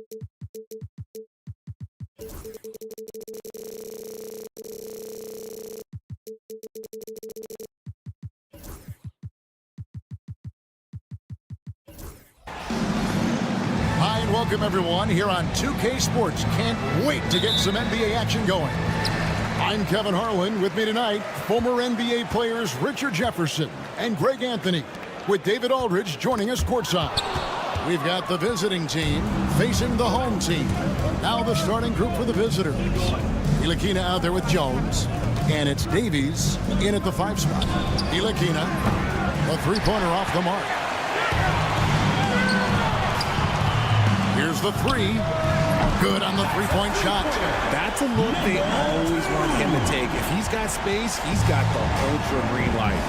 Hi, and welcome everyone here on 2K Sports. Can't wait to get some NBA action going. I'm Kevin Harlan. With me tonight, former NBA players Richard Jefferson and Greg Anthony, with David Aldridge joining us courtside. We've got the visiting team facing the home team. Now the starting group for the visitors. Ntilikina out there with Jones, and it's Davies in at the 5 spot. Ntilikina, a three-pointer off the mark. Here's the three. Good on the three-point shot. That's a look they always want him to take. If he's got space, he's got the ultra green light.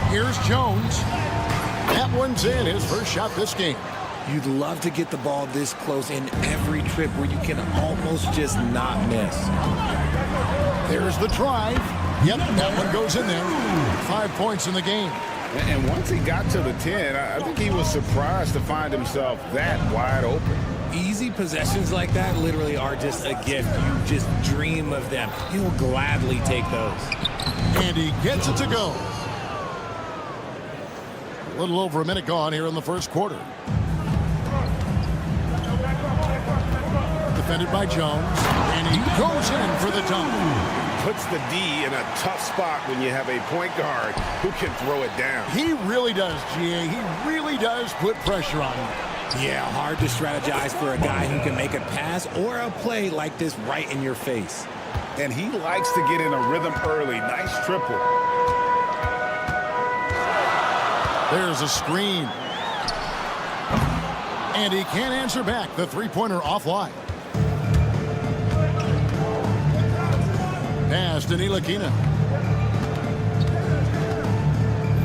Here's Jones. That one's in, his first shot this game. You'd love to get the ball this close in every trip where you can almost just not miss. There's the drive. Yep, that one goes in there. 5 points in the game. And once he got to the 10, I think he was surprised to find himself that wide open. Easy possessions like that literally are just a gift. You just dream of them. He'll gladly take those. And he gets it to go. A little over a minute gone here in the first quarter. Defended by Jones, and he goes in for the dunk. Puts the D in a tough spot when you have a point guard who can throw it down. He really does, GA. He really does put pressure on him. Yeah, hard to strategize for a guy who can make a pass or a play like this right in your face. And he likes to get in a rhythm early. Nice triple. There's a screen. And he can't answer back. The three-pointer offline. Pass to Ntilikina.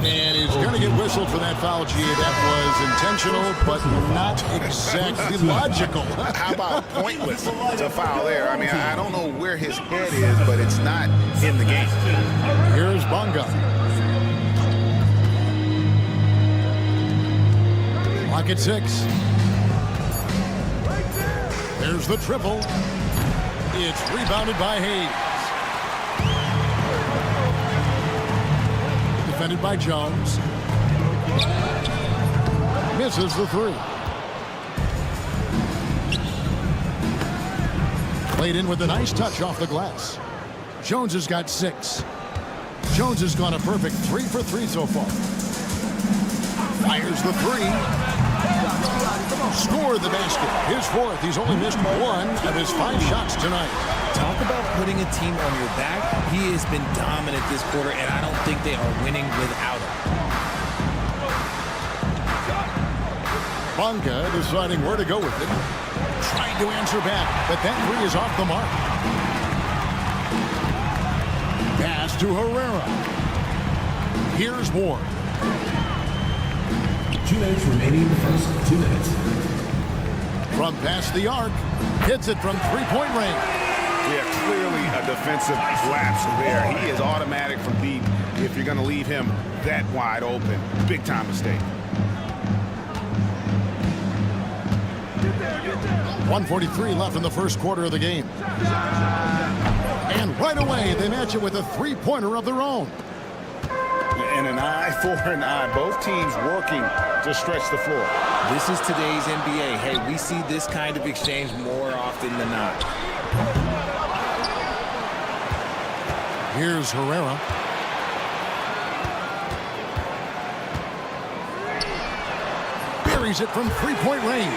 And he's going to get whistled for that foul, G. That was intentional, but not exactly logical. How about pointless to foul there? I mean, I don't know where his head is, but it's not in the game. Here's Bonga. Clock at 6. There's the triple. It's rebounded by Hayes. Defended by Jones. Misses the three. Played in with a nice touch off the glass. Jones has got 6. Jones has gone a perfect 3 for 3 so far. Fires the three. Scored the basket. His 4th. He's only missed 1 of his 5 shots tonight. Talk about putting a team on your back. He has been dominant this quarter, and I don't think they are winning without him. Bonga deciding where to go with it. Trying to answer back, but that three is off the mark. Pass to Herrera. Here's Ward. 2 minutes remaining in the first 2 minutes. From past the arc, hits it from three-point range. Yeah, clearly a defensive lapse there. He is automatic from deep if you're going to leave him that wide open. Big time mistake. 1:43 left in the first quarter of the game. And right away, they match it with a three-pointer of their own. And an eye for an eye. Both teams working to stretch the floor. This is today's NBA. Hey, we see this kind of exchange more often than not. Here's Herrera. Buries it from three-point range.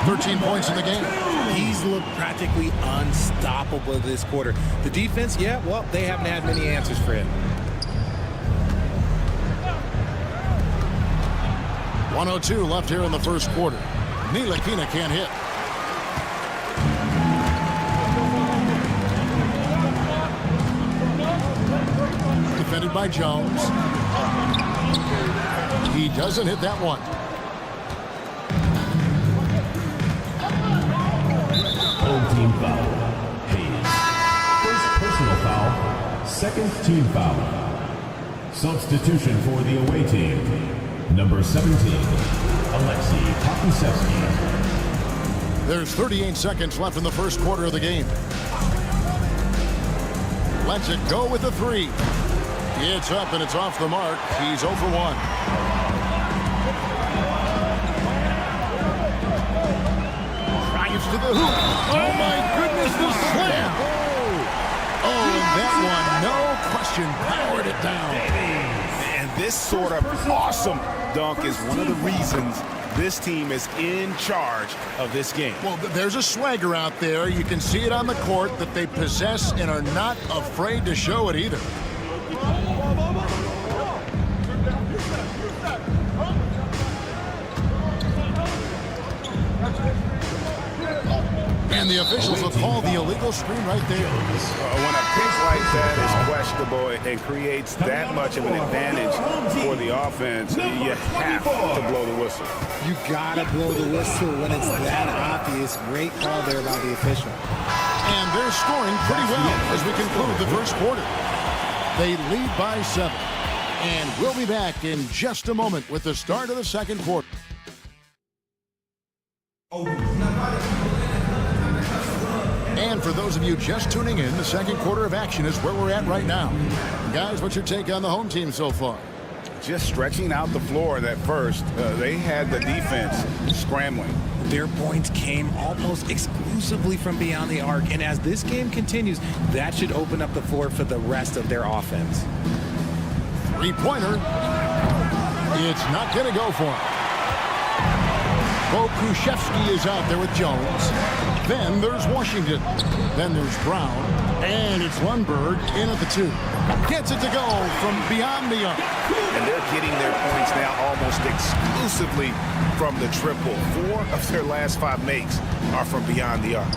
13 points in the game. He's looked practically unstoppable this quarter. The defense, yeah, well, they haven't had many answers for him. 1:02 left here in the first quarter. Ntilikina can't hit. Defended by Jones. He doesn't hit that one. Home team foul. Hayes. First personal foul. Second team foul. Substitution for the away team. Number 17, Alexei Pakusevsky. There's 38 seconds left in the first quarter of the game. Lets it go with the three. It's up and it's off the mark. He's 0 for 1. Drives to the hoop. Oh my goodness, the slam. Oh, and that one, no question, powered it down. And this sort of awesome dunk is one of the reasons this team is in charge of this game. Well, there's a swagger out there. You can see it on the court that they possess and are not afraid to show it either. And the officials will call the illegal screen right there. When a pitch like that is questionable and creates that much of an advantage for the offense, you have to blow the whistle. You gotta blow the whistle when it's that obvious. Great call there by the official. And they're scoring pretty well as we conclude the first quarter. They lead by 7. And we'll be back in just a moment with the start of the second quarter. And for those of you just tuning in, the second quarter of action is where we're at right now. Guys, what's your take on the home team so far? Just stretching out the floor that first. They had the defense scrambling. Their points came almost exclusively from beyond the arc. And as this game continues, that should open up the floor for the rest of their offense. Three-pointer. It's not going to go for him. Pokuševski is out there with Jones. Then there's Washington. Then there's Brown. And it's Lundberg in at the 2. Gets it to go from beyond the arc. And they're getting their points now almost exclusively from the triple. 4 of their last 5 makes are from beyond the arc.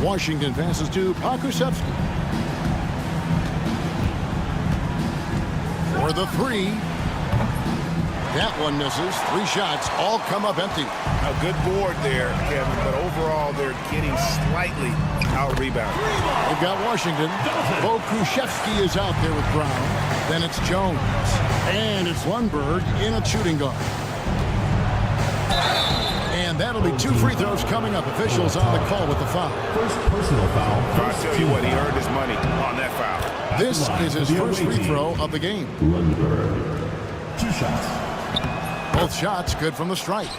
Washington passes to Pokuševski. For the 3. That one misses. 3 shots all come up empty. A good board there, Kevin, but overall they're getting slightly out-rebounded. They've got Washington. Pokuševski is out there with Brown. Then it's Jones. And it's Lundberg in a shooting guard. And that'll be 2 free throws coming up. Officials on the call with the foul. First personal foul. I'll tell you what, he earned his money on that foul. This is his first free throw of the game. Lundberg. 2 shots. Both shots good from the stripe.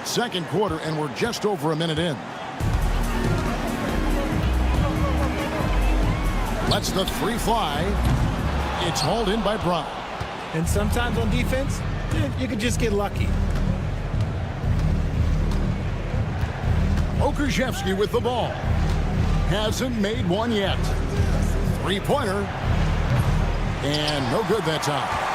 Second quarter, and we're just over a minute in. Lets the 3 fly. It's hauled in by Brown. And sometimes on defense, you can just get lucky. Pokuševski with the ball. Hasn't made one yet. 3-pointer. And no good that time.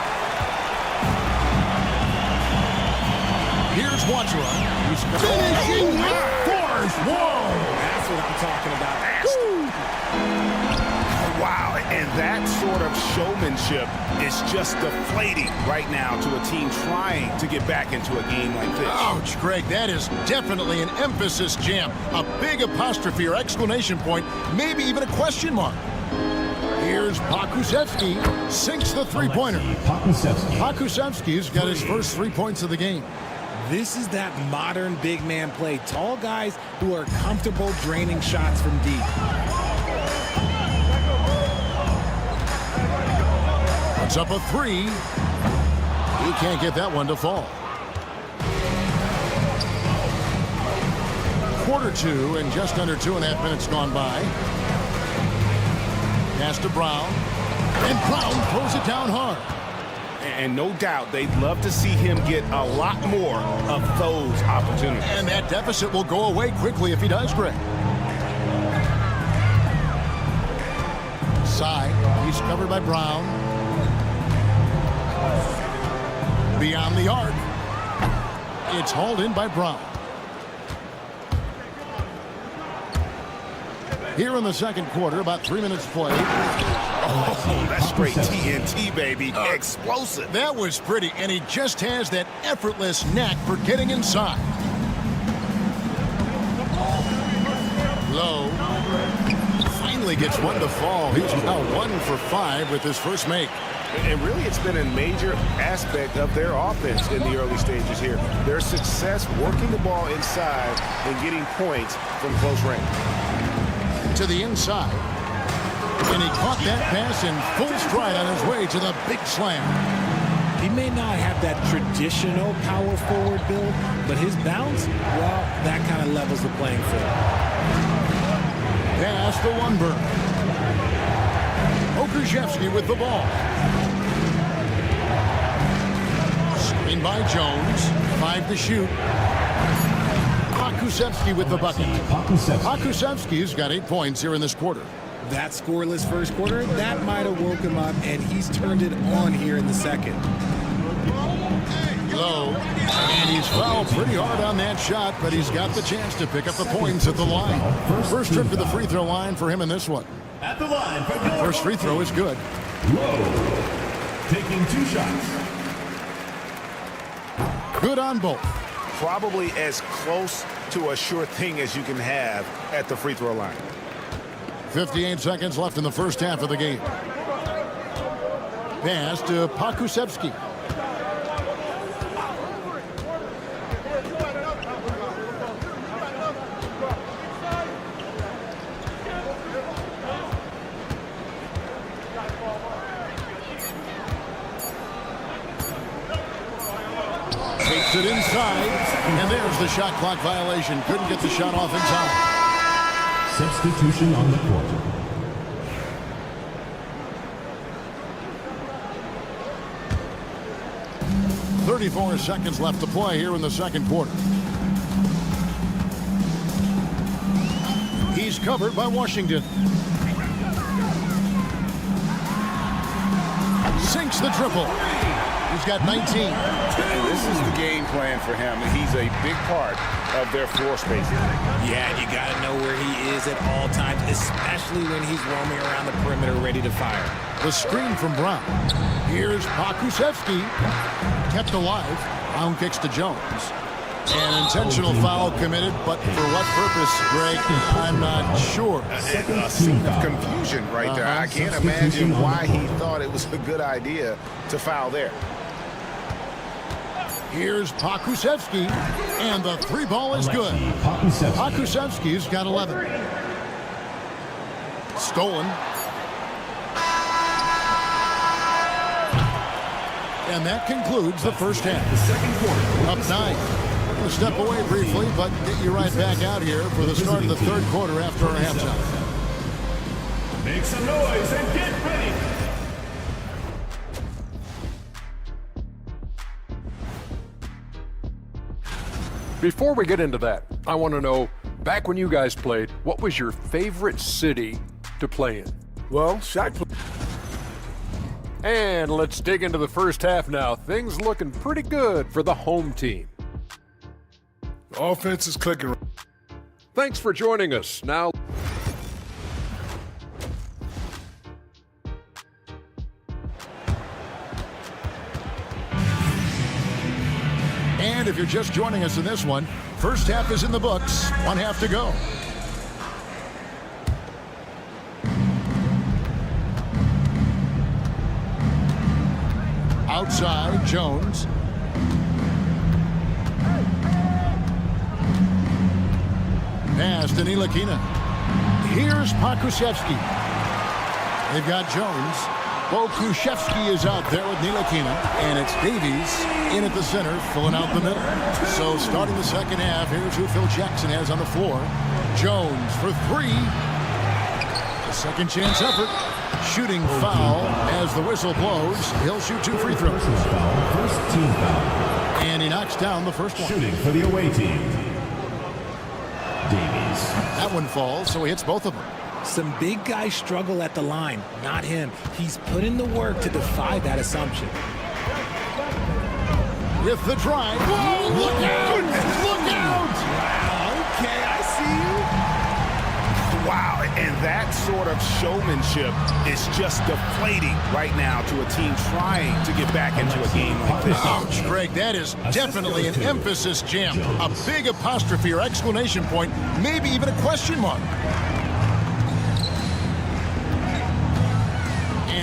Here's Wadsworth. He's finishing with force. Whoa! That's what I'm talking about. Wow, and that sort of showmanship is just deflating right now to a team trying to get back into a game like this. Ouch, Greg, that is definitely an emphasis jam. A big apostrophe or exclamation point, maybe even a question mark. Here's Pokuševski, sinks the 3-pointer. Pokusevski's got his first 3 points of the game. This is that modern big man play. Tall guys who are comfortable draining shots from deep. Puts up a 3. He can't get that one to fall. Quarter 2 and just under 2.5 minutes gone by. Pass to Brown. And Brown throws it down hard. And no doubt they'd love to see him get a lot more of those opportunities. And that deficit will go away quickly if he does, Greg. Side. He's covered by Brown. Beyond the arc. It's hauled in by Brown. Here in the second quarter, about 3 minutes played. Oh, that's straight TNT, baby. Explosive. That was pretty, and he just has that effortless knack for getting inside. Low. Finally gets one to fall. He's now 1 for 5 with his first make. And really, it's been a major aspect of their offense in the early stages here. Their success working the ball inside and getting points from close range. To the inside. And he caught that pass in full stride on his way to the big slam. He may not have that traditional power forward build, but his bounce, well, that kind of levels the playing field. Pass to Lundberg. Okushevsky with the ball. Screen by Jones. 5 to shoot. Pakusevsky with the bucket. Pakusevsky's got 8 points here in this quarter. That scoreless first quarter, that might have woke him up, and he's turned it on here in the second. Low. And he's fouled pretty hard on that shot, but he's got the chance to pick up the points at the line. First trip to the free throw line for him in this one. At the line. First free throw is good. Low. Taking 2 shots. Good on both. Probably as close to a sure thing as you can have at the free throw line. 58 seconds left in the first half of the game. Pass to Pakusevsky. Takes it inside, and there's the shot clock violation. Couldn't get the shot off in time. Substitution on the court. .34 seconds left to play here in the second quarter. He's covered by Washington. Sinks the triple. He's got 19. And this is the game plan for him. He's a big part of their floor spacing. Yeah, you got to know where he is at all times, especially when he's roaming around the perimeter ready to fire. The screen from Brown. Here's Pakusevsky. Kept alive. Brown kicks to Jones. An intentional foul committed, but for what purpose, Greg, I'm not sure. A scene of confusion right there. I can't imagine why he thought it was a good idea to foul there. Here's Pakusevsky, and the 3 ball is good. Pakusevsky's got 11. Stolen. And that concludes the first half. The second quarter. Up 9. We'll step away briefly, but get you right back out here for the start of the third quarter after our halftime. Make some noise and get ready. Before we get into that, I want to know, back when you guys played, what was your favorite city to play in? Well, Shaq. And let's dig into the first half now. Things looking pretty good for the home team. Offense is clicking. Thanks for joining us. Now, And if you're just joining us in this one, first half is in the books. 1 half to go. Outside, Jones. Pass to Ntilikina. Here's Pakusevsky. They've got Jones. Okushevsky is out there with Ntilikina, and it's Davies in at the center, filling out the middle. So starting the second half, here's who Phil Jackson has on the floor. Jones for 3. A second chance effort. Shooting foul as the whistle blows. He'll shoot 2 free throws. First team foul. And he knocks down the first one. Shooting for the away team. Davies. That one falls, so he hits both of them. Some big guys struggle at the line, not him. He's put in the work to defy that assumption. With the drive. Whoa, look out! Look out! Wow, okay, I see you. Wow, and that sort of showmanship is just deflating right now to a team trying to get back into a game like this. Ouch, Greg, that is definitely an emphasis jam. A big apostrophe or exclamation point, maybe even a question mark.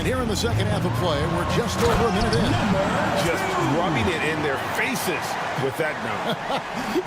And here in the second half of play, we're just over a minute in. Just rubbing it in their faces with that dunk.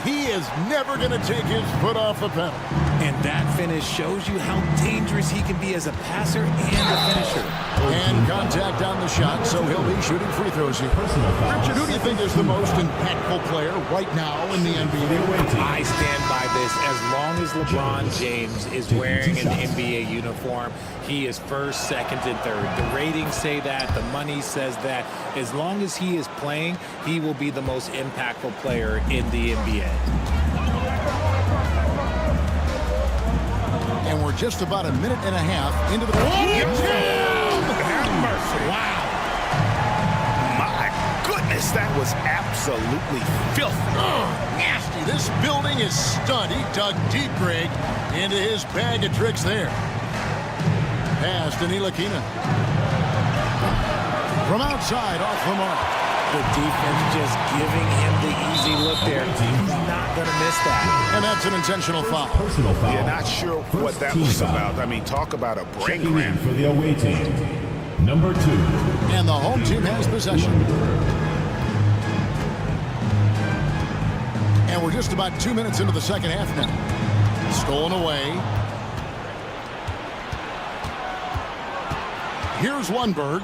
He is never going to take his foot off the pedal. And that finish shows you how dangerous he can be as a passer and a finisher. And contact on the shot, so he'll be shooting free throws here. Richard, who do you think is the most impactful player right now in the NBA? I stand by this. As long as LeBron James is wearing an NBA uniform, he is first, second, and third. The ratings say that. The money says that. As long as he is playing, he will be the most impactful player in the NBA. And we're just about a minute and a half into the... Have mercy. Wow. My goodness, that was absolutely filthy. Nasty. This building is stunned. He dug deep, Greg, into his bag of tricks there. Pass to Ntilikina. From outside, off the mark. The defense just giving him the easy look there. He's not going to miss that. And that's an intentional foul. Personal foul. Yeah, not sure what that was about. I mean, talk about a brain Checking in cramp. for the away team. Number 2. And the home team has possession. And we're just about 2 minutes into the second half now. Stolen away. Here's Lundberg.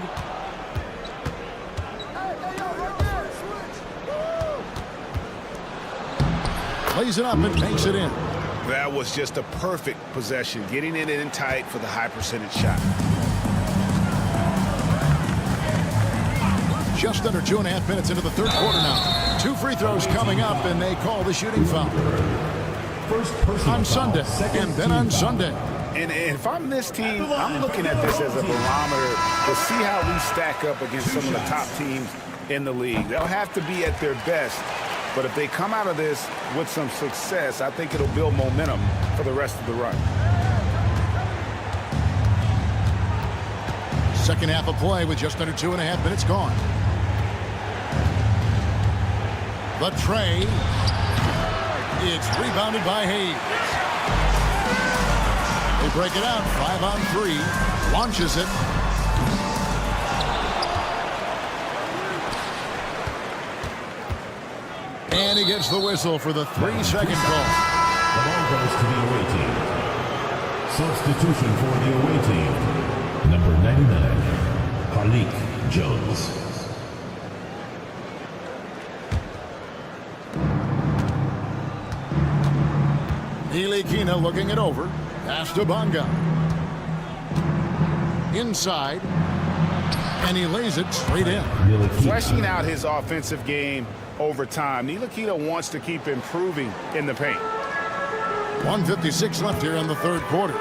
Plays it up and makes it in. That was just a perfect possession, getting it in tight for the high percentage shot. Just under 2.5 minutes into the third quarter now. 2 free throws coming up, and they call the shooting foul. First personal On Sunday, foul. and then on Sunday. And if I'm this team, I'm looking at this as a barometer to see how we stack up against some of the top teams in the league. They'll have to be at their best. But if they come out of this with some success, I think it'll build momentum for the rest of the run. Second half of play with just under 2.5 minutes gone. The tray. It's rebounded by Hayes. They break it out. 5 on 3. Launches it. And he gets the whistle for the 3-second call. The ball goes to the away team. Substitution for the away team. Number 99, Harlik Jones. Ntilikina looking it over. Pass to Bonga. Inside. And he lays it straight in. Fleshing out his offensive game over time. Ntilikina wants to keep improving in the paint. 1:56 left here in the third quarter.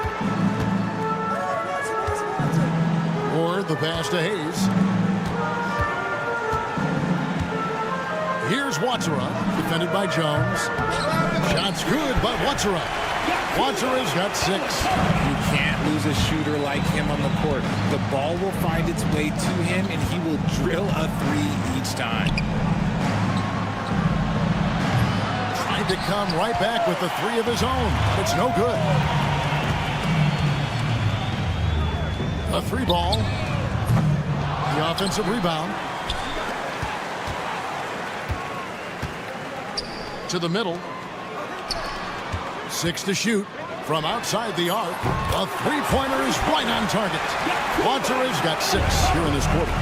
Or the pass to Hayes. Here's Watsura, defended by Jones. Shot's good, but Watsura. Watsura's got 6. You can't lose a shooter like him on the court. The ball will find its way to him, and he will drill a 3 each time. Tried to come right back with the 3 of his own, but it's no good. A 3 ball. The offensive rebound. To the middle. 6 to shoot from outside the arc. A 3-pointer is right on target. Watsura's got 6 here in this quarter.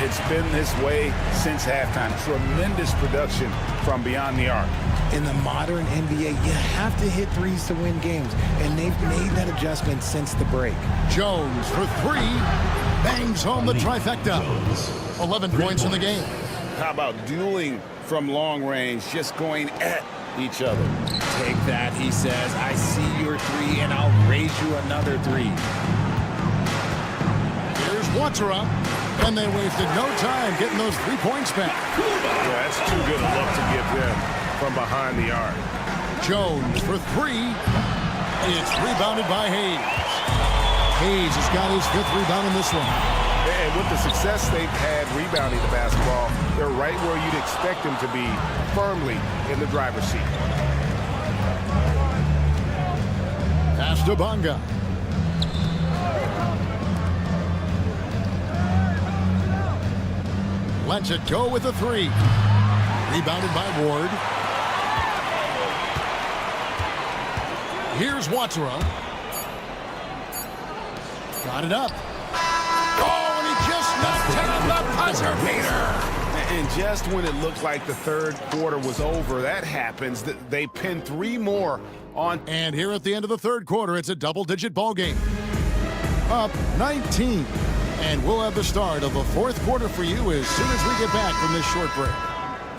It's been this way since halftime. Tremendous production from beyond the arc. In the modern NBA, you have to hit 3s to win games, and they've made that adjustment since the break. Jones for 3. Bangs home the trifecta. 11 points in the game. How about dueling from long range, just going at each other? Take that, he says. I see your 3, and I'll raise you another 3. Here's Watsura. And they wasted no time getting those 3 points back. Yeah, that's too good a look to give them from behind the arc. Jones for 3. It's rebounded by Hayes. Hayes has got his 5th rebound in this one. And with the success they've had rebounding the basketball, they're right where you'd expect them to be, firmly in the driver's seat. Pass to Bonga. lets it go with a three. Rebounded by Ward. Here's Watsura. Got it up. Oh, and he just knocked down the buzzer beater. And just when it looked like the third quarter was over, that happens. They pin 3 more on. And here at the end of the third quarter, it's a double-digit ball game. Up 19. And we'll have the start of the fourth quarter for you as soon as we get back from this short break.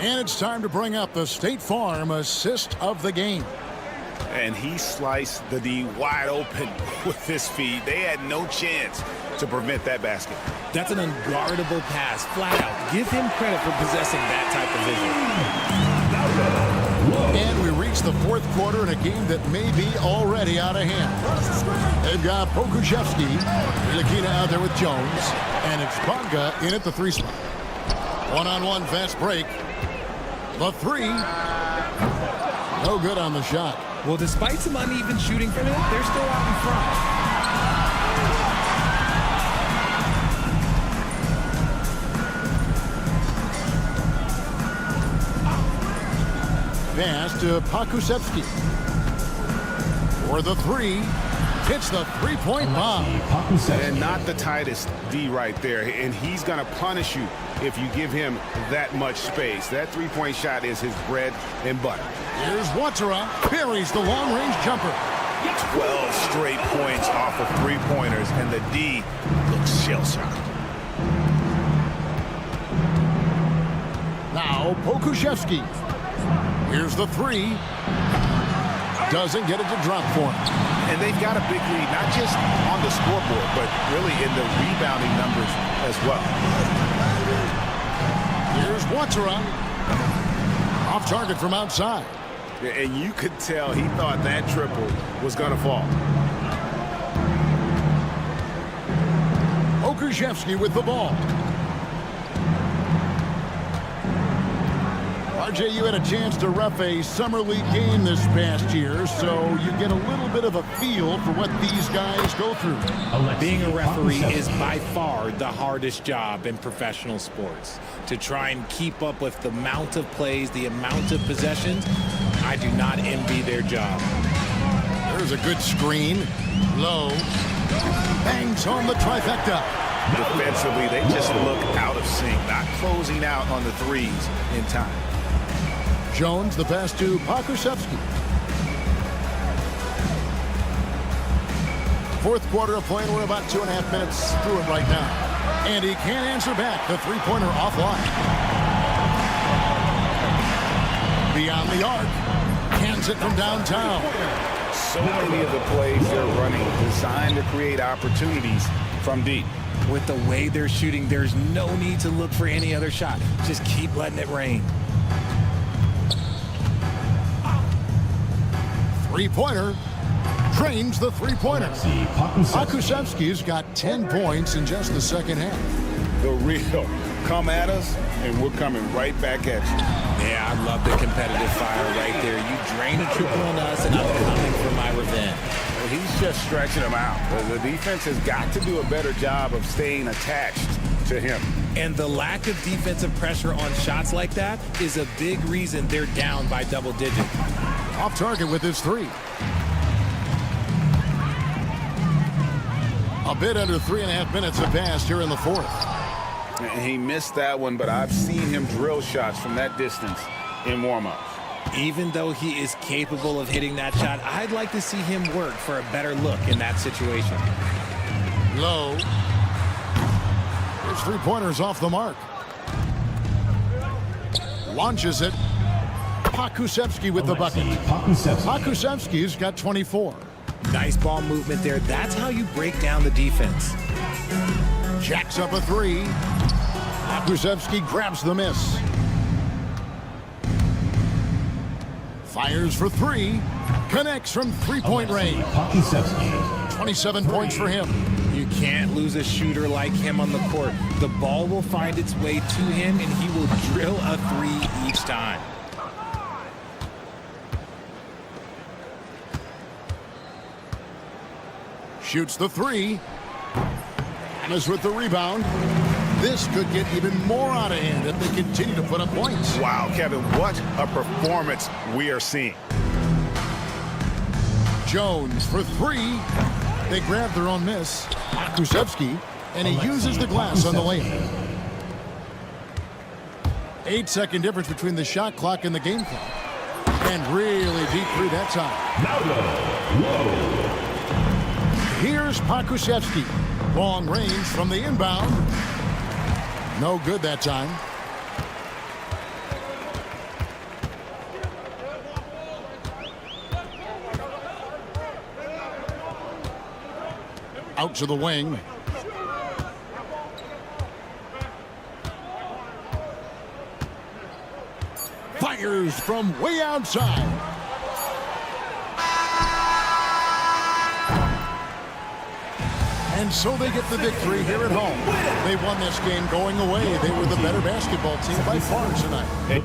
And it's time to bring up the State Farm assist of the game. And he sliced the D wide open with his feet. They had no chance to prevent that basket. That's an unguardable pass, flat out. Give him credit for possessing that type of vision. And we reach the fourth quarter in a game that may be already out of hand. They've got Pokuševski, Lakina out there with Jones, and it's Bonga in at the 3 spot. One-on-one fast break. The 3. No good on the shot. Well, despite some uneven shooting from him, they're still out in front. Pass to Pokuševski. For the 3. Hits the three-point bomb. And not the tightest D right there. And he's going to punish you if you give him that much space. That three-point shot is his bread and butter. Here's Watsura. Buries the long-range jumper. 12 straight points off of three-pointers, and the D looks shell-shocked. Now Pokuševski. Here's the 3. Doesn't get it to drop for him. And they've got a big lead, not just on the scoreboard, but really in the rebounding numbers as well. Here's Watsura. Off target from outside. And you could tell he thought that triple was going to fall. Pokuševski with the ball. RJ, you had a chance to ref a summer league game this past year, so you get a little bit of a feel for what these guys go through. Being a referee is by far the hardest job in professional sports. To try and keep up with the amount of plays, the amount of possessions, I do not envy their job. There's a good screen. Low. Bangs home the trifecta. Defensively, they just look out of sync, not closing out on the threes in time. Jones, the pass to Pokuševski. Fourth quarter of play, and we're about 2.5 minutes through it right now. And he can't answer back. The three-pointer offline. Beyond the arc. Hands it from downtown. So many of the plays they're running designed to create opportunities from deep. With the way they're shooting, there's no need to look for any other shot. Just keep letting it rain. Three-pointer. Drains the three-pointer. Pokuševski's got 10 points in just the second half. The real come at us, and we're coming right back at you. Yeah, I love the competitive fire right there. You drain a triple on us, and I'm coming for my revenge. Well, he's just stretching them out. The defense has got to do a better job of staying attached to him. And the lack of defensive pressure on shots like that is a big reason they're down by double digits. Off target with his 3. A bit under 3.5 minutes have passed here in the fourth. And he missed that one, but I've seen him drill shots from that distance in warm-ups. Even though he is capable of hitting that shot, I'd like to see him work for a better look in that situation. Low. His three-pointer's off the mark. Launches it. Pokuševski with the bucket. Pokuševski's got 24. Nice ball movement there. That's how you break down the defense. Jacks up a 3. Pokuševski grabs the miss. Fires for 3. Connects from three-point range. 27 points for him. You can't lose a shooter like him on the court. The ball will find its way to him, and he will drill a 3 each time. Shoots the 3. And is with the rebound. This could get even more out of hand if they continue to put up points. Wow, Kevin, what a performance we are seeing. Jones for three. They grab their own miss. Kusevsky, and he uses the glass on the lane. 8-second difference between the shot clock and the game clock. And really deep three that time. Here's Pakusevsky. Long range from the inbound. No good that time. Out to the wing. Fires from way outside. And so they get the victory here at home. They won this game going away. They were the better basketball team by far tonight.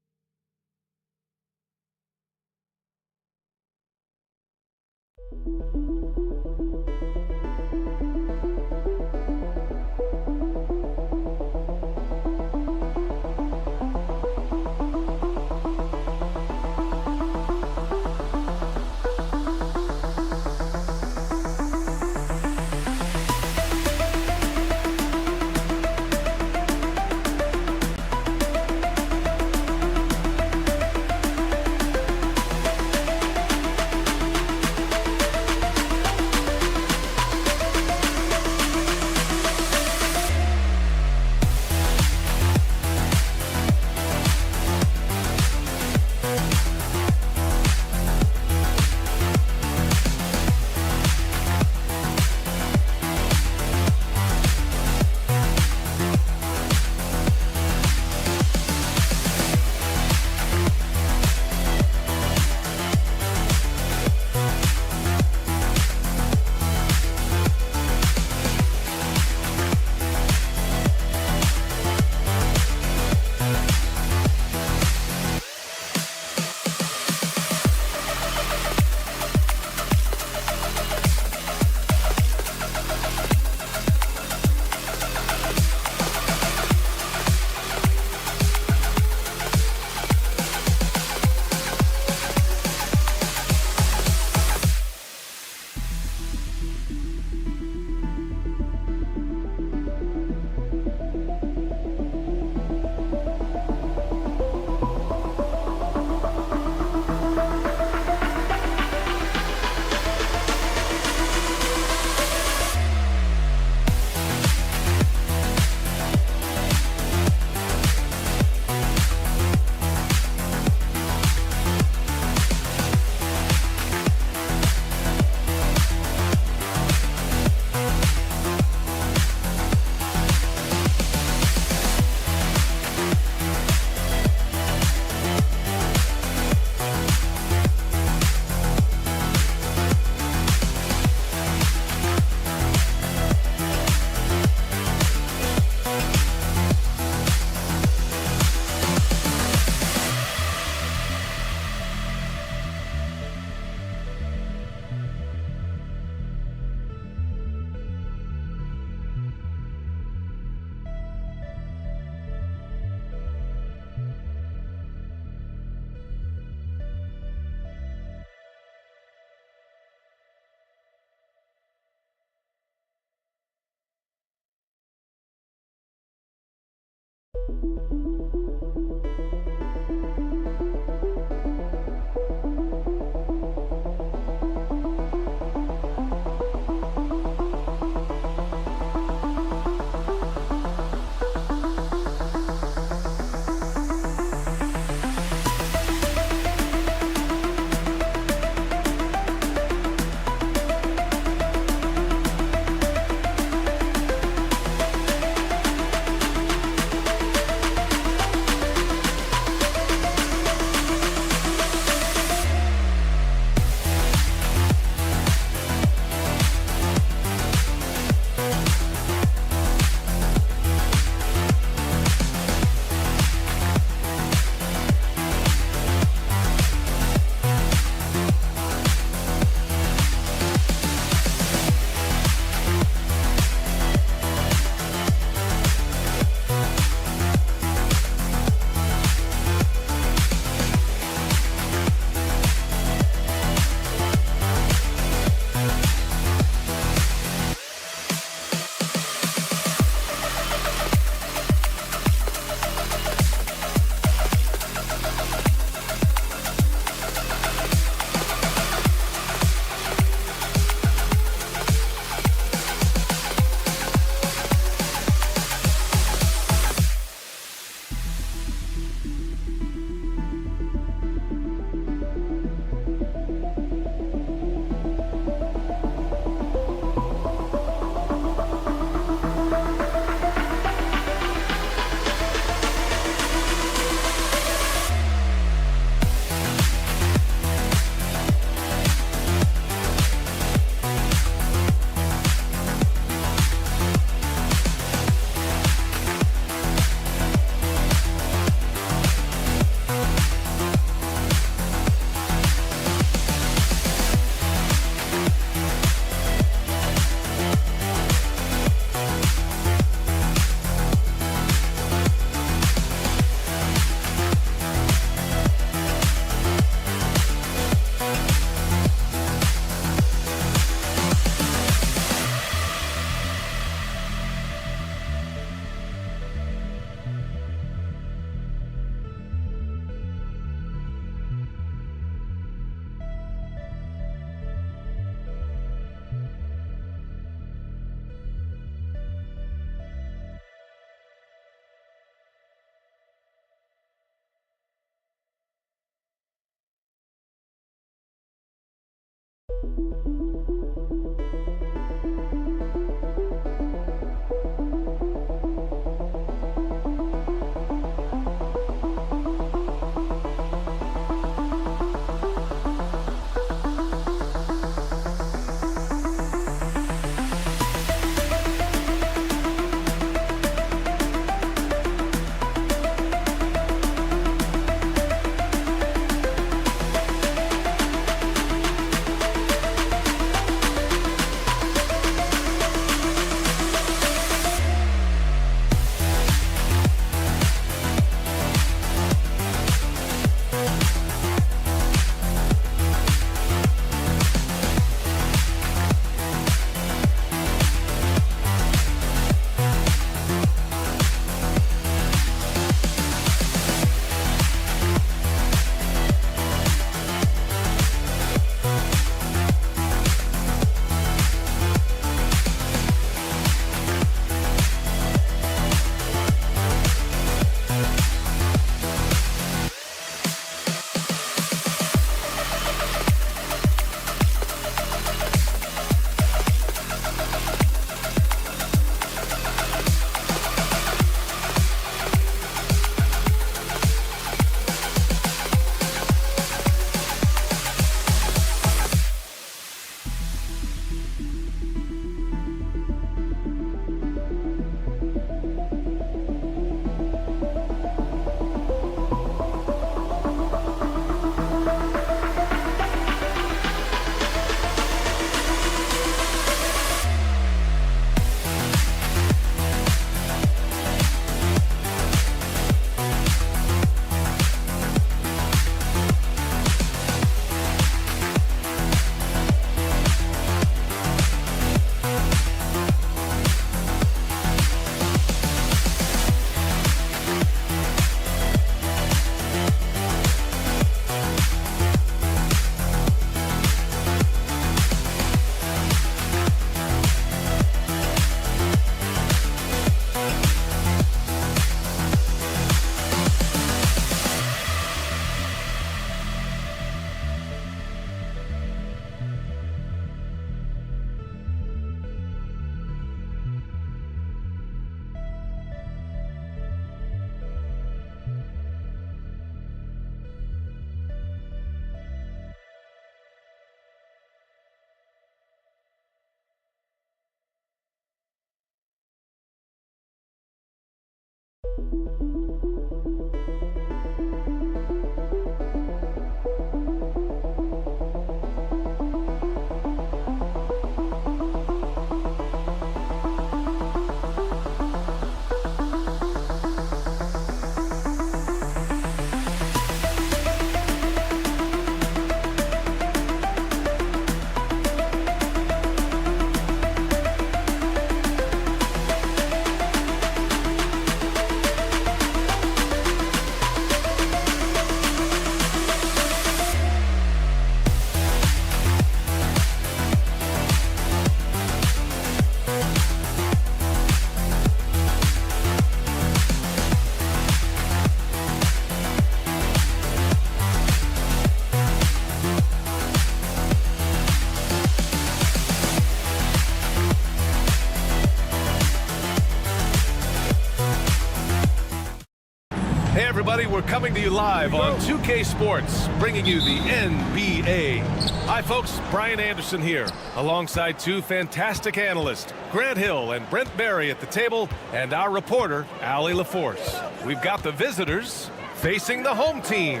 Hey everybody, we're coming to you live on 2K Sports, bringing you the NBA. Hi folks, Brian Anderson here, alongside two fantastic analysts, Grant Hill and Brent Barry at the table, and our reporter, Allie LaForce. We've got the visitors facing the home team.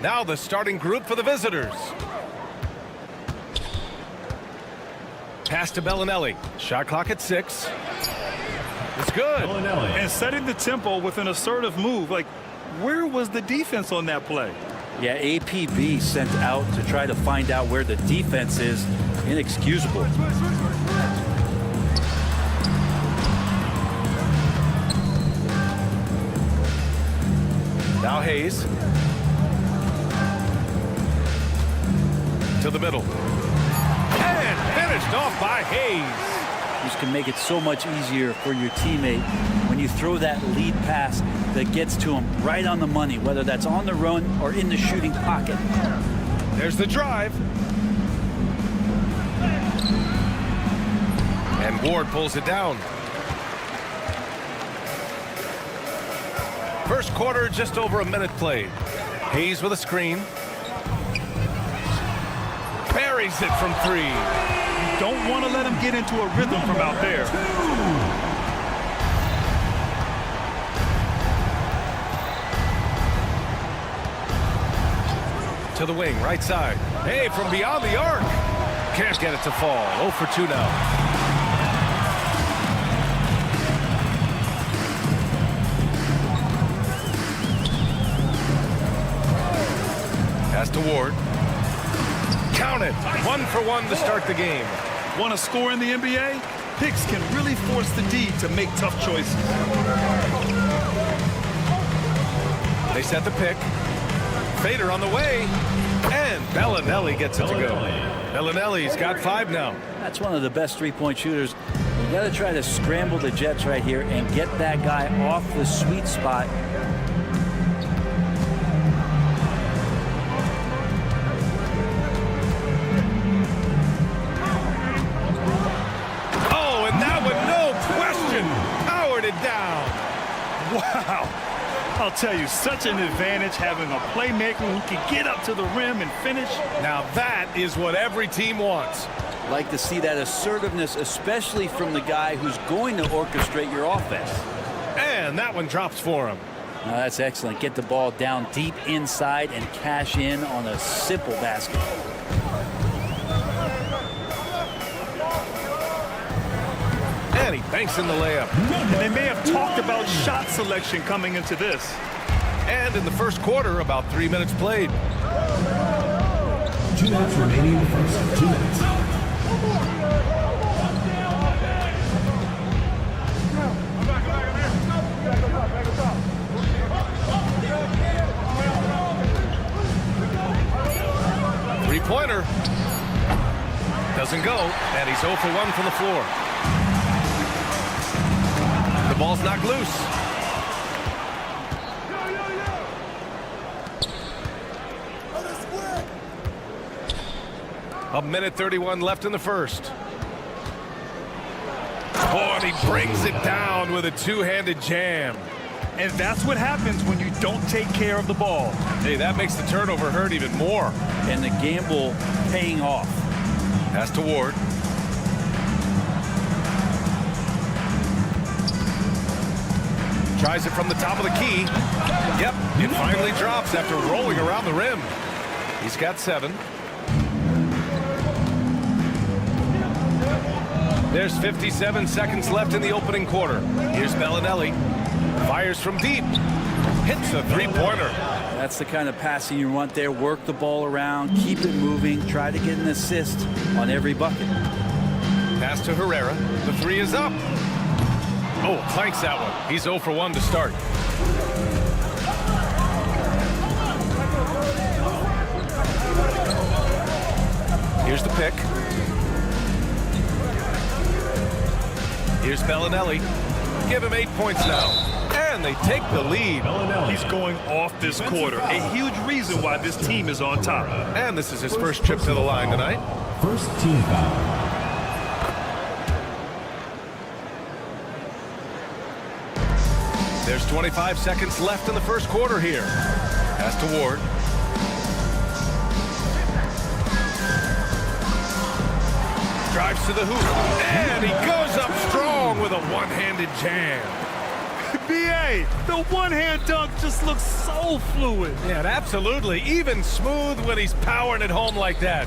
Now the starting group for the visitors. Pass to Bellinelli, shot clock at 6. It's good. Bellinelli. And setting the tempo with an assertive move. Like, where was the defense on that play? Yeah, APB sent out to try to find out where the defense is. Inexcusable. Now Hayes. To the middle. And finished off by Hayes. This can make it so much easier for your teammate when you throw that lead pass that gets to him right on the money, whether that's on the run or in the shooting pocket. There's the drive. And Ward pulls it down. First quarter, just over a minute played. Hayes with a screen. Buries it from 3. Don't want to let him get into a rhythm from out there. To the wing, right side. Hey, from beyond the arc. Can't get it to fall. 0 for 2 now. Pass to Ward. Count it. 1 for 1 to start the game. Want to score in the NBA? Picks can really force the D to make tough choices. They set the pick. Fader on the way. And Bellinelli gets it to go. Bellinelli's got 5 now. That's one of the best three-point shooters. You got to try to scramble the Jets right here and get that guy off the sweet spot. Down. Wow. I'll tell you, such an advantage having a playmaker who can get up to the rim and finish. Now that is what every team wants. Like to see that assertiveness, especially from the guy who's going to orchestrate your offense. And that one drops for him. That's excellent. Get the ball down deep inside and cash in on a simple basket. And he banks in the layup. And they may have talked about shot selection coming into this. And in the first quarter, about 3 minutes played. 2 minutes remaining in the first. 2 minutes. Three-pointer. Doesn't go, and he's 0 for 1 from the floor. The ball's knocked loose. A minute 31 left in the first. Oh, and he brings it down with a two-handed jam. And that's what happens when you don't take care of the ball. Hey, that makes the turnover hurt even more. And the gamble paying off. Pass to Ward. Tries it from the top of the key. Yep, it finally drops after rolling around the rim. He's got 7. There's 57 seconds left in the opening quarter. Here's Bellinelli. Fires from deep. Hits a three-pointer. That's the kind of passing you want there. Work the ball around, keep it moving, try to get an assist on every bucket. Pass to Herrera. The 3 is up. Oh, clanks that one. He's 0 for 1 to start. Here's the pick. Here's Bellinelli. Give him 8 points now. And they take the lead. He's going off this quarter. A huge reason why this team is on top. And this is his first trip to the line tonight. First team foul. There's 25 seconds left in the first quarter here. Pass to Ward. Drives to the hoop. And he goes up strong with a one-handed jam. B.A., the one-hand dunk just looks so fluid. Yeah, absolutely. Even smooth when he's powering it home like that.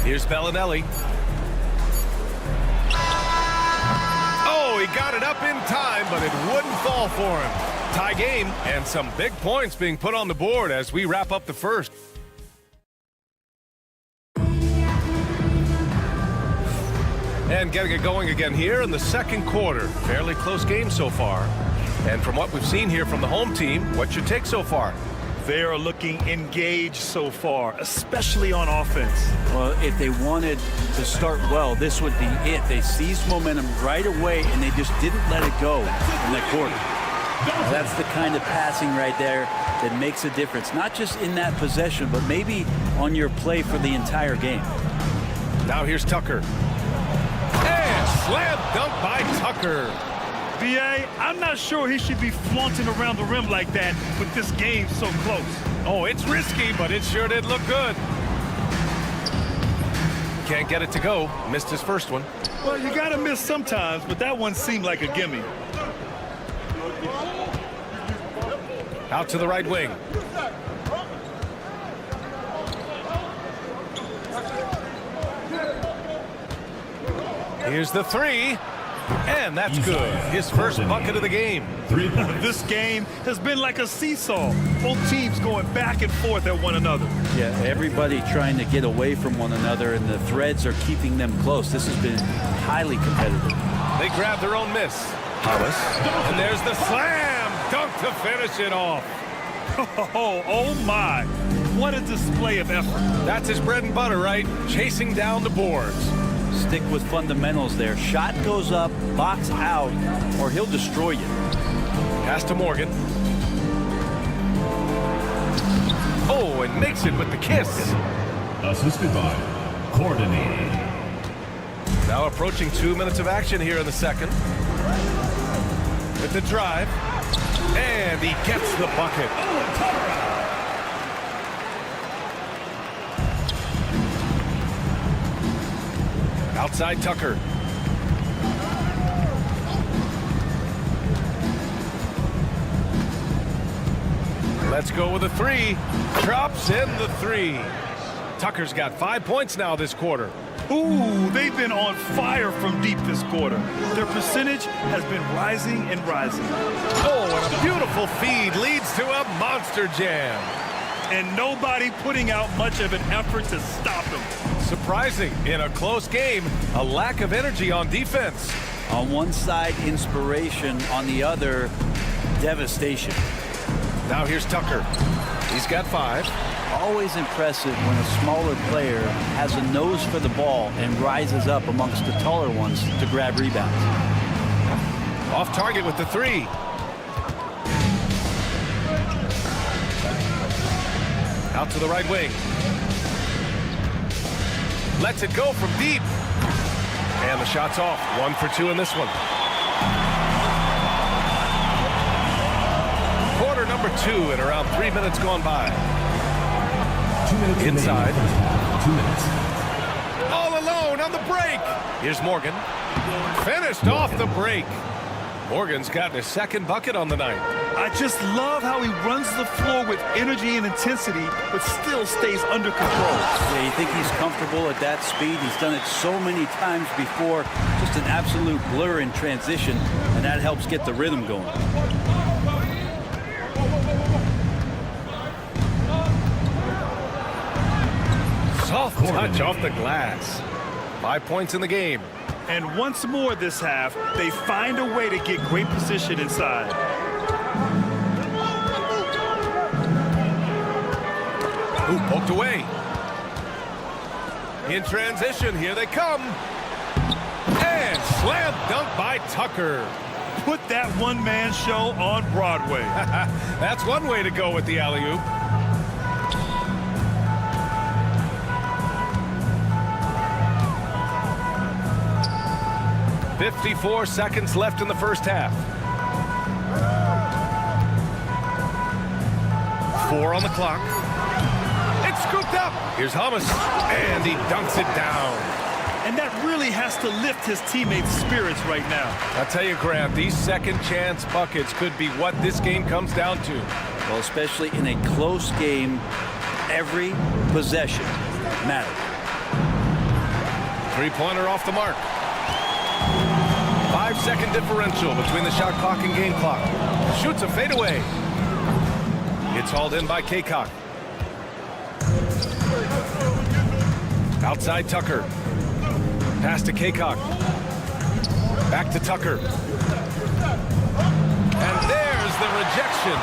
Here's Bellinelli. Oh, he got it up in time, but it wouldn't fall for him. Tie game and some big points being put on the board as we wrap up the first. And getting it going again here in the second quarter. Fairly close game so far. And from what we've seen here from the home team, what's your take so far? They are looking engaged so far, especially on offense. Well, if they wanted to start well, this would be it. They seized momentum right away, and they just didn't let it go in that quarter. Now, that's the kind of passing right there that makes a difference, not just in that possession, but maybe on your play for the entire game. Now here's Tucker. And slam dunk by Tucker. B.A., I'm not sure he should be flaunting around the rim like that with this game so close. Oh, it's risky, but it sure did look good. Can't get it to go. Missed his first one. Well, you got to miss sometimes, but that one seemed like a gimme. Out to the right wing. Here's the 3. And that's good. His first bucket of the game. 3 points. This game has been like a seesaw. Both teams going back and forth at one another. Yeah, everybody trying to get away from one another, and the threads are keeping them close. This has been highly competitive. They grab their own miss. Hollis. And there's the slam dunk to finish it off. Oh my. What a display of effort. That's his bread and butter, right? Chasing down the boards. Stick with fundamentals there. Shot goes up, box out, or he'll destroy you. Pass to Morgan. Oh, and makes it with the kiss. Assisted by Coordinated. Now approaching 2 minutes of action here in the second. With the drive. And he gets the bucket. Outside Tucker. Let's go with a 3. Drops in the 3. Tucker's got 5 points now this quarter. Ooh, they've been on fire from deep this quarter. Their percentage has been rising and rising. Oh, and a beautiful feed leads to a monster jam. And nobody putting out much of an effort to stop them. Surprising, in a close game, a lack of energy on defense. On one side, inspiration. On the other, devastation. Now here's Tucker. He's got 5. Always impressive when a smaller player has a nose for the ball and rises up amongst the taller ones to grab rebounds. Off target with the 3. Out to the right wing. Lets it go from deep. And the shot's off. 1 for 2 in this one. Quarter number 2 and around 3 minutes gone by. 2 minutes inside. 2 minutes. All alone on the break. Here's Morgan. Finished off the break. Morgan's gotten his second bucket on the night. I just love how he runs the floor with energy and intensity, but still stays under control. Yeah, you think he's comfortable at that speed? He's done it so many times before. Just an absolute blur in transition, and that helps get the rhythm going. Soft touch off the glass. 5 points in the game. And once more this half, they find a way to get great position inside. Ooh, poked away. In transition, here they come. And slam dunk by Tucker. Put that one-man show on Broadway. That's one way to go with the alley-oop. .54 seconds left in the first half. 4 on the clock. It's scooped up. Here's Hummus, and he dunks it down. And that really has to lift his teammates' spirits right now. I'll tell you, Grant, these second chance buckets could be what this game comes down to. Well, especially in a close game, every possession matters. Three-pointer off the mark. 5-second differential between the shot clock and game clock. Shoots a fadeaway. It's hauled in by Kaycock. Outside Tucker. Pass to Kaycock. Back to Tucker. And there's the rejection.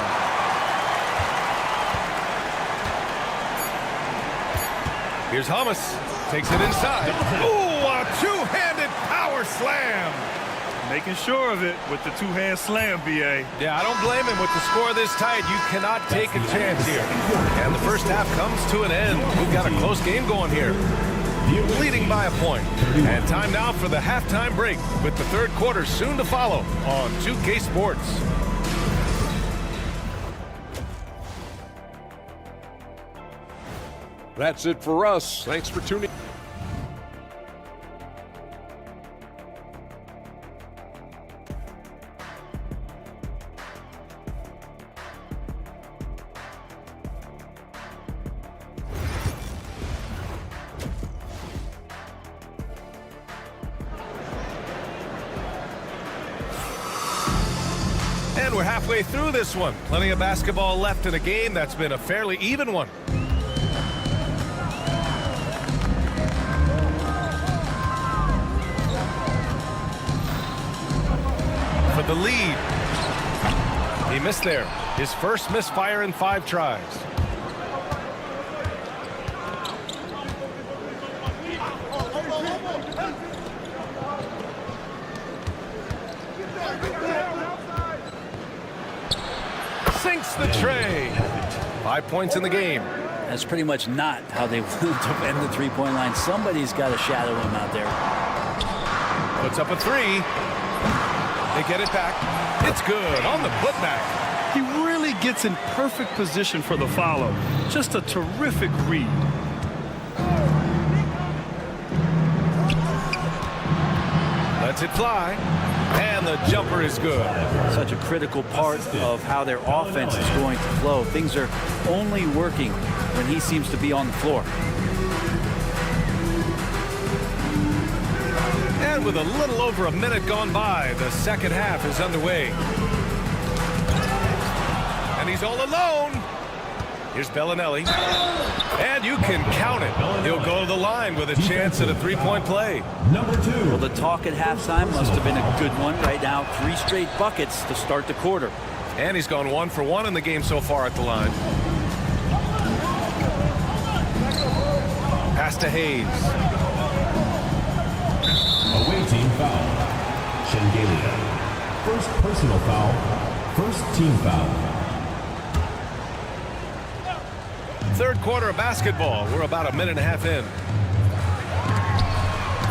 Here's Hummus. Takes it inside. Ooh, a two-handed power slam. Making sure of it with the two-hand slam, B.A. Yeah, I don't blame him with the score this tight. You cannot take a chance here. And the first half comes to an end. We've got a close game going here. Leading by a point. And time now for the halftime break with the third quarter soon to follow on 2K Sports. That's it for us. Thanks for tuning in. And we're halfway through this one. Plenty of basketball left in a game that's been a fairly even one. For the lead. He missed there. His first misfire in 5 tries. Sinks the tray. 5 points in the game. That's pretty much not how they want to end the three-point line. Somebody's got to shadow him out there. Puts up a 3. They get it back. It's good on the putback. He really gets in perfect position for the follow. Just a terrific read. Lets it fly. And the jumper is good. Such a critical part of how their offense is going to flow. Things are only working when he seems to be on the floor. And with a little over a minute gone by, the second half is underway. And he's all alone. Here's Bellinelli. And you can count it. He'll go to the line with a chance at a three-point play. Number 2. Well, the talk at halftime must have been a good one. Right now, 3 straight buckets to start the quarter. And he's gone 1 for 1 in the game so far at the line. Pass to Hayes. Away team foul. Shengelia. First personal foul. First team foul. Third quarter of basketball. We're about a minute and a half in.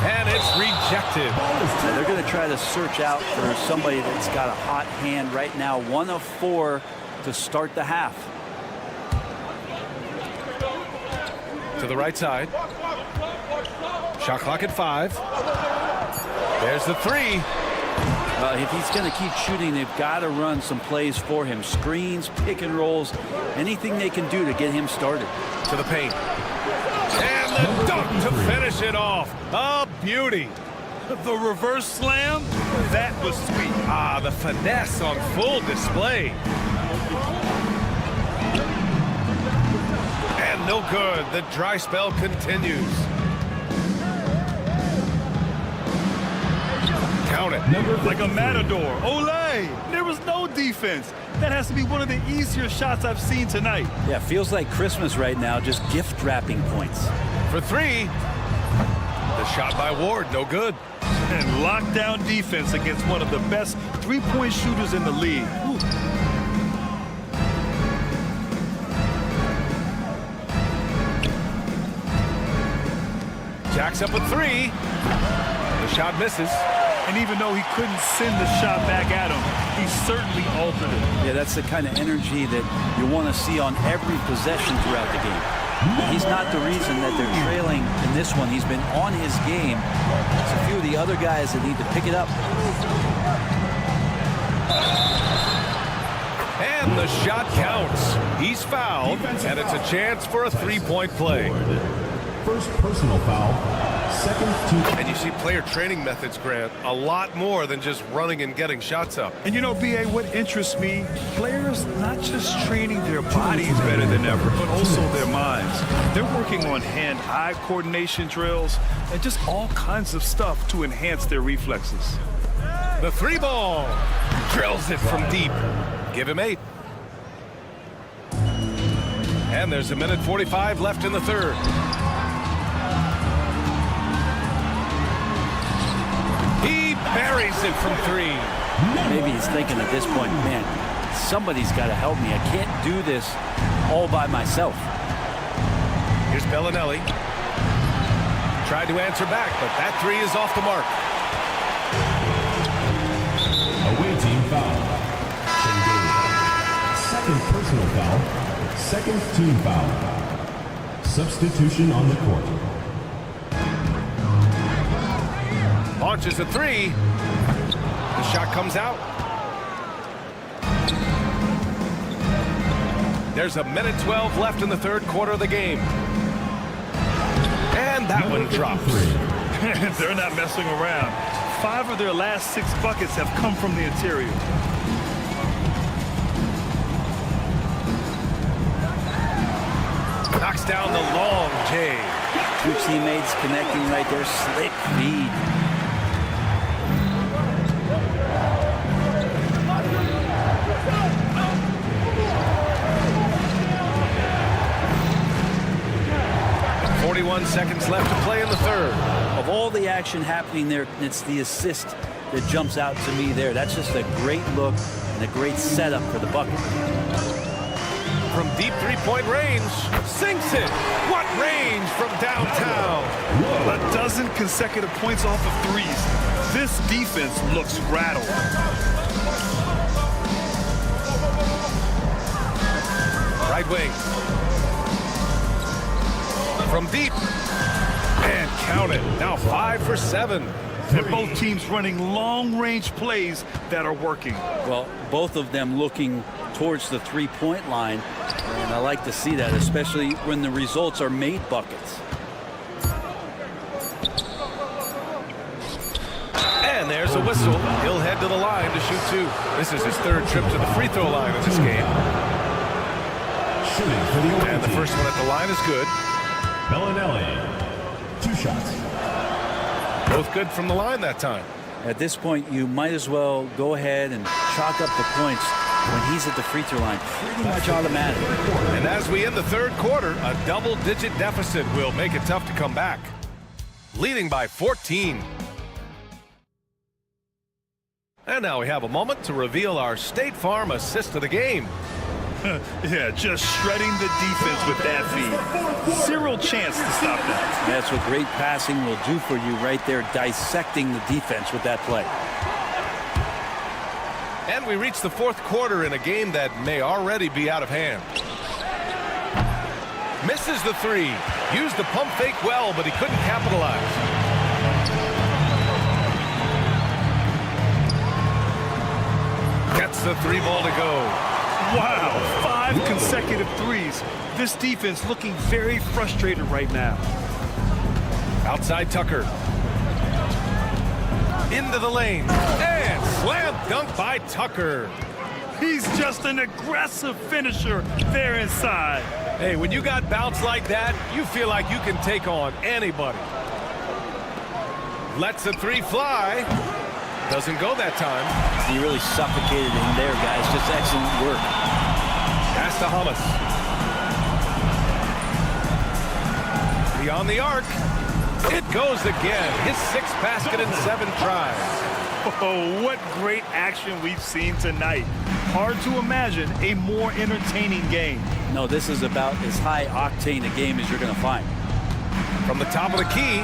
And it's rejected. So they're going to try to search out for somebody that's got a hot hand right now. 1 of 4 to start the half. To the right side. Shot clock at 5. There's the three. If he's going to keep shooting, they've got to run some plays for him. Screens, pick and rolls, anything they can do to get him started. To the paint. And the dunk to finish it off. A beauty. The reverse slam, that was sweet. Ah, the finesse on full display. And no good. The dry spell continues. Count it. Like a matador. Olay! There was no defense. That has to be one of the easier shots I've seen tonight. Yeah, feels like Christmas right now, just gift wrapping points. For three. The shot by Ward, no good. And lockdown defense against one of the best three-point shooters in the league. Ooh. Jacks up with three. The shot misses. And even though he couldn't send the shot back at him, he certainly altered it. Yeah, that's the kind of energy that you want to see on every possession throughout the game. He's not the reason that they're trailing in this one. He's been on his game. It's a few of the other guys that need to pick it up. And the shot counts. He's fouled, and it's a chance for a three-point play. First personal foul. Second team. And you see player training methods, Grant, a lot more than just running and getting shots up. And you know, B.A., what interests me, players not just training their bodies better than ever, but also their minds. They're working on hand-eye coordination drills and just all kinds of stuff to enhance their reflexes. The three ball. Drills it from deep. Give him 8. And there's a minute 45 left in the third. He buries it from 3. Maybe he's thinking at this point, man, somebody's got to help me. I can't do this all by myself. Here's Bellinelli. Tried to answer back, but that 3 is off the mark. Away team foul. Second personal foul. Second team foul. Substitution on the court. Launches a 3. The shot comes out. There's a minute 12 left in the third quarter of the game. And that one drops. They're not messing around. 5 of their last 6 buckets have come from the interior. Knocks down the long J. 2 teammates connecting right there. Slick feed. Seconds left to play in the third. Of all the action happening there, it's the assist that jumps out to me there. That's just a great look and a great setup for the bucket. From deep three-point range, sinks it. What range from downtown? A dozen consecutive points off of threes. This defense looks rattled. Right wing. From deep. And count it. Now 5 for 7. And both teams running long-range plays that are working. Well, both of them looking towards the three-point line. And I like to see that, especially when the results are made buckets. And there's a whistle. He'll head to the line to shoot 2. This is his 3rd trip to the free throw line in this game. And the first one at the line is good. Bellinelli, 2 shots. Both good from the line that time. At this point, you might as well go ahead and chalk up the points when he's at the free throw line. Pretty much automatic. And as we end the third quarter, a double-digit deficit will make it tough to come back. Leading by 14. And now we have a moment to reveal our State Farm assist of the game. Yeah, just shredding the defense with that feed. Zero chance to stop that. That's what great passing will do for you right there, dissecting the defense with that play. And we reach the fourth quarter in a game that may already be out of hand. Misses the 3. Used the pump fake well, but he couldn't capitalize. the three ball to go. Wow, 5 consecutive threes. This defense looking very frustrated right now. Outside Tucker. Into the lane. And slam dunk by Tucker. He's just an aggressive finisher there inside. Hey, when you got bounce like that, you feel like you can take on anybody. Lets the three fly. Doesn't go that time. He really suffocated him there, guys. Just excellent work. Pass to Hummus. Beyond the arc. It goes again. His 6th basket in 7 tries. Oh, what great action we've seen tonight. Hard to imagine a more entertaining game. No, this is about as high octane a game as you're going to find. From the top of the key,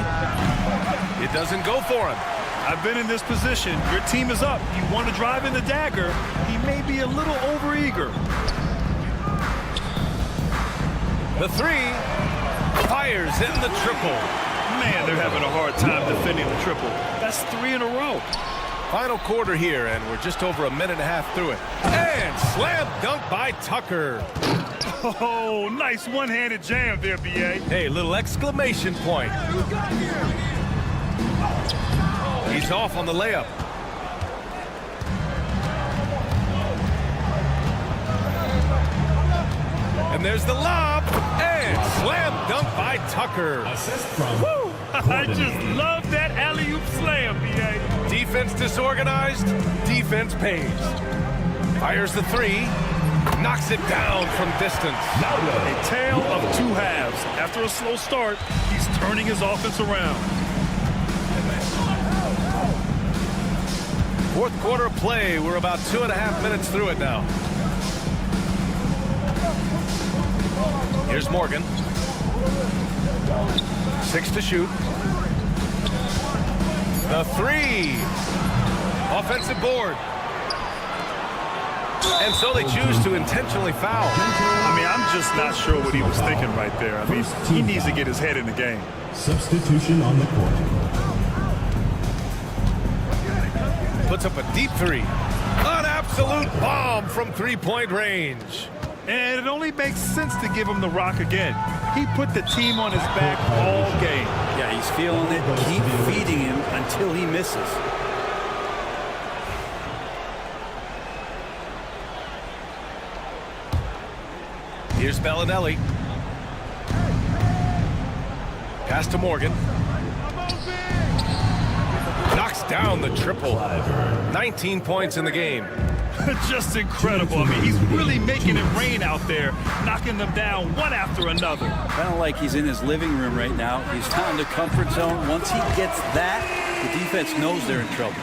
it doesn't go for him. I've been in this position. Your team is up. You want to drive in the dagger. He may be a little overeager. The three fires in the triple. Man, they're having a hard time defending the triple. That's 3 in a row. Final quarter here, and we're just over a minute and a half through it. And slam dunk by Tucker. Oh, nice one-handed jam there, B.A. Hey, little exclamation point. He's off on the layup. And there's the lob. And slam dunk by Tucker. Woo! I just love that alley-oop slam, B.A. Defense disorganized. Defense pays. Fires the three. Knocks it down from distance. A tale of 2 halves. After a slow start, he's turning his offense around. 4th quarter of play. We're about 2.5 minutes through it now. Here's Morgan. 6 to shoot. The three. Offensive board. And so they choose to intentionally foul. I mean, I'm just not sure what he was thinking right there. I mean, he needs to get his head in the game. Substitution on the court. Puts up a deep three. An absolute bomb from 3-point range. And it only makes sense to give him the rock again. He put the team on his back all game. Yeah, he's feeling it. Keep feeding him until he misses. Here's Bellinelli. Pass to Morgan. Knocks down the triple. 19 points in the game. Just incredible. I mean, he's really making it rain out there, knocking them down one after another. Kind of like he's in his living room right now. He's down the comfort zone. Once he gets that, the defense knows they're in trouble.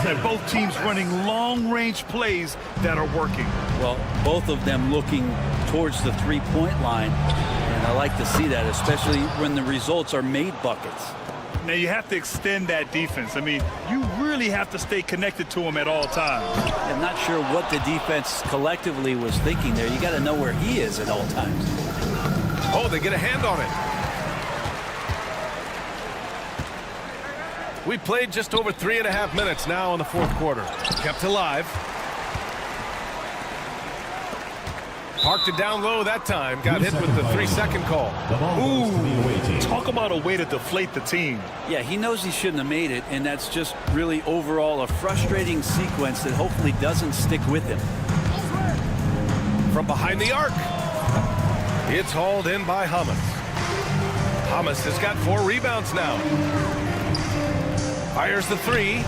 And both teams running long-range plays that are working. Well, both of them looking towards the three-point line, and I like to see that, especially when the results are made buckets. Now, you have to extend that defense. I mean, you really have to stay connected to him at all times. I'm not sure what the defense collectively was thinking there. You got to know where he is at all times. Oh, they get a hand on it. We played just over 3.5 minutes now in the 4th quarter. Kept alive. Parked it down low that time. Got hit with the 3-second call. Ooh, talk about a way to deflate the team. Yeah, he knows he shouldn't have made it, and that's just really overall a frustrating sequence that hopefully doesn't stick with him. From behind the arc. It's hauled in by Hummus. Hummus has got 4 rebounds now. Fires the three.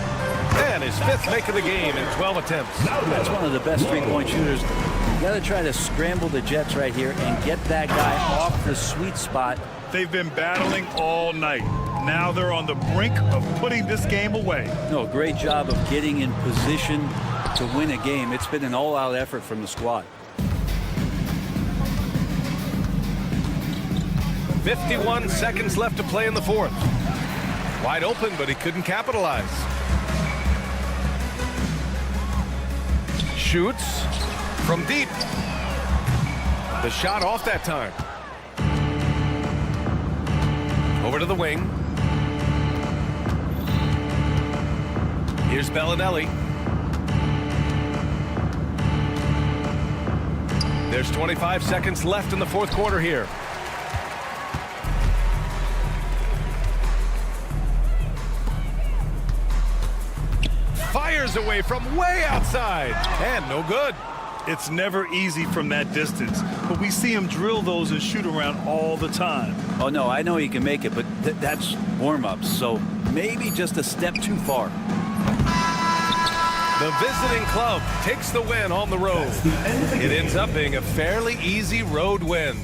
And his 5th make of the game in 12 attempts. That's one of the best three-point shooters. You got to try to scramble the Jets right here and get that guy off the sweet spot. They've been battling all night. Now they're on the brink of putting this game away. No, great job of getting in position to win a game. It's been an all-out effort from the squad. 51 seconds left to play in the 4th. Wide open, but he couldn't capitalize. Shoots from deep. The shot off that time. Over to the wing. Here's Bellinelli. There's 25 seconds left in the fourth quarter here. Fires away from way outside, and no good. It's never easy from that distance, but we see him drill those and shoot around all the time. Oh, no, I know he can make it, but that's warm-ups, so maybe just a step too far. The visiting club takes the win on the road. It ends up being a fairly easy road win.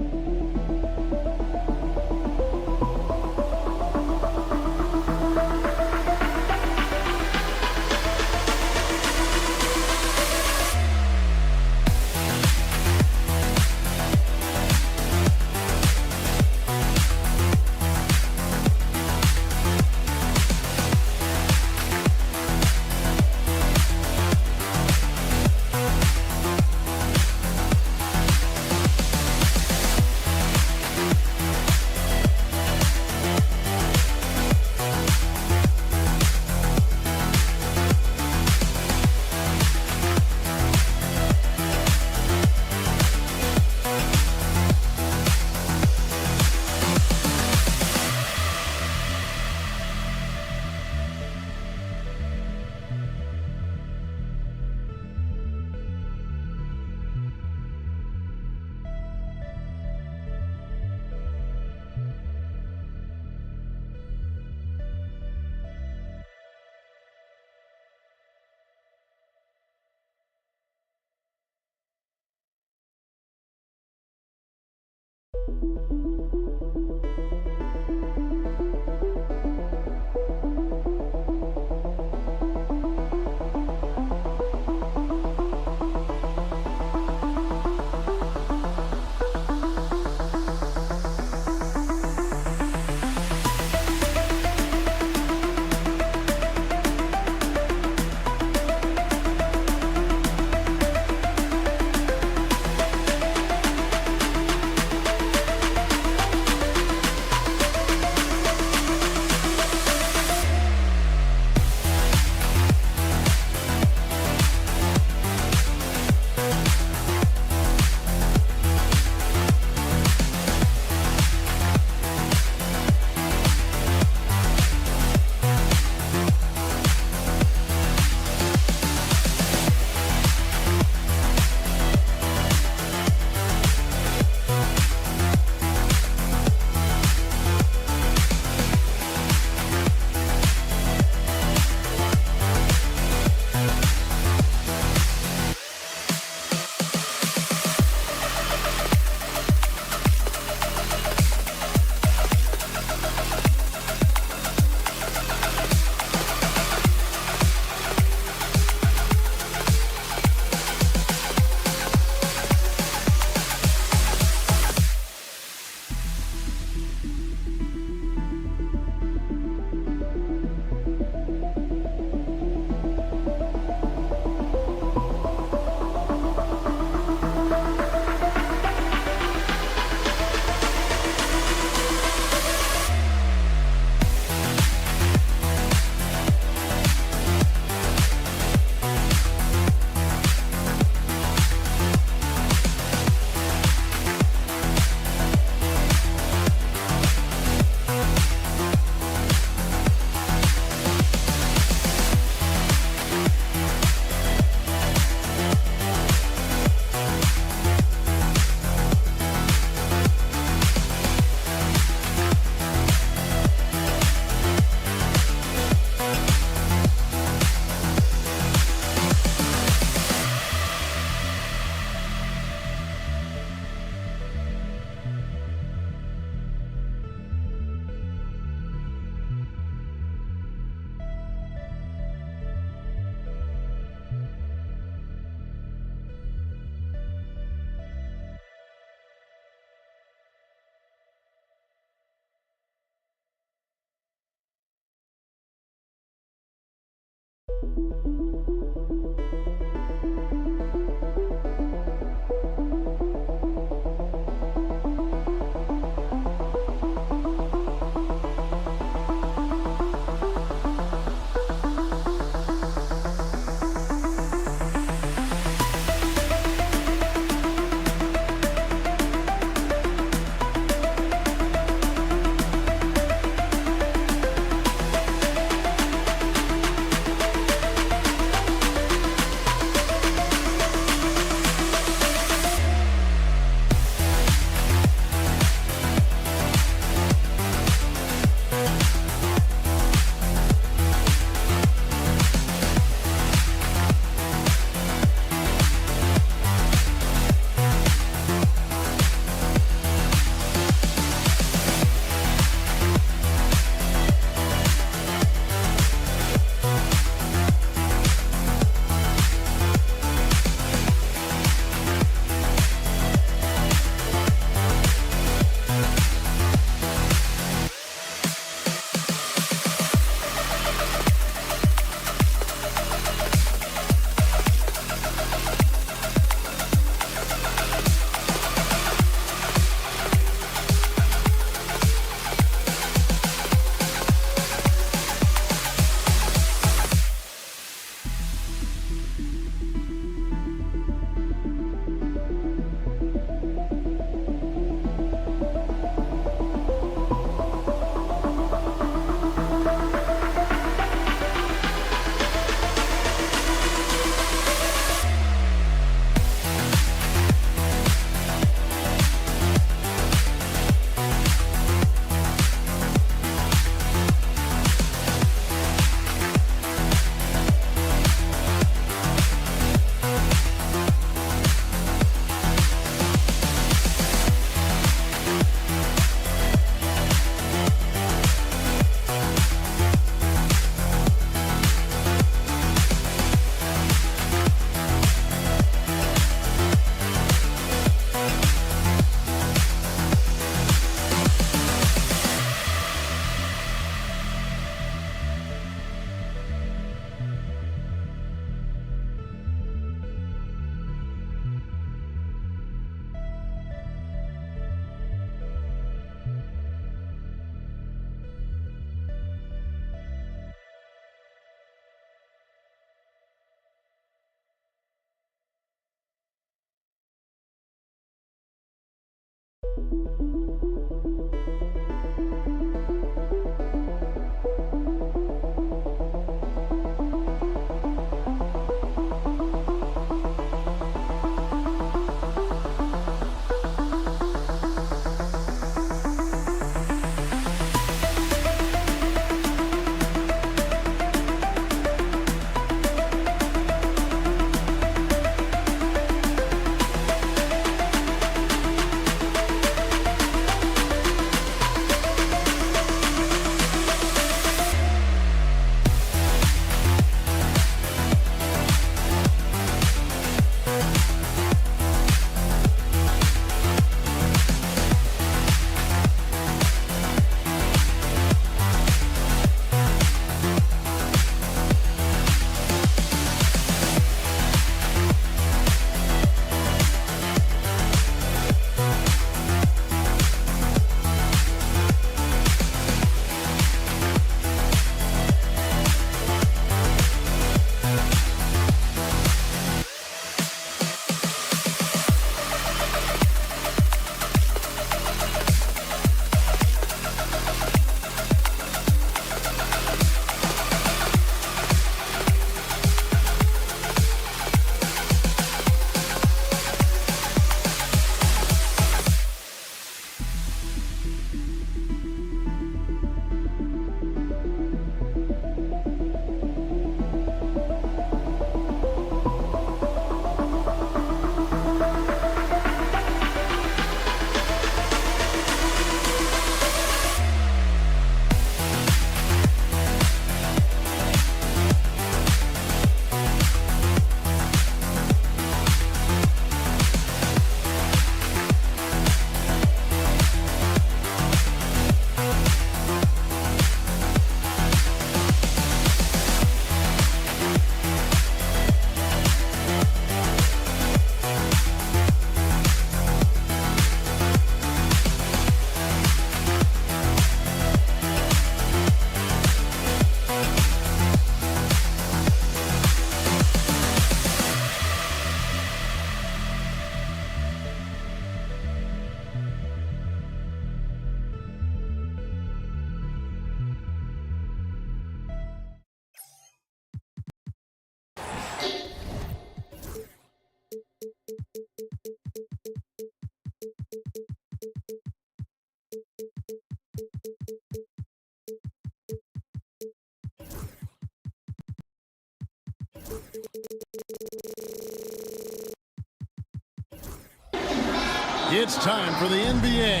It's time for the NBA,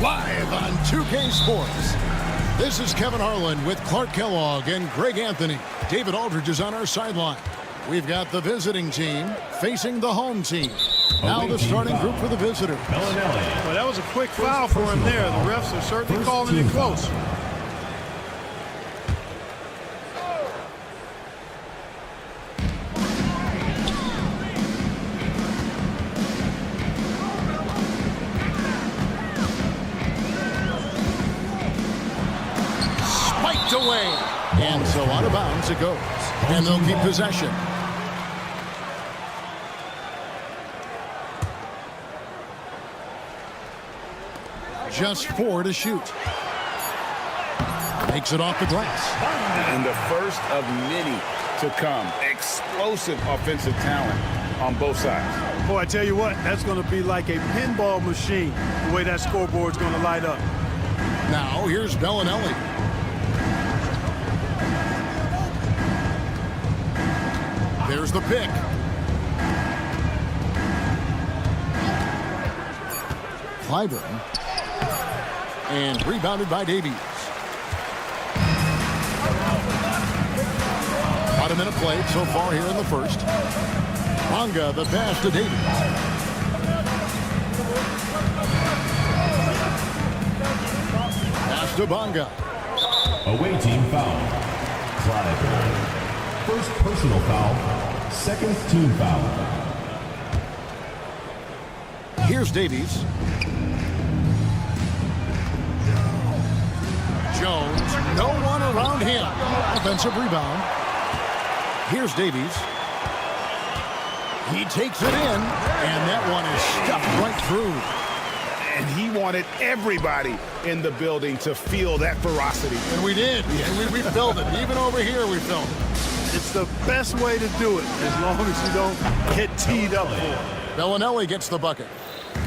live on 2K Sports. This is Kevin Harlan with Clark Kellogg and Greg Anthony. David Aldridge is on our sideline. We've got the visiting team facing the home team. Now the starting group for the visitor. Well, that was a quick foul for him there. The refs are certainly calling it close. Spiked away. And so out of bounds it goes. And they'll keep possession. Just 4 to shoot. Makes it off the glass. And the first of many to come. Explosive offensive talent on both sides. Boy, I tell you what, that's going to be like a pinball machine, the way that scoreboard's going to light up. Now here's Bellinelli. There's the pick. Clyburn. And rebounded by Davies. About a minute played so far here in the first. Bonga the pass to Davies. Pass to Bonga. Away team foul. Clyburn. First personal foul. Second team foul. Here's Davies. Jones, no one around him. Offensive rebound. Here's Davies. He takes it in, and that one is stuffed right through. And he wanted everybody in the building to feel that ferocity. And we did. And we felt it. Even over here, we felt it. It's the best way to do it, as long as you don't get teed up for it. Bellinelli gets the bucket.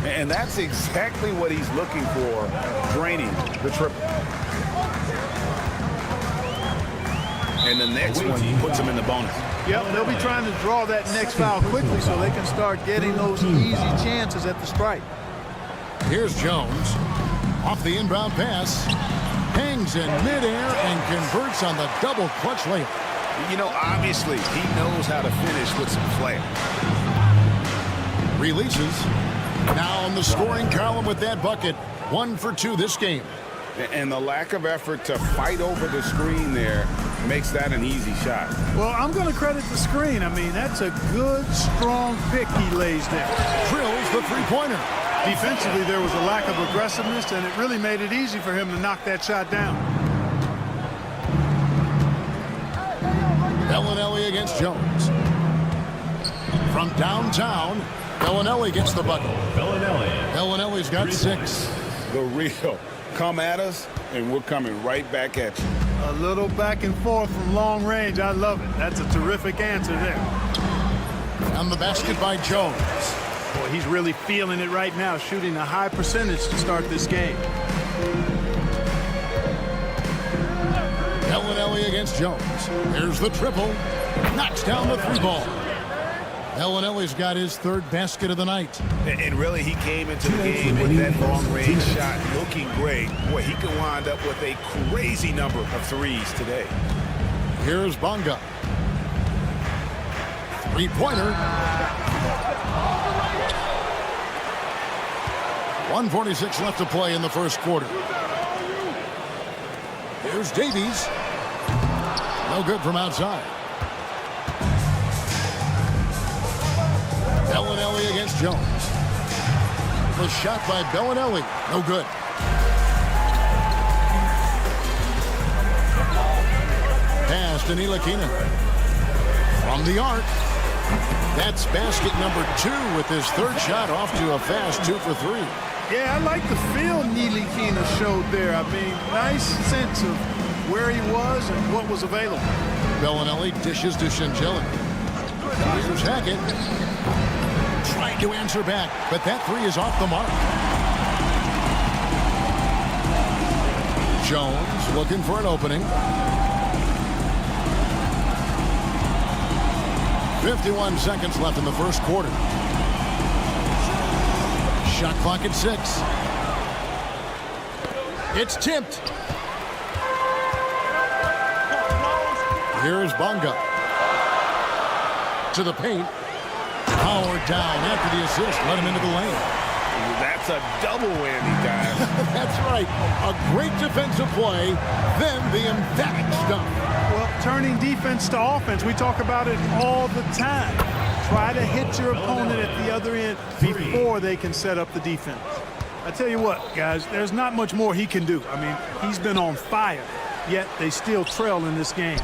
And that's exactly what he's looking for, draining the triple. And the next one puts him in the bonus. Yep, they'll be trying to draw that next foul quickly so they can start getting those easy chances at the strike. Here's Jones. Off the inbound pass. Hangs in midair and converts on the double clutch layup. You know, obviously, he knows how to finish with some flair. Releases. Now on the scoring column with that bucket. 1 for 2 this game. And the lack of effort to fight over the screen there makes that an easy shot. Well, I'm going to credit the screen. I mean, that's a good, strong pick he lays there. Drills the three-pointer. Defensively, there was a lack of aggressiveness, and it really made it easy for him to knock that shot down. Bellinelli against Jones. From downtown, Bellinelli gets the bucket. Bellinelli's got 6. The real. Come at us, and we're coming right back at you. A little back and forth from long range. I love it. That's a terrific answer there. On the basket by Jones. Boy, he's really feeling it right now, shooting a high percentage to start this game. Bellinelli against Jones. Here's the triple. Knocks down the 3-ball. Bellinelli's got his 3rd basket of the night. And really, he came into the game with that long-range shot looking great. Boy, he could wind up with a crazy number of threes today. Here's Bonga. 3-pointer. 1:46 left to play in the first quarter. Here's Davies. No good from outside. Bellinelli against Jones. The shot by Bellinelli. No good. Pass to Ntilikina. From the arc. That's basket number 2 with his 3rd shot off to a fast 2 for 3. Yeah, I like the feel Ntilikina showed there. I mean, nice sense of where he was and what was available. Bellinelli dishes to Shingeli. Here's Hackett. Trying to answer back, but that 3 is off the mark. Jones looking for an opening. 51 seconds left in the first quarter. Shot clock at 6. It's tipped. Here's Bonga. To the paint. Powered down after the assist. Let him into the lane. That's a double whammy, guys. That's right. A great defensive play, then the emphatic stuff. Well, turning defense to offense, we talk about it all the time. Try to hit your opponent at the other end before they can set up the defense. I tell you what, guys, there's not much more he can do. I mean, he's been on fire, yet they still trail in this game.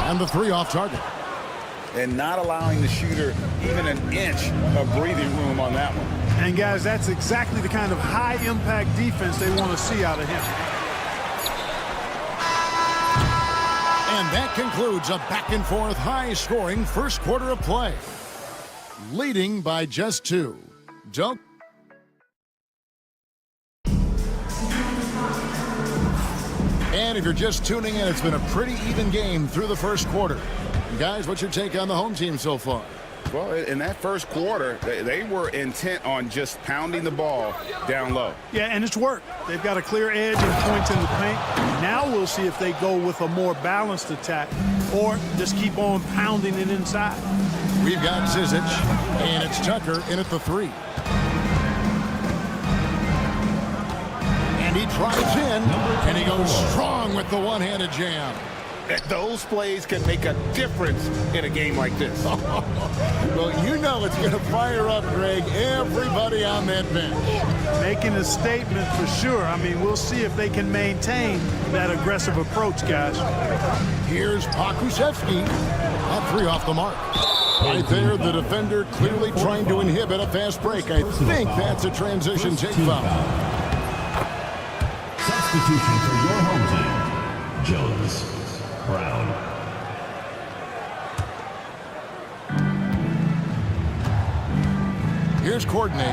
And the 3 off target. And not allowing the shooter even an inch of breathing room on that one. And, guys, that's exactly the kind of high-impact defense they want to see out of him. And that concludes a back-and-forth, high-scoring first quarter of play. Leading by just 2. Don't. And if you're just tuning in, it's been a pretty even game through the first quarter. Guys, what's your take on the home team so far? Well, in that first quarter, they were intent on just pounding the ball down low. Yeah, and it's worked. They've got a clear edge and points in the paint. Now we'll see if they go with a more balanced attack or just keep on pounding it inside. We've got Zizic, and it's Tucker in at the 3. And he drives in, and he goes strong with the one-handed jam. Those plays can make a difference in a game like this. Well, you know it's going to fire up, Greg, everybody on that bench. Making a statement for sure. I mean, we'll see if they can maintain that aggressive approach, guys. Here's Pakusevsky. That 3 off the mark. Right there, the defender clearly trying to inhibit a fast break. I think that's a transition take foul. Substitution for your home team. Jones. Brown. Here's Courtney.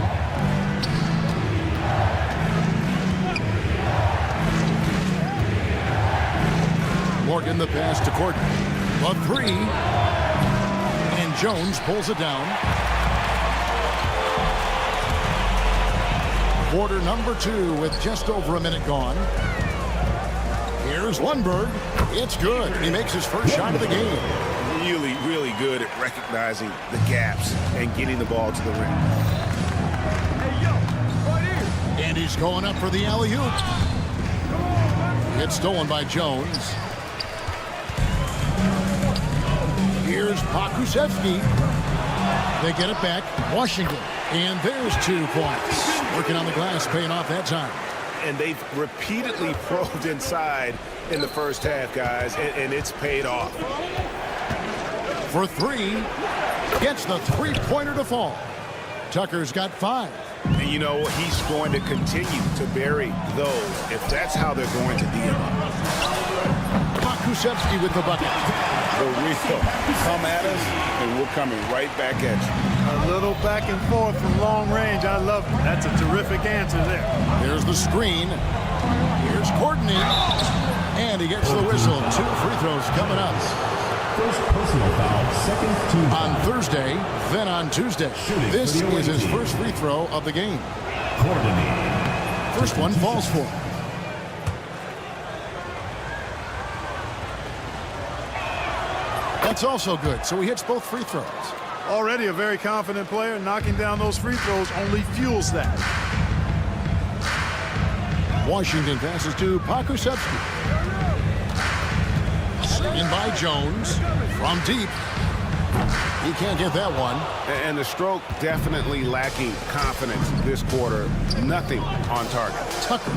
Morgan the pass to Courtney. A 3. And Jones pulls it down. Quarter number 2 with just over a minute gone. Here's Lundberg. It's good. He makes his first shot of the game. Really, really good at recognizing the gaps and getting the ball to the rim. And he's going up for the alley-oop. It's stolen by Jones. Here's Pakusevsky. They get it back. Washington. And there's 2 points. Working on the glass, paying off that time. And they've repeatedly probed inside in the first half, guys, and it's paid off. For 3, gets the 3-pointer to fall. Tucker's got 5. And you know, he's going to continue to bury those if that's how they're going to deal. Pakusevsky with the bucket. The real come at us, and we're coming right back at you. A little back and forth from long range. I love it. That's a terrific answer there. There's the screen. Here's Courtney. And he gets the whistle. 2 free throws coming up. First personal foul, second team foul. On Thursday, then on Tuesday. This is his first free throw of the game. Courtney. First one falls for him. That's also good. So he hits both free throws. Already a very confident player. Knocking down those free throws only fuels that. Washington passes to Pakusevsky. In by Jones from deep. He can't get that one. And the stroke definitely lacking confidence this quarter. Nothing on target. Tucker.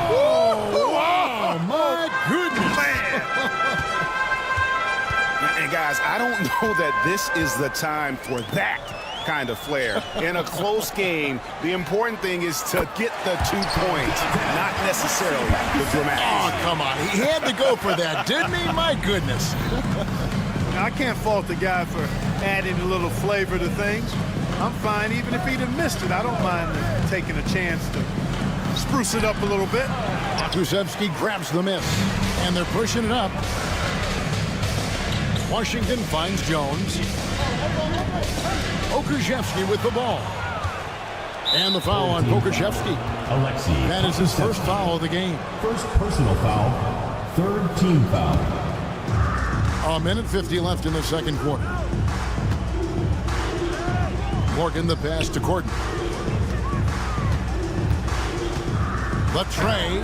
Oh, wow, my goodness. And guys, I don't know that this is the time for that kind of flair. In a close game, the important thing is to get the 2 points, not necessarily the dramatic. Oh, come on. He had to go for that, didn't he? My goodness. I can't fault the guy for adding a little flavor to things. I'm fine even if he'd have missed it. I don't mind taking a chance to spruce it up a little bit. Pakusevsky grabs the miss, and they're pushing it up. Washington finds Jones. Okushevsky with the ball. And the foul on Okushevsky. Alexei. That is his first foul of the game. First personal foul. Third team foul. A minute 50 left in the second quarter. Morgan the pass to Gordon. The tray.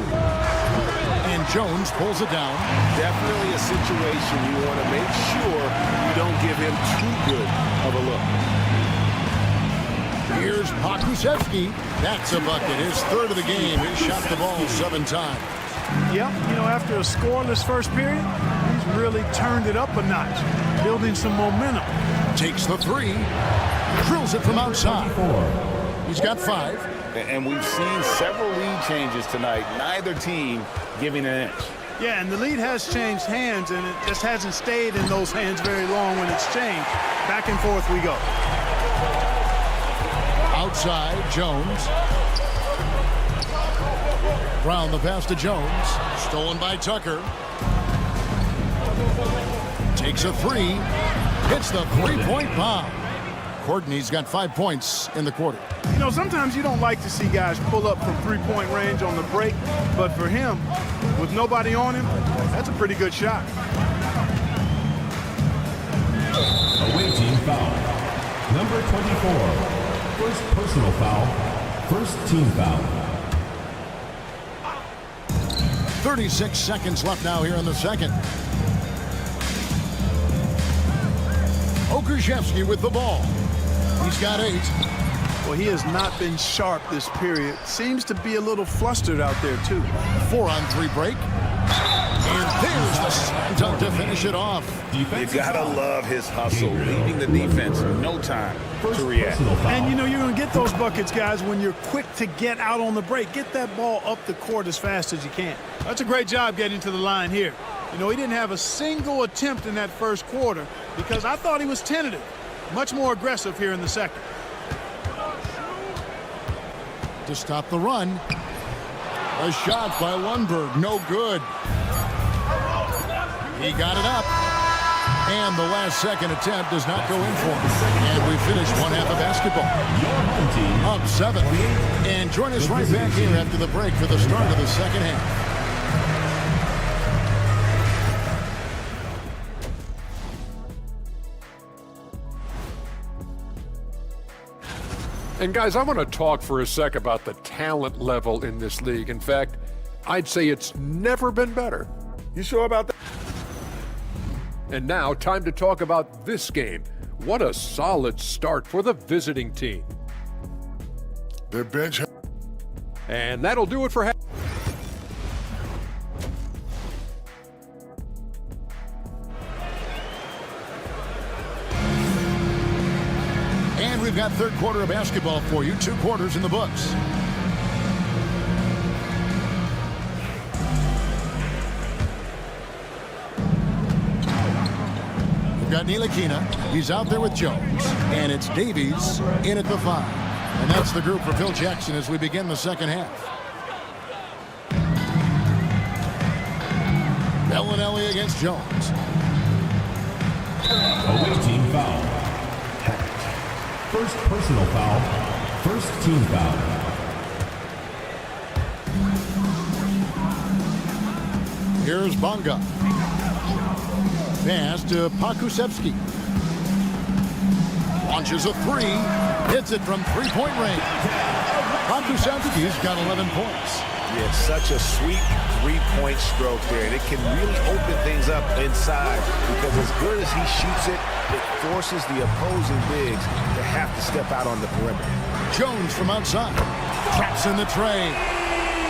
And Jones pulls it down. Definitely a situation you want to make sure you don't give him too good of a look. Here's Pakusevsky. That's a bucket. His third of the game. He shot the ball 7 times. Yep, you know, after a scoreless first period, he's really turned it up a notch, building some momentum. Takes the three. Drills it from outside. He's got 5. And we've seen several lead changes tonight. Neither team giving an inch. Yeah, and the lead has changed hands, and it just hasn't stayed in those hands very long when it's changed. Back and forth we go. Outside, Jones. Brown the pass to Jones. Stolen by Tucker. Takes a three. Hits the three-point bomb. Courtney's got 5 points in the quarter. You know, sometimes you don't like to see guys pull up from three-point range on the break, but for him, with nobody on him, that's a pretty good shot. Away team foul. Number 24. First personal foul. First team foul. 36 seconds left now here in the second. Okushevsky with the ball. He's got 8. Well, he has not been sharp this period. Seems to be a little flustered out there, too. 4-on-3 break. And there's the slam dunk to finish it off. You gotta love his hustle, leaving the defense no time to react. And you know you're going to get those buckets, guys, when you're quick to get out on the break. Get that ball up the court as fast as you can. That's a great job getting to the line here. You know, he didn't have a single attempt in that first quarter because I thought he was tentative. Much more aggressive here in the second. To stop the run. A shot by Lundberg. No good. He got it up. And the last second attempt does not go in for him. And we finish one half of basketball. Up 7. And join us right back here after the break for the start of the second half. And guys, I want to talk for a sec about the talent level in this league. In fact, I'd say it's never been better. You sure about that? And now, time to talk about this game. What a solid start for the visiting team. Their bench. And that'll do it for half. And we've got third quarter of basketball for you. 2 quarters in the books. We've got Ntilikina. He's out there with Jones. And it's Davies in at the 5. And that's the group for Phil Jackson as we begin the second half. Bellinelli against Jones. Away team foul. First personal foul. First team foul. Here's Bonga. Pass to Pakusevsky. Launches a 3. Hits it from three-point range. Pakusevsky's got 11 points. Yeah, such a sweet three-point stroke there. And it can really open things up inside because as good as he shoots it, it forces the opposing bigs to have to step out on the perimeter. Jones from outside. Traps in the tray.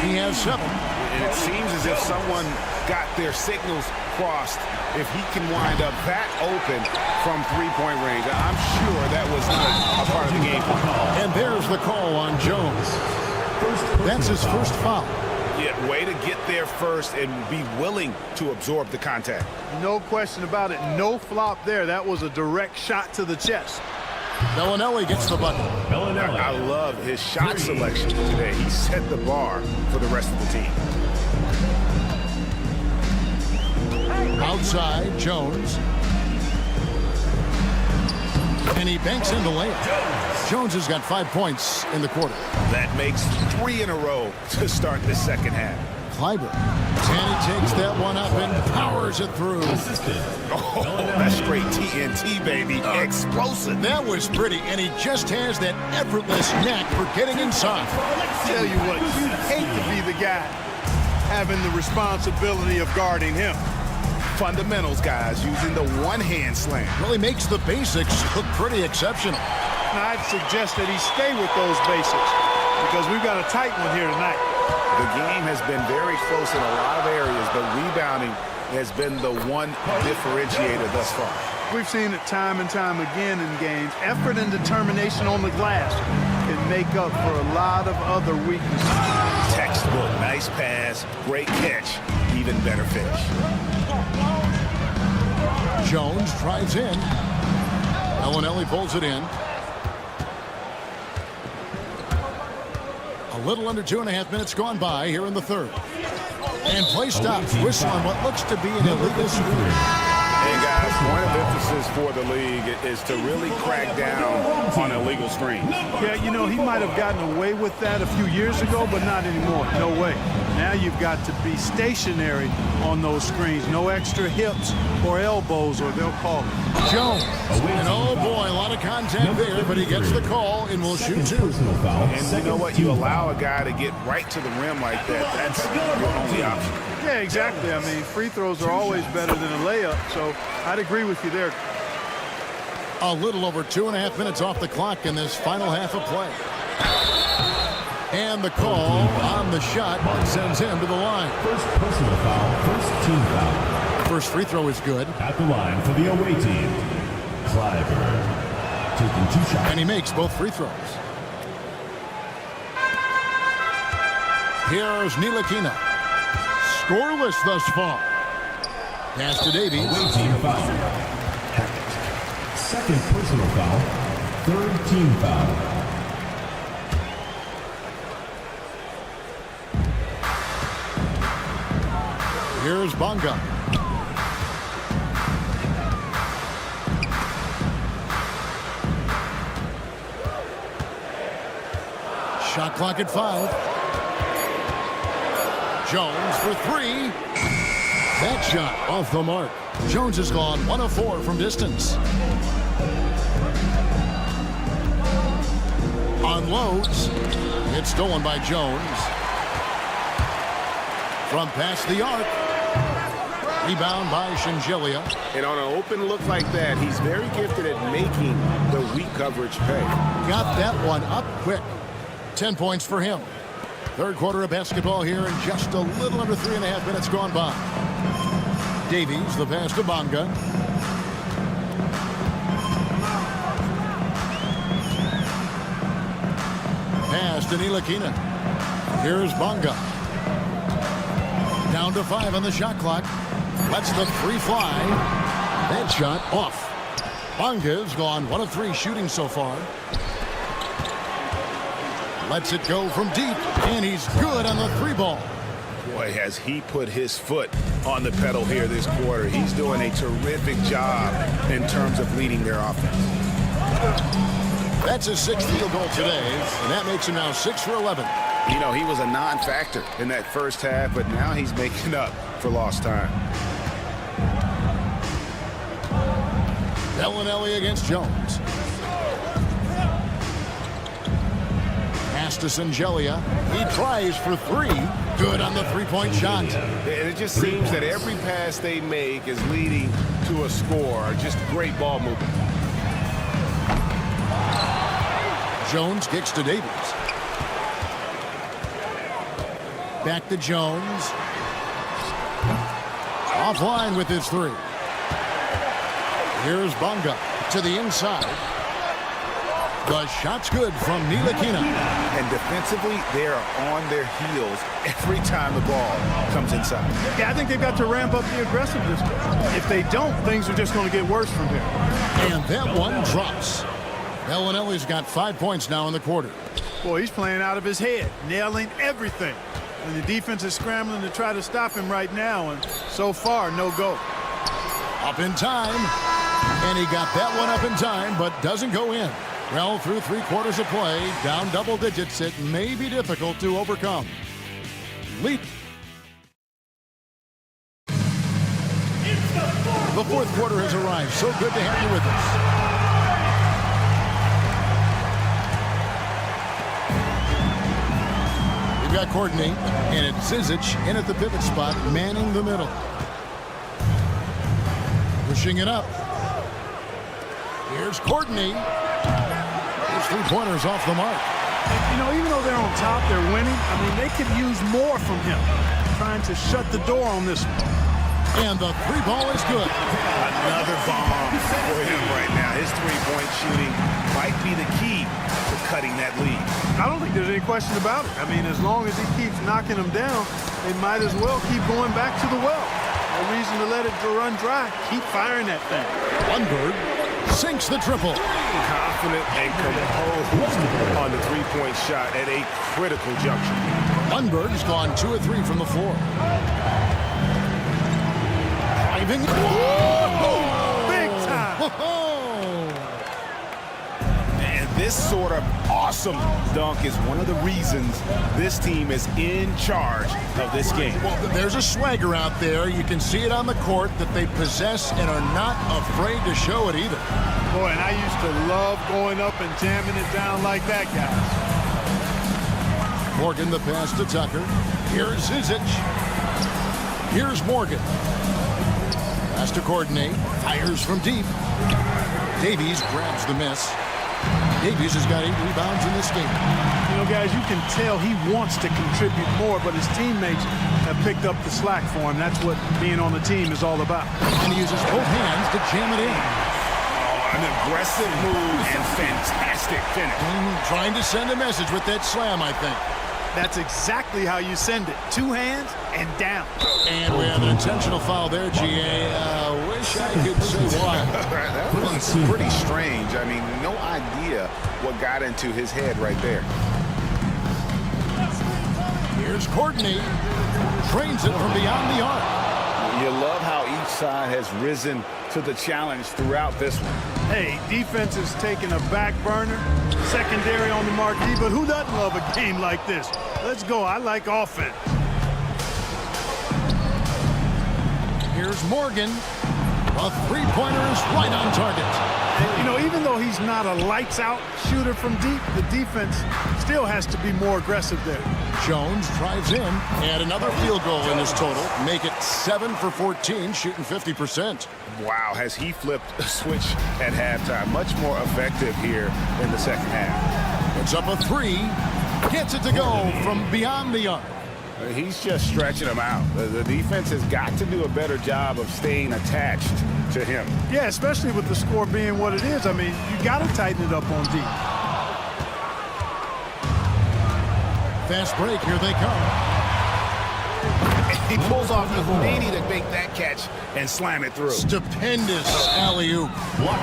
He has 7. And it seems as if someone got their signals crossed. If he can wind up that open from three-point range, I'm sure that was not a part of the game plan. And there's the call on Jones. That's his first foul. Yeah, way to get there first and be willing to absorb the contact. No question about it. No flop there. That was a direct shot to the chest. Bellinelli gets the bucket. I love his shot selection today. He set the bar for the rest of the team. Outside, Jones. And he banks in the layup. Jones has got 5 points in the quarter. That makes 3 in a row to start the second half. Kleiber. And he takes that one up and powers it through. Oh, that's straight TNT, baby. Explosive. That was pretty, and he just has that effortless knack for getting inside. Tell you what, you'd hate to be the guy having the responsibility of guarding him. Fundamentals, guys, using the one-hand slam. Really makes the basics look pretty exceptional. Now, I'd suggest that he stay with those basics because we've got a tight one here tonight. The game has been very close in a lot of areas, but rebounding has been the one differentiator thus far. We've seen it time and time again in games. Effort and determination on the glass can make up for a lot of other weaknesses. Textbook, nice pass, great catch, even better finish. Jones drives in. Bellinelli pulls it in. A little under 2.5 minutes gone by here in the third. And play stops. Whistle on what looks to be an illegal screen. Hey, guys, point of emphasis for the league is to really crack down on illegal screens. Yeah, you know, he might have gotten away with that a few years ago, but not anymore. No way. Now you've got to be stationary on those screens. No extra hips or elbows, or they'll call it. Jones. And oh boy, a lot of contact there, but he gets the call and will shoot 2. And you know what? You allow a guy to get right to the rim like that. That's your only option. Yeah, exactly. I mean, free throws are always better than a layup, so I'd agree with you there. A little over 2.5 minutes off the clock in this final half of play. And the call on the shot sends him to the line. First personal foul, first team foul. First free throw is good. At the line for the away team, Kleiber. Taking 2 shots. And he makes both free throws. Here's Ntilikina. Scoreless thus far. Pass to Davies. Away team foul. Hackett. Second personal foul, third team foul. Here's Bonga. Shot clock at 5. Jones for 3. That shot off the mark. Jones has gone 1 of 4 from distance. Unloads. It's stolen by Jones. From past the arc. Rebound by Shingelia. And on an open look like that, he's very gifted at making the weak coverage pay. Got that one up quick. 10 points for him. Third quarter of basketball here and just a little under 3.5 minutes gone by. Davies, the pass to Bonga. Pass to Ntilikina. Here's Bonga. Down to 5 on the shot clock. Lets the 3 fly. That shot off. Bonga's gone 1 of 3 shooting so far. Lets it go from deep, and he's good on the 3 ball. Boy, has he put his foot on the pedal here this quarter. He's doing a terrific job in terms of leading their offense. That's his 6th field goal today, and that makes him now 6 for 11. You know, he was a non-factor in that first half, but now he's making up for lost time. Bellinelli against Jones. Pass to Shingelia. He tries for 3. Good on the 3-point shot. And it just seems that every pass they make is leading to a score. Just great ball movement. Jones kicks to Davies. Back to Jones. Offline with his 3. Here's Bonga to the inside. The shot's good from Ntilikina. And defensively, they are on their heels every time the ball comes inside. Yeah, I think they've got to ramp up the aggressiveness. If they don't, things are just going to get worse from here. And that one drops. Bellinelli's got 5 points now in the quarter. Boy, he's playing out of his head, nailing everything. And the defense is scrambling to try to stop him right now, and so far, no go. Up in time. And he got that one up in time, but doesn't go in. Well, through 3 quarters of play, down double digits, it may be difficult to overcome. Lead. The 4th quarter has arrived. So good to have you with us. We've got Courtney, and it's Zizic in at the pivot spot, manning the middle. Pushing it up. Here's Courtney. His 3-pointers off the mark. You know, even though they're on top, they're winning. I mean, they could use more from him. Trying to shut the door on this one. And the 3-ball is good. Another bomb for him right now. His 3-point shooting might be the key to cutting that lead. I don't think there's any question about it. I mean, as long as he keeps knocking them down, they might as well keep going back to the well. No reason to let it run dry. Keep firing that thing. Lundberg sinks the triple. Confident and composed on the 3-point shot at a critical juncture. Lundberg's gone 2 of 3 from the floor. Driving. Big time. And this sort of awesome dunk is one of the reasons this team is in charge of this game. Well, there's a swagger out there. You can see it on the court that they possess and are not afraid to show it either. Boy, and I used to love going up and jamming it down like that, guys. Morgan the pass to Tucker. Here's Zizic. Here's Morgan. Pass to Courtney. Fires from deep. Davies grabs the miss. Davies has got 8 rebounds in this game. You know, guys, you can tell he wants to contribute more, but his teammates have picked up the slack for him. That's what being on the team is all about. And he uses both hands to jam it in. An aggressive move and fantastic finish. Trying to send a message with that slam, I think. That's exactly how you send it. 2 hands and down. And we have an intentional foul there, GA. Wish I could say why. That was pretty strange. I mean, no idea what got into his head right there. Here's Courtney. Trains it from beyond the arc. You love how each side has risen to the challenge throughout this one. Hey, defense is taking a back burner, secondary on the marquee, but who doesn't love a game like this? Let's go. I like offense. Here's Morgan. A 3-pointer is right on target. And, you know, even though he's not a lights-out shooter from deep, the defense still has to be more aggressive there. Jones drives in, and another field goal in this total. Make it 7 for 14, shooting 50%. Wow, has he flipped a switch at halftime. Much more effective here in the second half. Puts up a 3. Gets it to go from beyond the arc. He's just stretching him out. The defense has got to do a better job of staying attached to him. Yeah, especially with the score being what it is. I mean, you got to tighten it up on deep. Fast break, here they come. He pulls off the Houdini to make that catch and slam it through. Stupendous alley-oop.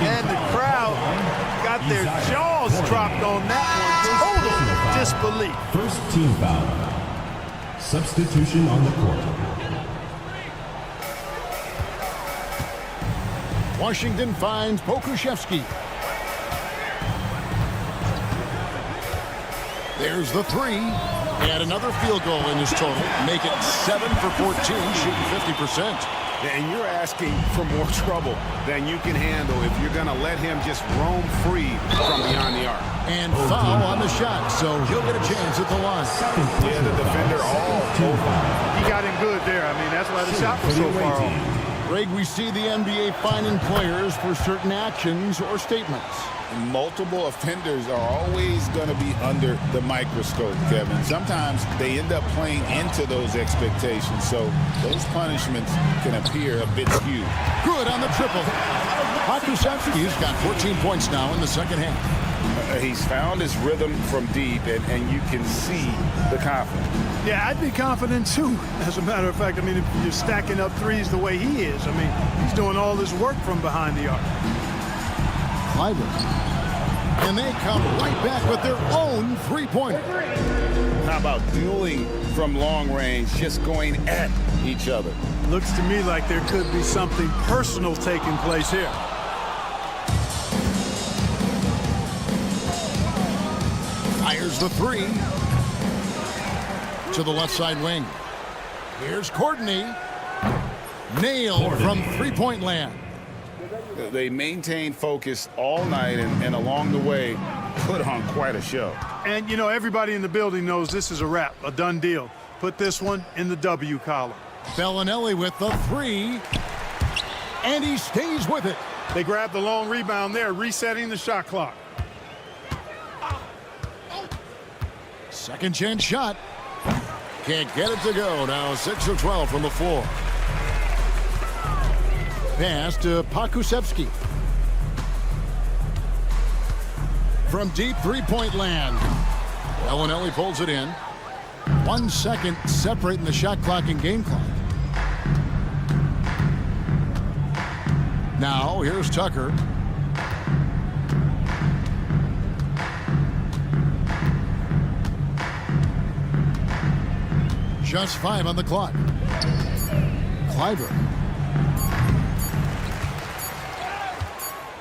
And the crowd got their jaws dropped on that one. Total disbelief. First team foul. Substitution on the court. Washington finds Pokuševski. There's the 3. And another field goal in his total. Make it 7 for 14, shooting 50%. And you're asking for more trouble than you can handle if you're going to let him just roam free from beyond the arc. And foul on the shot, so he'll get a chance at the line. Yeah, the defender all over. He got him good there. I mean, that's why the shot was so far off. Greg, we see the NBA fining players for certain actions or statements. Multiple offenders are always going to be under the microscope, Kevin. Sometimes they end up playing into those expectations, so those punishments can appear a bit skewed. Good on the triple. Pokuševski's got 14 points now in the second half. He's found his rhythm from deep, and you can see the confidence. Yeah, I'd be confident too. As a matter of fact, I mean, if you're stacking up threes the way he is, I mean, he's doing all this work from behind the arc. Clyburn. And they come right back with their own 3-pointer. How about dueling from long range, just going at each other? Looks to me like there could be something personal taking place here. Fires the three. To the left side wing. Here's Courtney. Nailed from three-point land. They maintained focus all night and along the way put on quite a show. And, you know, everybody in the building knows this is a wrap, a done deal. Put this one in the W column. Bellinelli with the three. And he stays with it. They grabbed the long rebound there, resetting the shot clock. Second chance shot. Can't get it to go. Now 6 of 12 from the floor. Pass to Pakusevsky. From deep three-point land. Bellinelli pulls it in. 1 second separating the shot clock and game clock. Now here's Tucker. Just 5 on the clock. Clyburn.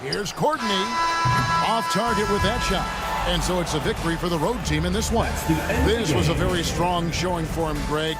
Here's Courtney. Off target with that shot. And so it's a victory for the road team in this one. This was a very strong showing for him, Greg.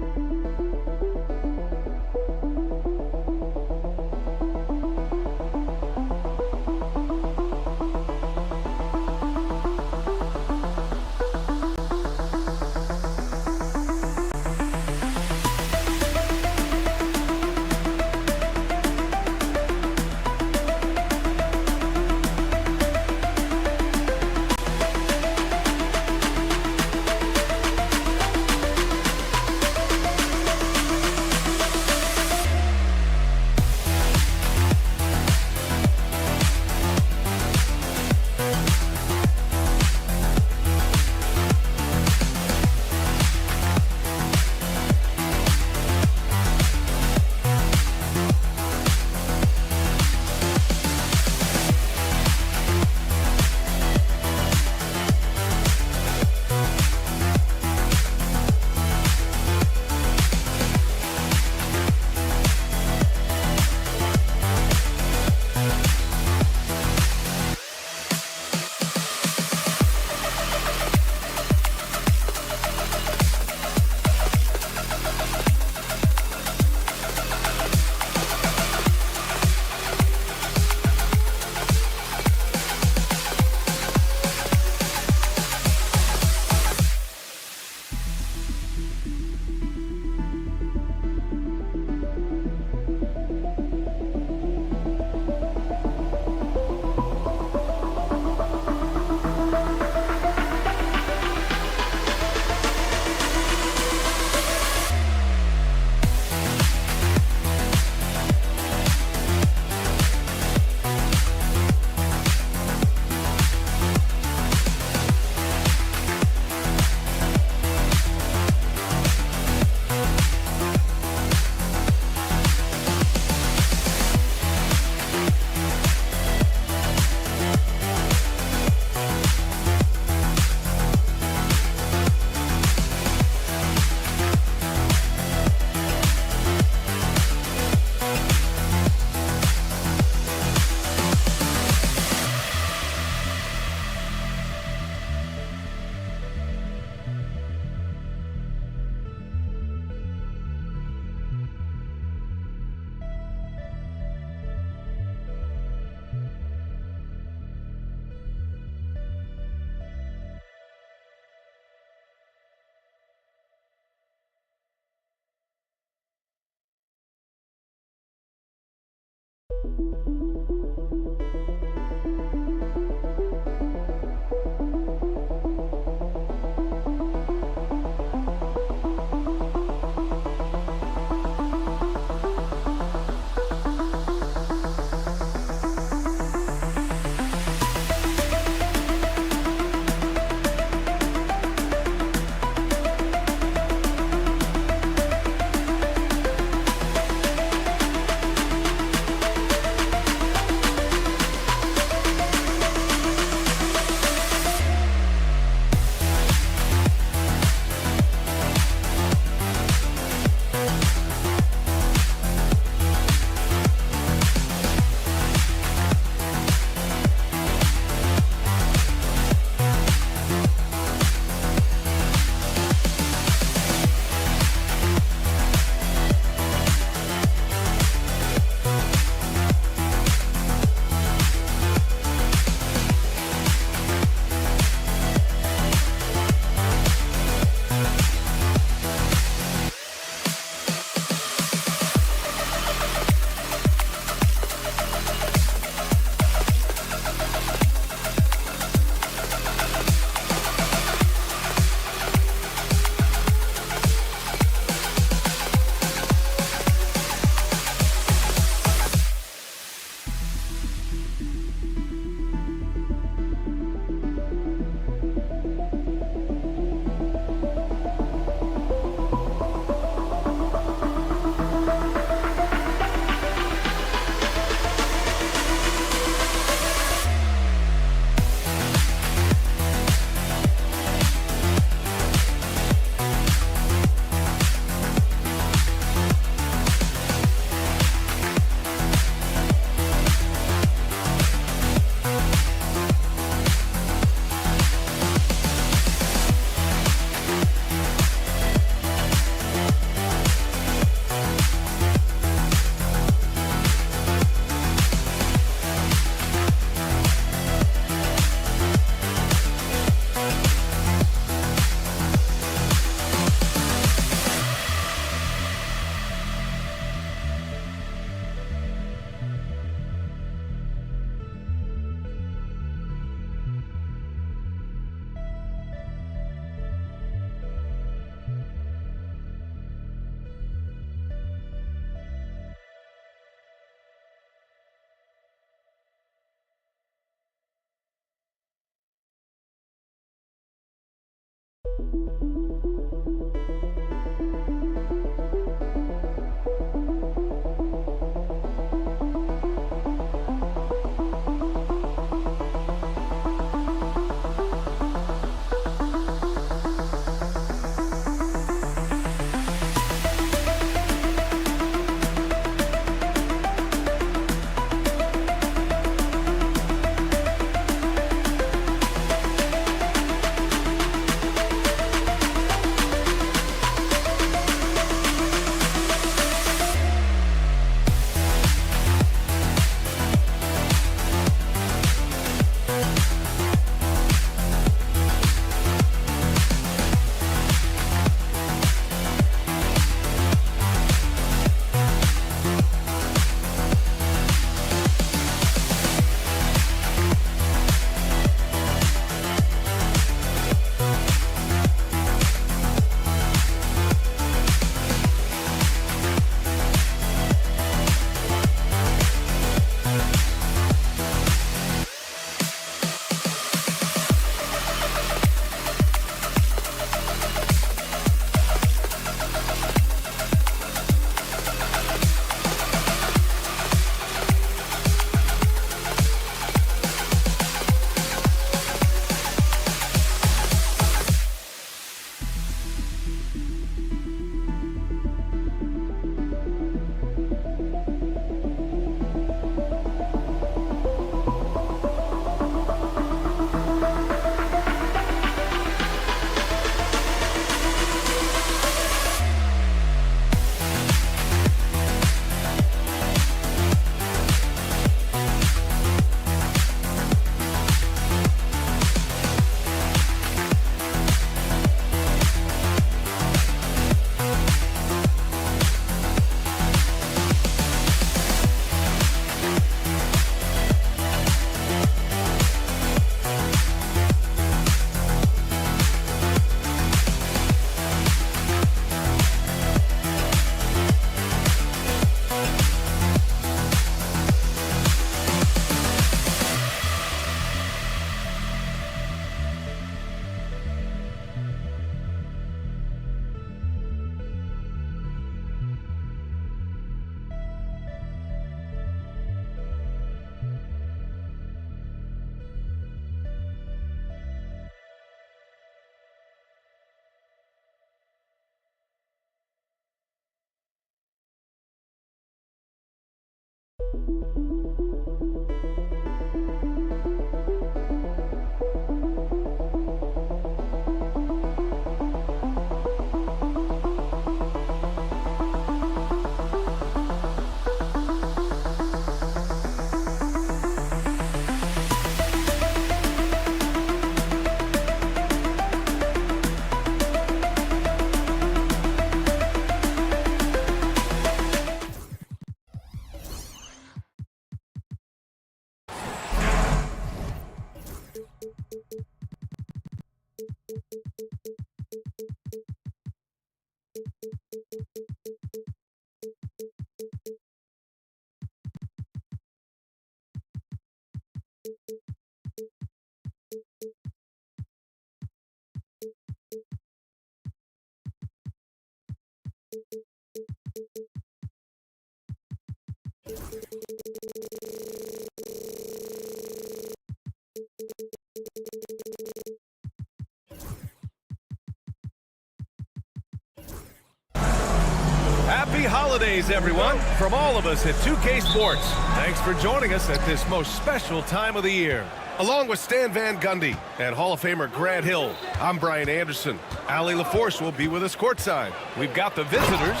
Happy holidays, everyone, from all of us at 2K Sports. Thanks for joining us at this most special time of the year. Along with Stan Van Gundy and Hall of Famer Grant Hill, I'm Brian Anderson. Allie LaForce will be with us courtside. We've got the visitors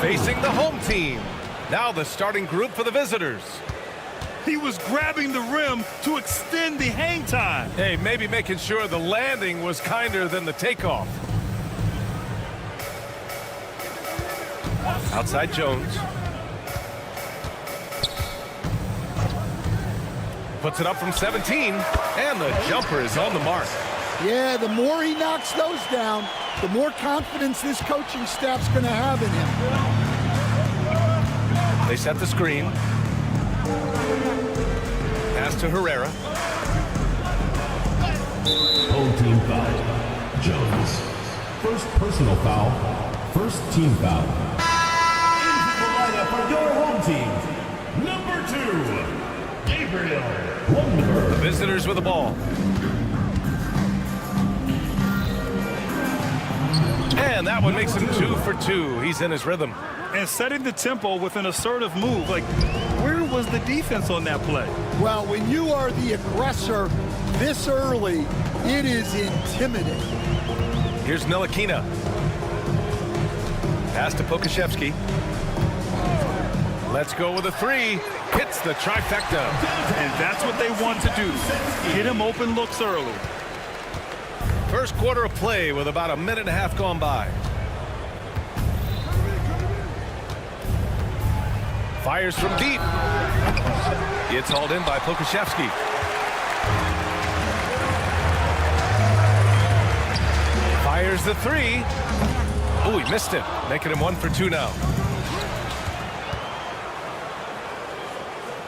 facing the home team. Now the starting group for the visitors. He was grabbing the rim to extend the hang time. Hey, maybe making sure the landing was kinder than the takeoff. Outside Jones. Puts it up from 17, and the jumper is on the mark. Yeah, the more he knocks those down, the more confidence this coaching staff's going to have in him. They set the screen. Pass to Herrera. Home team foul. Jones. First personal foul. First team foul. Into the lineup for your home team. Number 2, Gabriel Wonder. The visitors with the ball. And that one makes him 2 for 2. He's in his rhythm. And setting the tempo with an assertive move. Like, where was the defense on that play? Well, when you are the aggressor this early, it is intimidating. Here's Ntilikina. Pass to Pokuševski. Let's go with a 3. Hits the trifecta. And that's what they want to do. Get him open looks early. First quarter of play with about a minute and a half gone by. Fires from deep. It's hauled in by Pokuševski. Fires the 3. Oh, he missed it. Making him 1 for 2 now.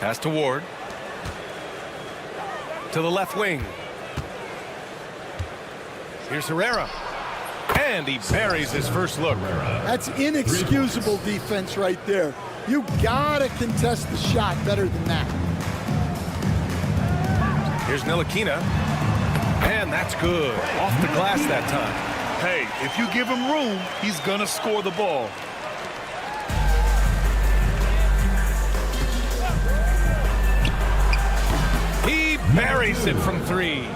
Pass to Ward. To the left wing. Here's Herrera. And he buries his first look. That's inexcusable defense right there. You gotta contest the shot better than that. Here's Ntilikina. And that's good. Off the glass that time. Hey, if you give him room, he's gonna score the ball. He buries it from 3.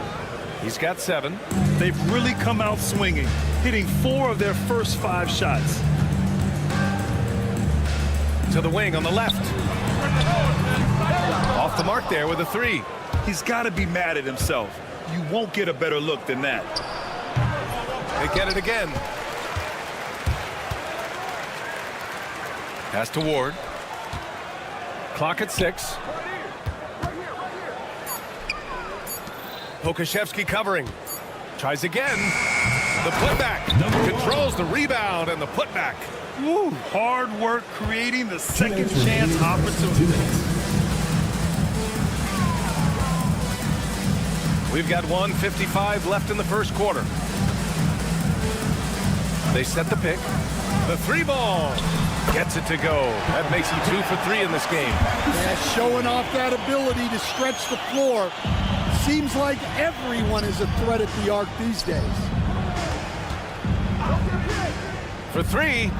He's got 7. They've really come out swinging, hitting 4 of their first 5 shots. To the wing on the left. Off the mark there with a 3. He's got to be mad at himself. You won't get a better look than that. They get it again. Pass to Ward. Clock at 6. Pokuševski covering. Tries again. The putback. Controls the rebound and the putback. Woo, hard work creating the second chance opportunity. We've got 1:55 left in the first quarter. They set the pick. The 3 ball. Gets it to go. That makes him 2 for 3 in this game. Yeah, showing off that ability to stretch the floor. Seems like everyone is a threat at the arc these days. For 3.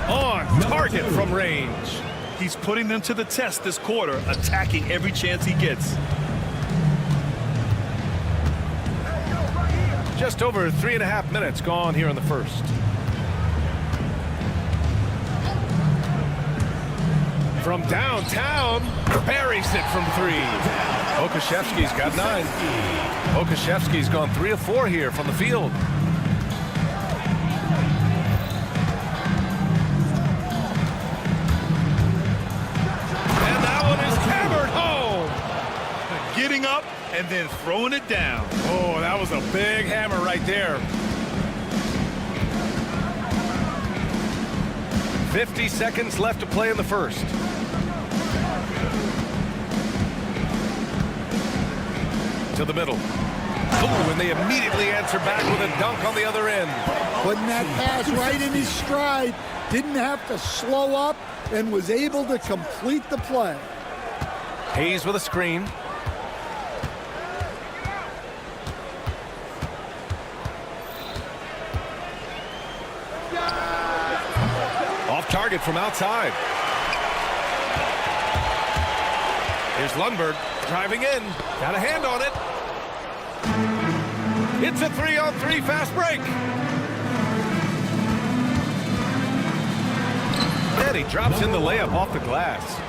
On target from range. He's putting them to the test this quarter, attacking every chance he gets. Just over 3.5 minutes gone here in the first. From downtown, buries it from 3. Okashevsky's got 9. Okashevsky's gone 3 of 4 here from the field. And that one is hammered home. Getting up and then throwing it down. Oh, that was a big hammer right there. 50 seconds left to play in the first. To the middle. Oh, and they immediately answer back with a dunk on the other end. Putting that pass right in his stride. Didn't have to slow up and was able to complete the play. Hayes with a screen. Off target from outside. Here's Lundberg driving in. Got a hand on it. It's a 3-on-3 fast break. And he drops in the layup off the glass.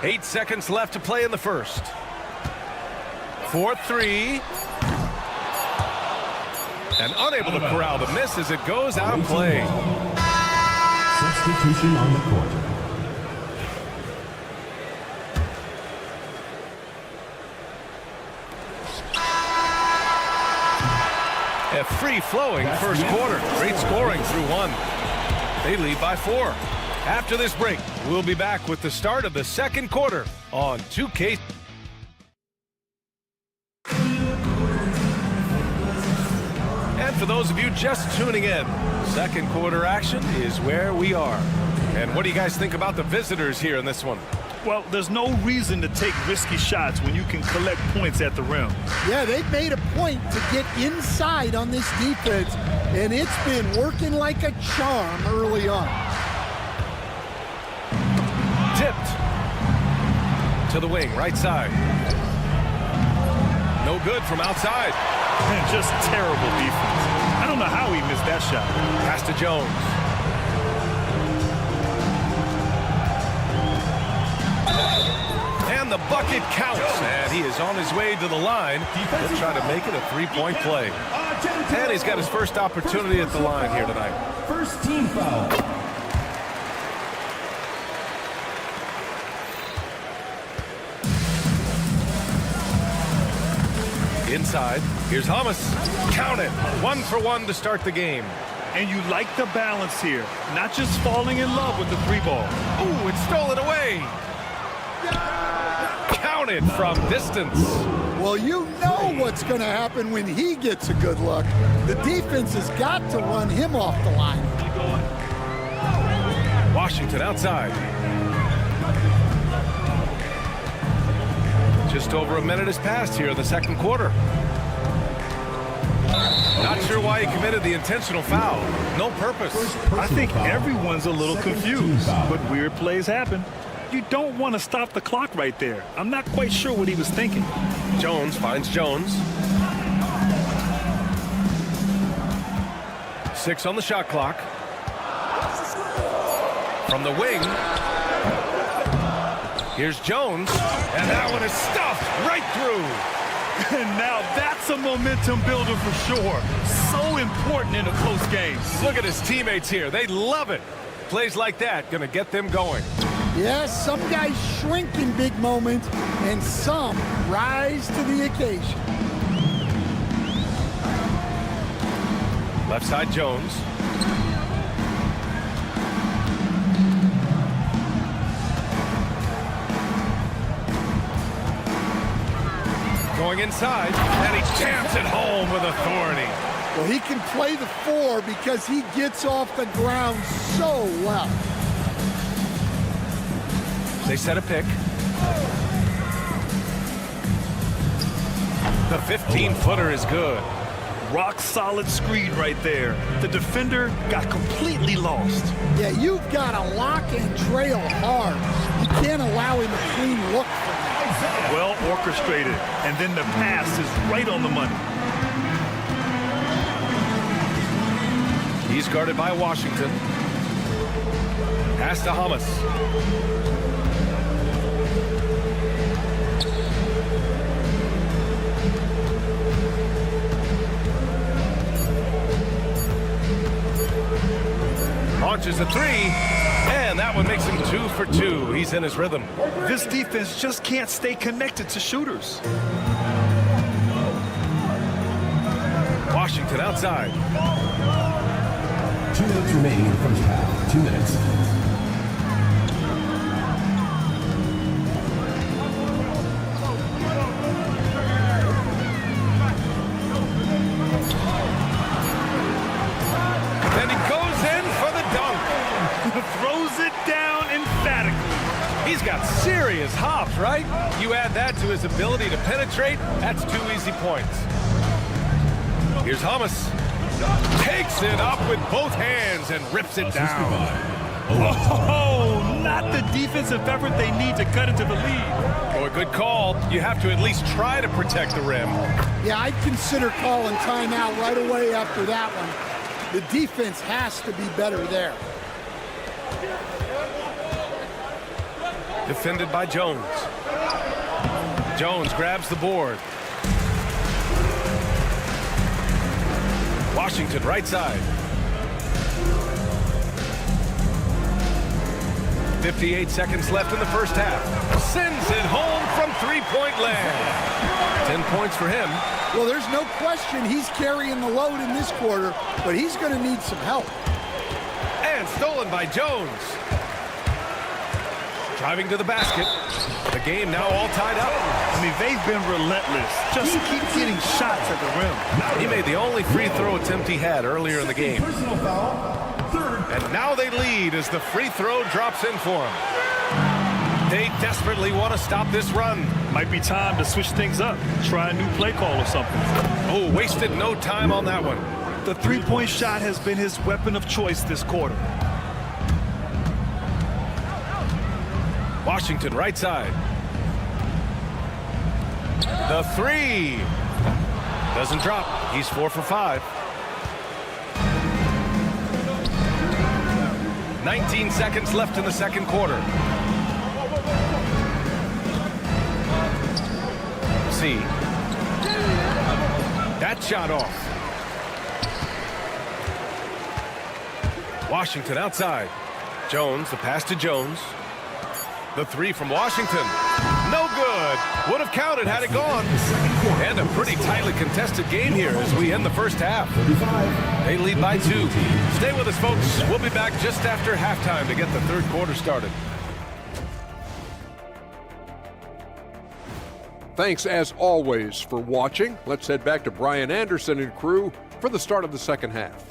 8 seconds left to play in the first. 4-3. And unable to corral the miss as it goes out of play. Substitution on the court. A free-flowing first quarter. Great scoring through 1. They lead by 4. After this break, we'll be back with the start of the second quarter on 2K. And for those of you just tuning in, second quarter action is where we are. And what do you guys think about the visitors here in this one? Well, there's no reason to take risky shots when you can collect points at the rim. Yeah, they've made a point to get inside on this defense, and it's been working like a charm early on. Tipped to the wing, right side. No good from outside. Man, just terrible defense. I don't know how he missed that shot. Pass to Jones. And the bucket counts, and he is on his way to the line. He'll try to make it a 3-point play. And he's got his first opportunity at the line here tonight. First team foul. Inside, here's Hamas. Count it. 1 for 1 to start the game. And you like the balance here. Not just falling in love with the 3-ball. Ooh, it's stolen away. Counted from distance. Well, you know what's going to happen when he gets a good look. The defense has got to run him off the line. Washington outside. Just over a minute has passed here in the second quarter. Not sure why he committed the intentional foul. No purpose. I think everyone's a little confused, but weird plays happen. You don't want to stop the clock right there. I'm not quite sure what he was thinking. Jones finds Jones. 6 on the shot clock. From the wing. Here's Jones. And that one is stuffed right through. And now that's a momentum builder for sure. So important in a close game. Look at his teammates here. They love it. Plays like that going to get them going. Yes, some guys shrink in big moments, and some rise to the occasion. Left side Jones. Going inside, and he jams it home with authority. Well, he can play the 4 because he gets off the ground so well. They set a pick. The 15-footer is good. rock-solid screen right there. The defender got completely lost. Yeah, you've got to lock and trail hard. You can't allow him a clean look from that. Well orchestrated, and then the pass is right on the money. He's guarded by Washington. Pass to Hamas. Launches a three, and that one makes him 2 for 2. He's in his rhythm. This defense just can't stay connected to shooters. Washington outside. 2 minutes remaining in the first half. 2 minutes. And he goes in for the dunk. Throws it down emphatically. He's got serious hops, right? You add that to his ability to penetrate, that's 2 easy points. Here's Hamas. Takes it up with both hands and rips it down. Oh, not the defensive effort they need to cut into the lead. Oh, a good call. You have to at least try to protect the rim. Yeah, I'd consider calling timeout right away after that one. The defense has to be better there. Defended by Jones. Jones grabs the board. Washington right side. 58 seconds left in the first half. Sends it home from three-point land. 10 points for him. Well, there's no question he's carrying the load in this quarter, but he's going to need some help. And stolen by Jones. Driving to the basket. The game now all tied up. I mean, they've been relentless. Just keep getting shots at the rim. He made the only free throw attempt he had earlier in the game. And now they lead as the free throw drops in for him. They desperately want to stop this run. Might be time to switch things up. Try a new play call or something. Oh, wasted no time on that one. The three-point shot has been his weapon of choice this quarter. Washington right side. The three. Doesn't drop. He's 4 for 5. 19 seconds left in the second quarter. See. That shot off. Washington outside. Jones, the pass to Jones. The three from Washington. No good. Would have counted had it gone. And a pretty tightly contested game here as we end the first half. They lead by 2. Stay with us, folks. We'll be back just after halftime to get the third quarter started. Thanks, as always, for watching. Let's head back to Brian Anderson and crew for the start of the second half.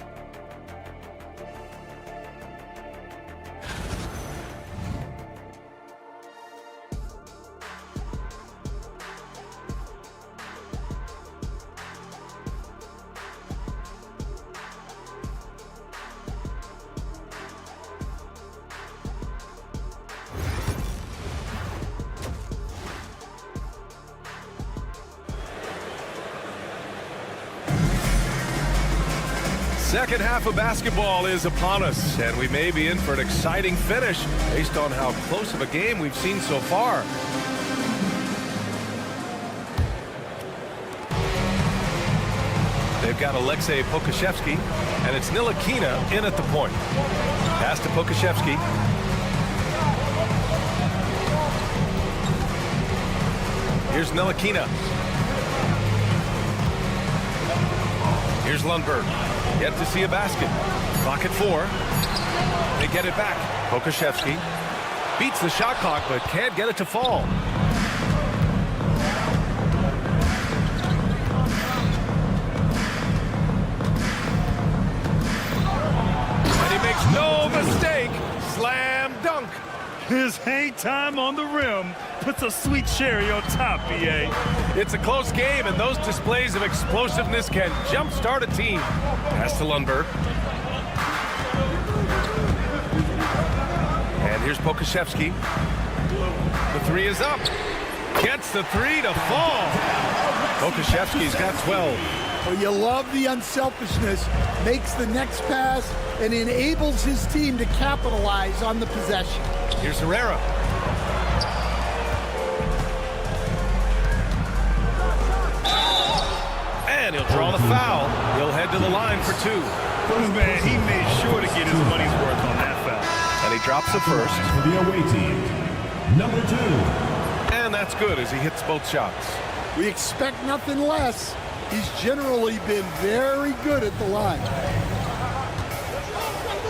Second half of basketball is upon us, and we may be in for an exciting finish based on how close of a game we've seen so far. They've got Alexei Pokashevsky, and it's Ntilikina in at the point. Pass to Pokashevsky. Here's Ntilikina. Here's Lundberg. Yet to see a basket. Clock at 4. They get it back. Pokashevsky beats the shot clock, but can't get it to fall. And he makes no mistake. Slam dunk. His hang time on the rim puts a sweet cherry on top, BA. It's a close game, and those displays of explosiveness can jumpstart a team. Pass to Lundberg. And here's Pokuševski. The three is up. Gets the three to fall. Pokuševski's got 12. Well, you love the unselfishness, makes the next pass, and enables his team to capitalize on the possession. Here's Herrera. And he'll draw the foul. He'll head to the line for two. Man, he made sure to get his money's worth on that foul. And he drops the first. For the away team, number 2. And that's good as he hits both shots. We expect nothing less. He's generally been very good at the line.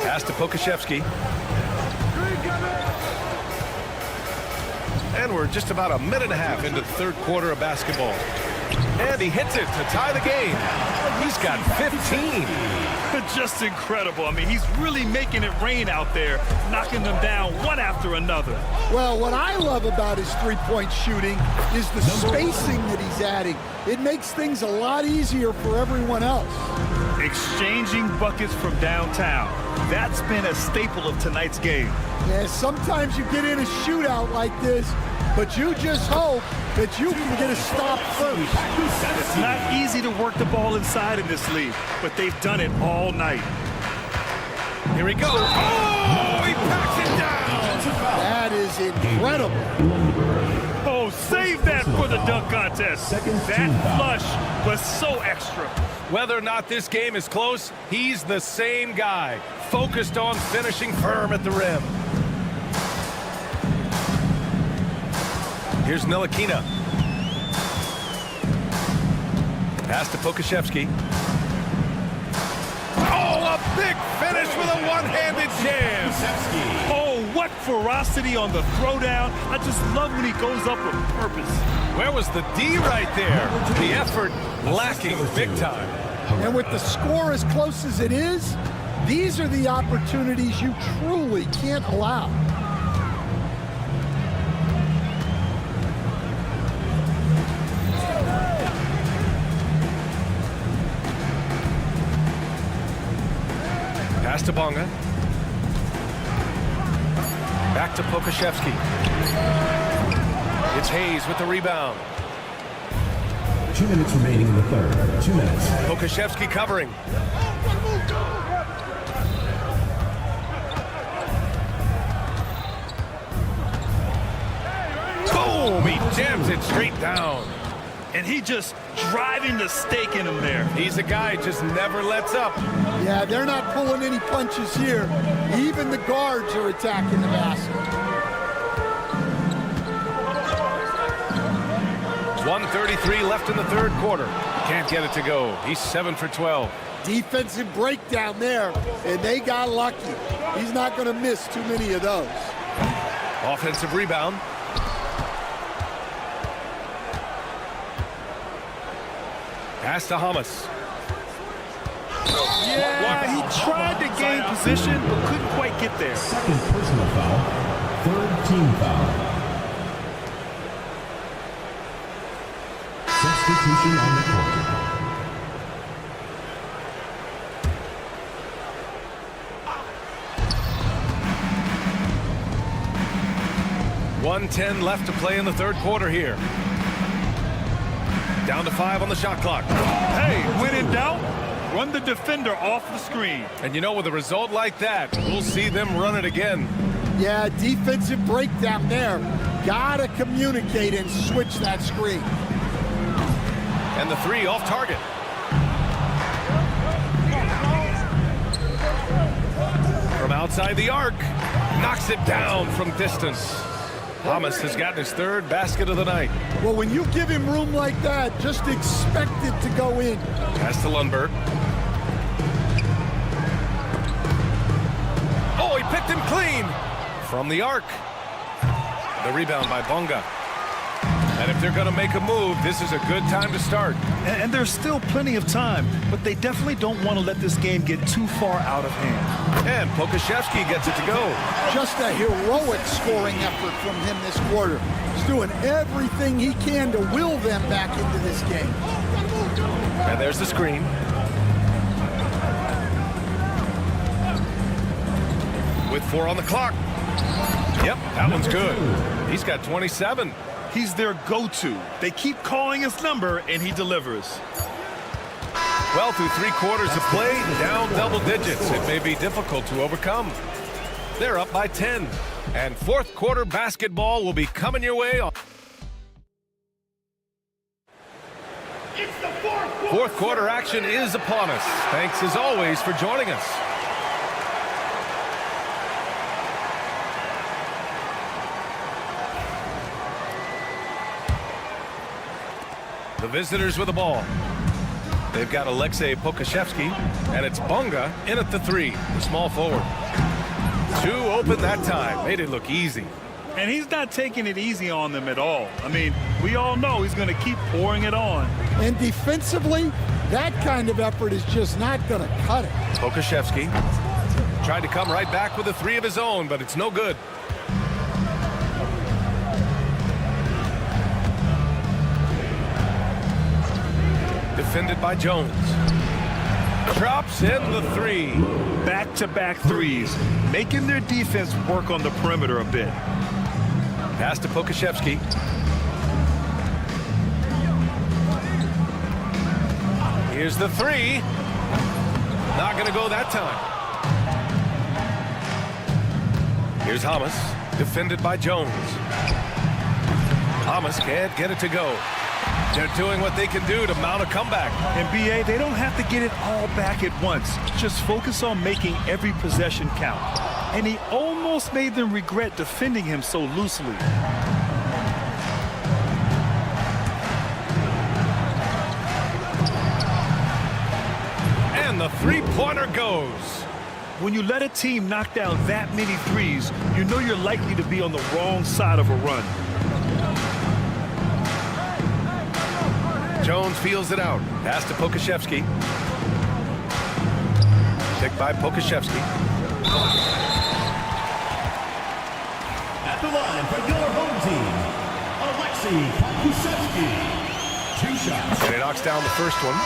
Pass to Pokuševski. And we're just about a minute and a half into the third quarter of basketball. And he hits it to tie the game. He's got 15. Just incredible. I mean, he's really making it rain out there, knocking them down one after another. Well, what I love about his three-point shooting is the spacing that he's adding. It makes things a lot easier for everyone else. Exchanging buckets from downtown. That's been a staple of tonight's game. Yeah, sometimes you get in a shootout like this, but you just hope that you can get a stop first. It's not easy to work the ball inside in this league, but they've done it all night. Here he goes. Oh, he packs it down. That is incredible. Oh, save that for the dunk contest. That flush was so extra. Whether or not this game is close, he's the same guy, focused on finishing firm at the rim. Here's Ntilikina. Pass to Pokuševski. Oh, a big finish with a one-handed jam. Oh, what ferocity on the throwdown. I just love when he goes up with purpose. Where was the D right there? The effort lacking big time. And with the score as close as it is, these are the opportunities you truly can't allow. Pass to Bonga. Back to Pokuševski. It's Hayes with the rebound. 2 minutes remaining in the third. 2 minutes. Pokuševski covering. Boom! He jams it straight down. And he just driving the stake in him there. He's a guy who just never lets up. Yeah, they're not pulling any punches here. Even the guards are attacking the basket. 1:33 left in the third quarter. Can't get it to go. He's 7 for 12. Defensive breakdown there, and they got lucky. He's not going to miss too many of those. Offensive rebound. Pass to Hamas. Yeah, he tried to gain position, but couldn't quite get there. Second personal foul. Third team foul. Substitution on the court. .110 left to play in the third quarter here. Down to 5 on the shot clock. Hey, when in doubt, run the defender off the screen. And you know, with a result like that, we'll see them run it again. Yeah, defensive breakdown there. Gotta communicate and switch that screen. And the three off target. From outside the arc. Knocks it down from distance. Hamas has gotten his third basket of the night. Well, when you give him room like that, just expect it to go in. Pass to Lundberg. Oh, he picked him clean from the arc. The rebound by Bonga. And And if they're going to make a move, this is a good time to start. And there's still plenty of time, but they definitely don't want to let this game get too far out of hand. And Pokashevsky gets it to go. Just a heroic scoring effort from him this quarter. He's doing everything he can to will them back into this game. And there's the screen. With 4 on the clock. Yep, that one's good. He's got 27. He's their go-to. They keep calling his number, and he delivers. Well, through 3 quarters of play, down double digits. It may be difficult to overcome. They're up by 10. And fourth quarter basketball will be coming your way. Fourth quarter action is upon us. Thanks as always for joining us. The visitors with the ball. They've got Alexei Pokashevsky, and it's Bunga in at the 3, the small forward. 2 open that time. Made it look easy. And he's not taking it easy on them at all. I mean, we all know he's going to keep pouring it on. And defensively, that kind of effort is just not going to cut it. Pokashevsky tried to come right back with a 3 of his own, but it's no good. Defended by Jones. Drops in the 3. Back-to-back threes, making their defense work on the perimeter a bit. Pass to Pokashevsky. Here's the 3. Not going to go that time. Here's Hamas, defended by Jones. Hamas can't get it to go. They're doing what they can do to mount a comeback. And BA, they don't have to get it all back at once. Just focus on making every possession count. And he almost made them regret defending him so loosely. And the 3-pointer goes. When you let a team knock down that many threes, you know you're likely to be on the wrong side of a run. Jones feels it out. Pass to Pokashevsky. Picked by Pokashevsky. At the line for your home team, Alexei Pakusevsky. 2 shots. And he knocks down the first one.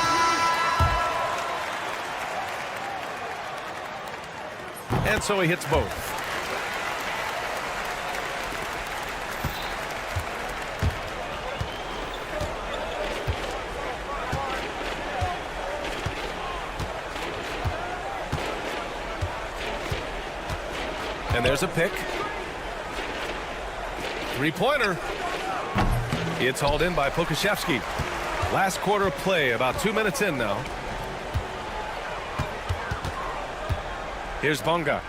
And so he hits both. And there's a pick. 3-pointer. It's hauled in by Pokashevsky. Last quarter of play, about 2 minutes in now. Here's Bunga.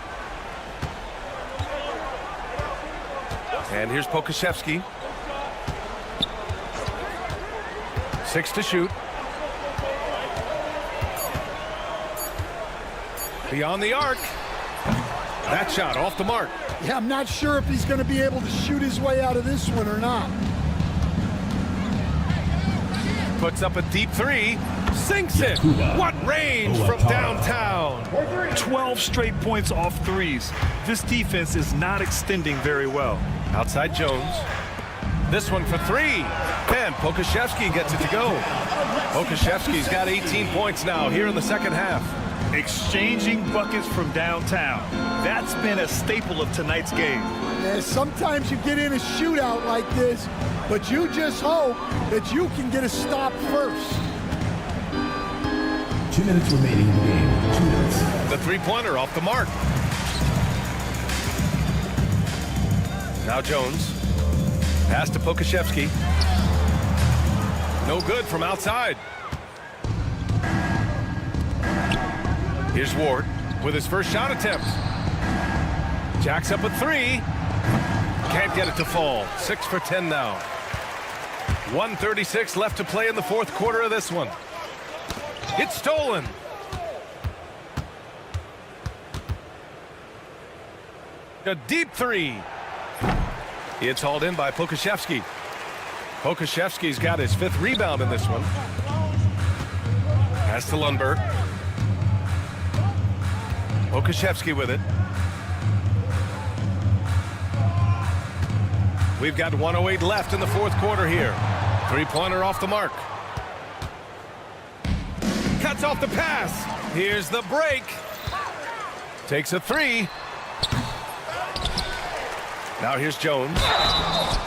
And here's Pokashevsky. 6 to shoot. Beyond the arc. That shot off the mark. Yeah, I'm not sure if he's going to be able to shoot his way out of this one or not. Puts up a deep 3. Sinks it. What range from downtown. 12 straight points off threes. This defense is not extending very well. Outside Jones. This one for 3. And Pokashevsky gets it to go. Pokashevsky's got 18 points now here in the second half. Exchanging buckets from downtown. That's been a staple of tonight's game. Yeah, sometimes you get in a shootout like this, but you just hope that you can get a stop first. 2 minutes remaining in the game. 2 minutes. The 3-pointer off the mark. Now Jones. Pass to Pokashevsky. No good from outside. Here's Ward with his first shot attempt. Jacks up a 3. Can't get it to fall. 6 for 10 now. 1:36 left to play in the fourth quarter of this one. It's stolen. A deep 3. It's hauled in by Pokashevsky. Pokuševski's got his 5th rebound in this one. Pass to Lundberg. Pokuševski with it. We've got 1:08 left in the 4th quarter here. 3-pointer off the mark. Cuts off the pass. Here's the break. Takes a 3. Now here's Jones.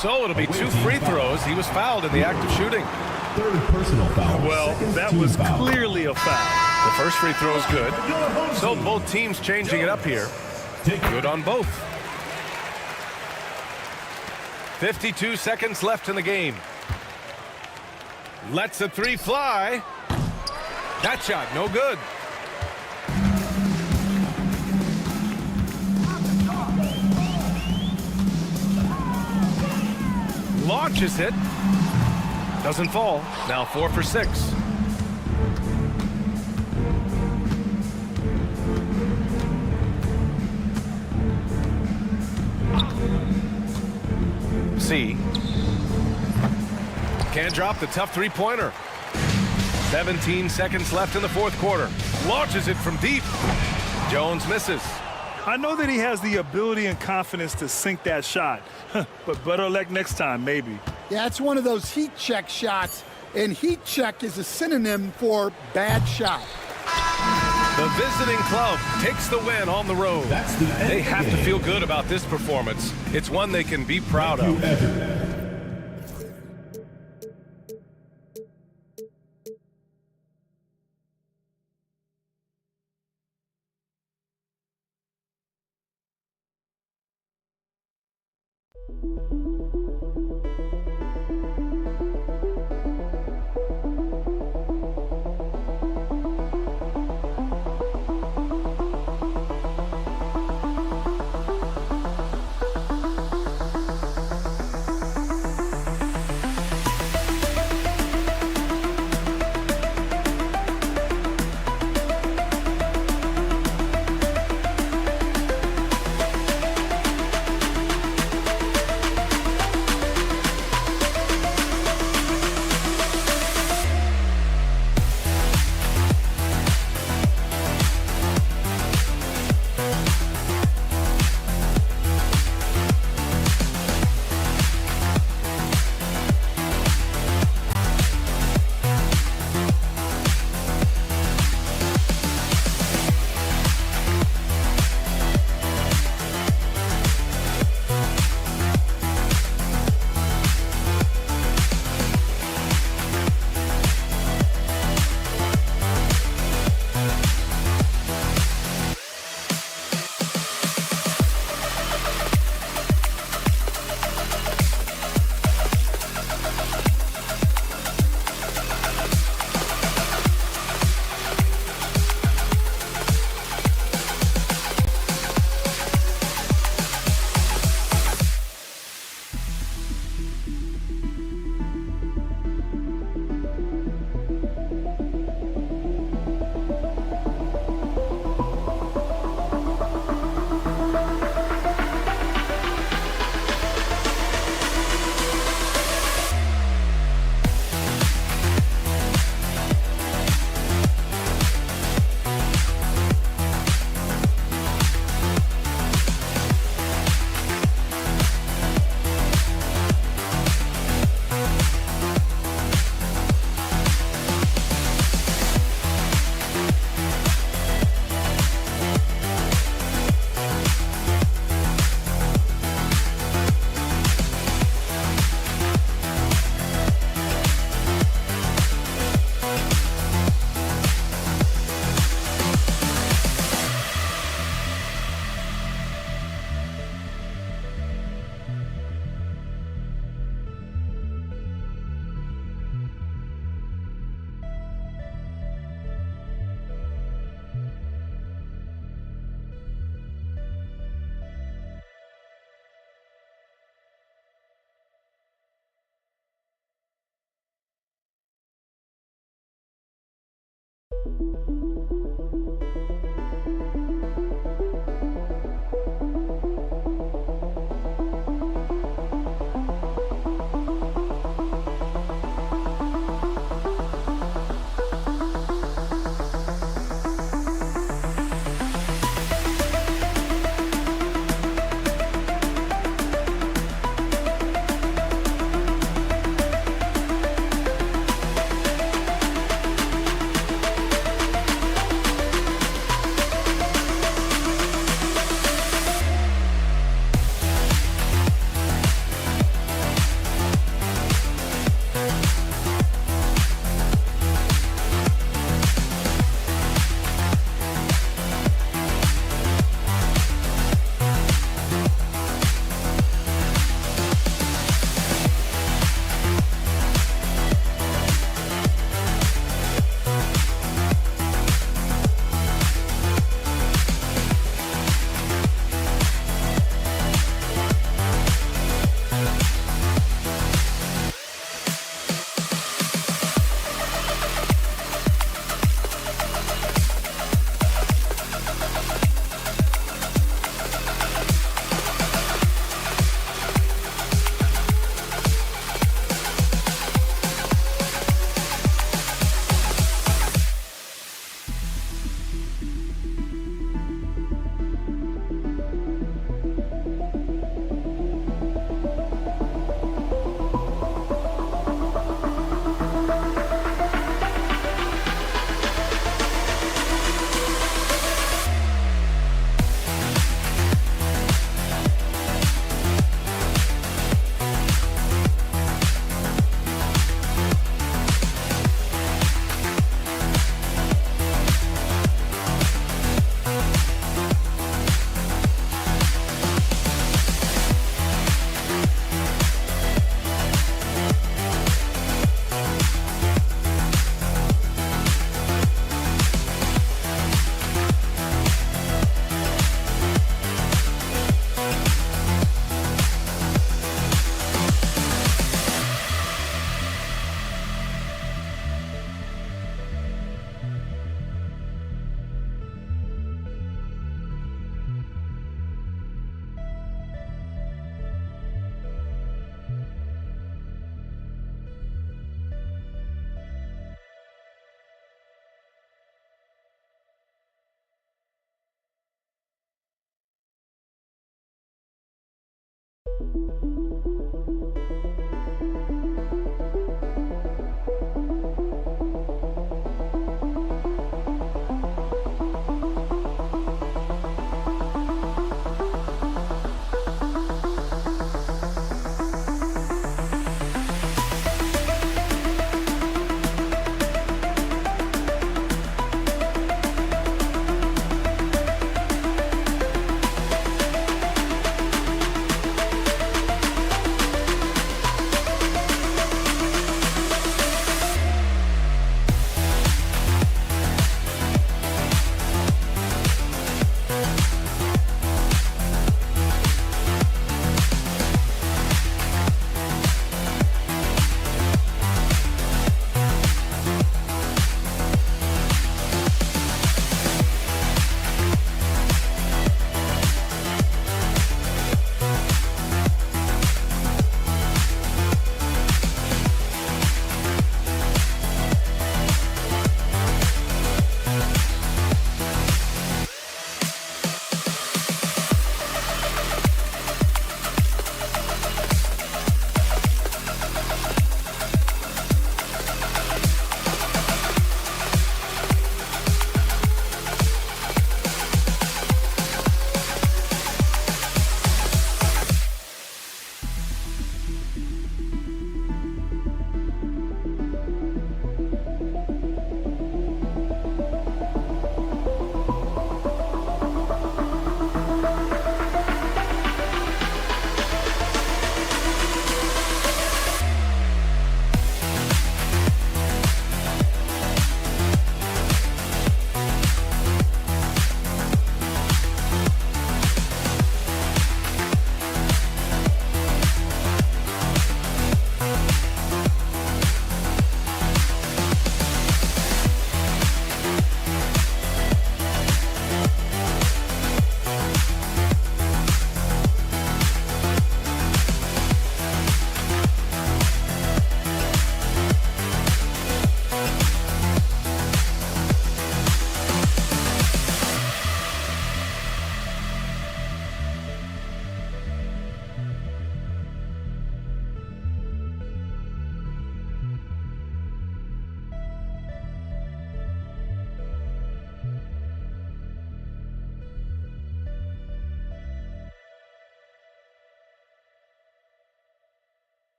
So it'll be 2 free throws. He was fouled in the act of shooting. 3rd personal foul. Well, that was clearly a foul. The first free throw is good. So both teams changing it up here. Good on both. 52 seconds left in the game. Lets the 3 fly. That shot, no good. Launches it. Doesn't fall. Now 4 for 6. C. Can't drop the tough 3-pointer. 17 seconds left in the 4th quarter. Launches it from deep. Jones misses. I know that he has the ability and confidence to sink that shot, but better luck next time, maybe. Yeah, it's one of those heat check shots, and heat check is a synonym for bad shot. The visiting club takes the win on the road. They have to feel good about this performance. It's one they can be proud of.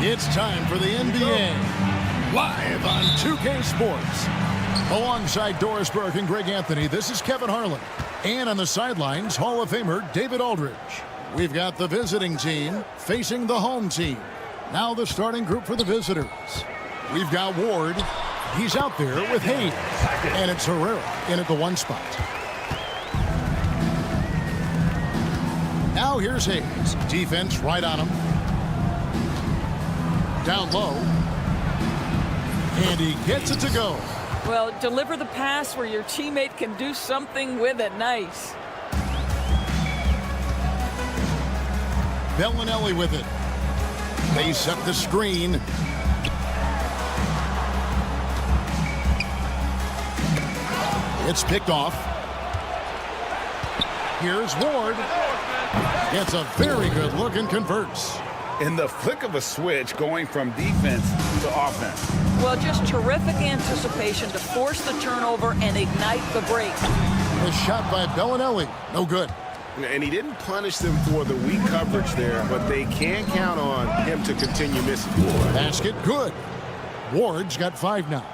It's time for the NBA, live on 2K Sports. Alongside Doris Burke and Greg Anthony, this is Kevin Harlan. And on the sidelines, Hall of Famer David Aldridge. We've got the visiting team facing the home team. Now the starting group for the visitors. We've got Ward. He's out there with Hayes. And it's Herrera in at the 1 spot. Now here's Hayes. Defense right on him. Down low. And he gets it to go. Well, deliver the pass where your teammate can do something with it. Nice. Bellinelli with it. They set the screen. It's picked off. Here's Ward. Gets a very good look and converts. In the flick of a switch, going from defense to offense. Well, just terrific anticipation to force the turnover and ignite the break. A shot by Bellinelli. No good. And he didn't punish them for the weak coverage there, but they can count on him to continue missing. Basket good. Ward's got 5 now.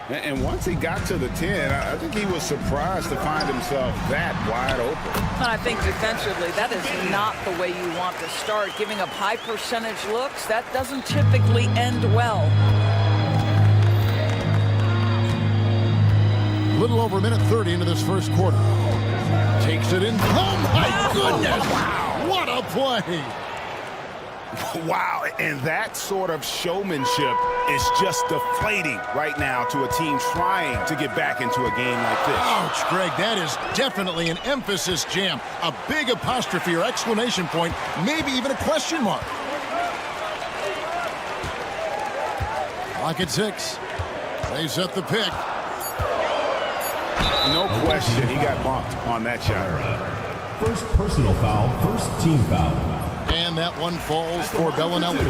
And once he got to the 10, I think he was surprised to find himself that wide open. I think defensively, that is not the way you want to start. Giving up high percentage looks, that doesn't typically end well. A little over a minute 30 into this first quarter. Takes it in. Oh, my goodness! Wow. What a play! Wow, and that sort of showmanship is just deflating right now to a team trying to get back into a game like this. Ouch, Greg, that is definitely an emphasis jam. A big apostrophe or exclamation point, maybe even a question mark. Clock at 6. They set the pick. No question, he got bumped on that shot. First personal foul, first team foul. And that one falls for Bellinelli.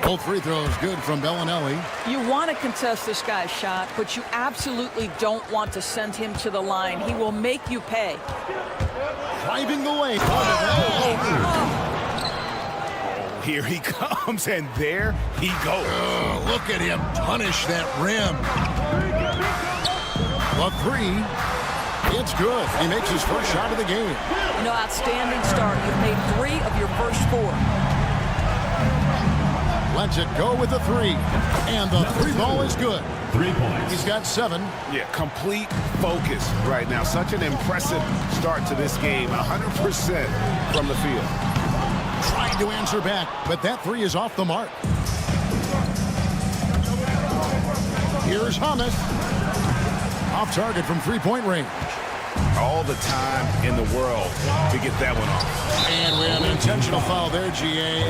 Both free throws good from Bellinelli. You want to contest this guy's shot, but you absolutely don't want to send him to the line. He will make you pay. Driving the lane. Here he comes, and there he goes. Oh, look at him punish that rim. The 3. It's good. He makes his first shot of the game. You know, outstanding start. You've made 3 of your first 4. Lets it go with the 3. And the 3 ball is good. 3 points. He's got 7. Yeah, complete focus right now. Such an impressive start to this game. 100% from the field. Trying to answer back, but that 3 is off the mark. Here's Hamas. Off target from 3-point range. All the time in the world to get that one off. And we have an intentional foul there, GA.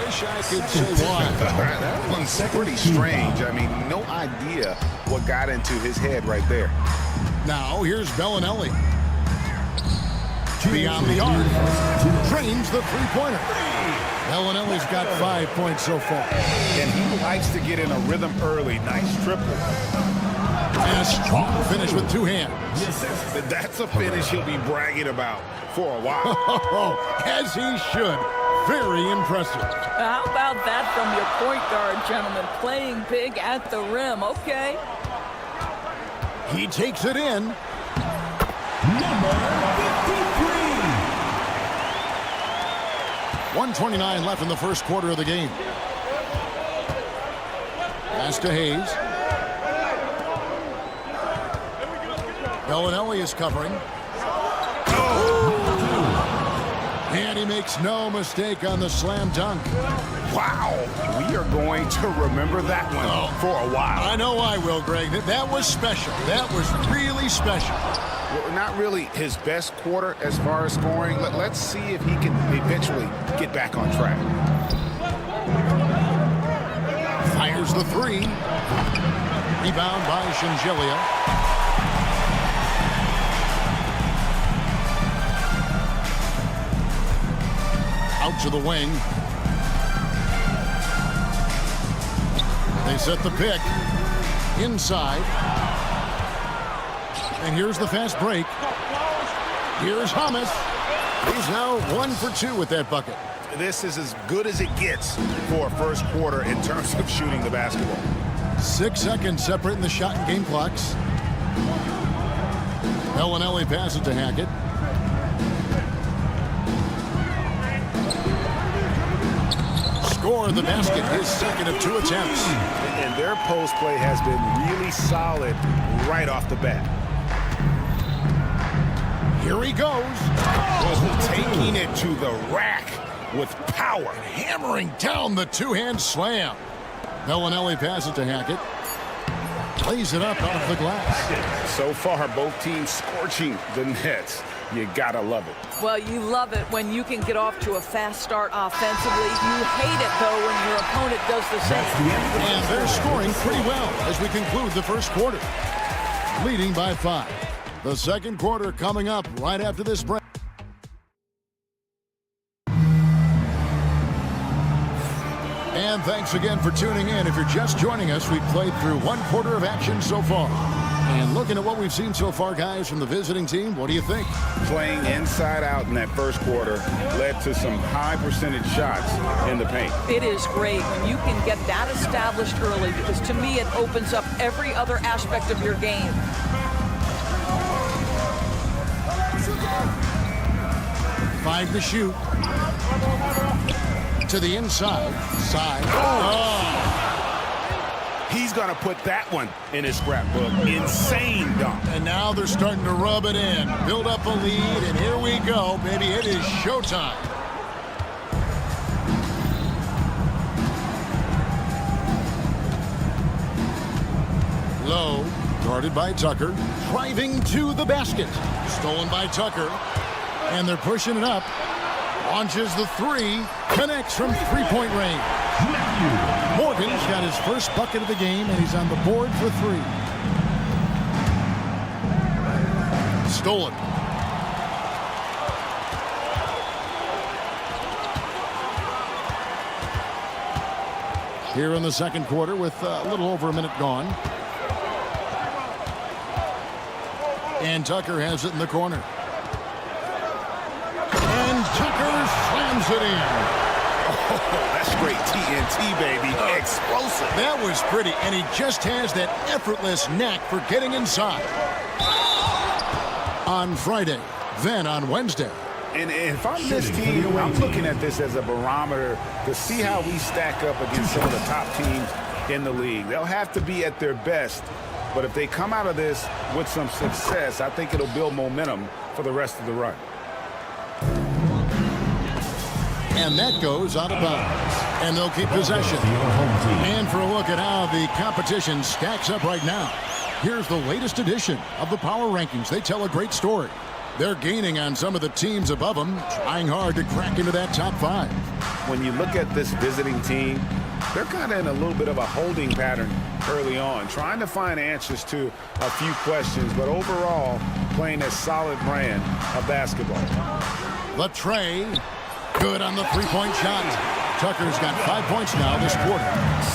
Wish I could say why. That one's pretty strange. I mean, no idea what got into his head right there. Now, here's Bellinelli. Beyond the arc. Drains the 3-pointer. Bellinelli's got 5 points so far. And he likes to get in a rhythm early. Nice triple. And a strong finish with 2 hands. That's a finish he'll be bragging about for a while. As he should. Very impressive. How about that from your point guard, gentlemen? Playing big at the rim. Okay. He takes it in. Number 53. 1:29 left in the first quarter of the game. Pass to Hayes. Bellinelli is covering. And he makes no mistake on the slam dunk. Wow. We are going to remember that one for a while. I know I will, Greg. That was special. That was really special. Well, not really his best quarter as far as scoring. Let's see if he can eventually get back on track. Fires the 3. Rebound by Shingelia. Out to the wing. They set the pick. Inside. And here's the fast break. Here's Hamas. He's now 1 for 2 with that bucket. This is as good as it gets for a first quarter in terms of shooting the basketball. 6 seconds separating the shot and game clocks. Bellinelli passes to Hackett. score the basket, his second of 2 attempts. And their post play has been really solid right off the bat. Here he goes. Taking it to the rack with power. Hammering down the two-hand slam. Bellinelli passes to Hackett. Plays it up off the glass. So far, both teams scorching the nets. You gotta love it. Well, you love it when you can get off to a fast start offensively. You hate it, though, when your opponent does the same. And they're scoring pretty well as we conclude the first quarter. Leading by 5. The second quarter coming up right after this break. And thanks again for tuning in. If you're just joining us, we've played through 1 quarter of action so far. And looking at what we've seen so far, guys, from the visiting team, what do you think? Playing inside out in that first quarter led to some high percentage shots in the paint. It is great when you can get that established early, because to me it opens up every other aspect of your game. Five to shoot. To the inside. Side. Oh. He's going to put that one in his scrapbook. Insane dunk. And now they're starting to rub it in. Build up a lead, and here we go, baby. It is showtime. Low, guarded by Tucker. Driving to the basket. Stolen by Tucker. And they're pushing it up. Launches the 3. Connects from three-point range. Morgan's got his first bucket of the game, and he's on the board for 3. Stolen. Here in the second quarter with a little over a minute gone. And Tucker has it in the corner. And Tucker slams it in. Oh, that's great TNT, baby. Explosive. That was pretty, and he just has that effortless knack for getting inside. On Friday, then on Wednesday. And if I'm this team, I'm looking at this as a barometer to see how we stack up against some of the top teams in the league. They'll have to be at their best, but if they come out of this with some success, I think it'll build momentum for the rest of the run. And that goes out of bounds. And they'll keep possession. And for a look at how the competition stacks up right now, here's the latest edition of the Power Rankings. They tell a great story. They're gaining on some of the teams above them, trying hard to crack into that top 5. When you look at this visiting team, they're kind of in a little bit of a holding pattern early on, trying to find answers to a few questions, but overall playing a solid brand of basketball. The tray, good on the three-point shot. Tucker's got 5 points now this quarter.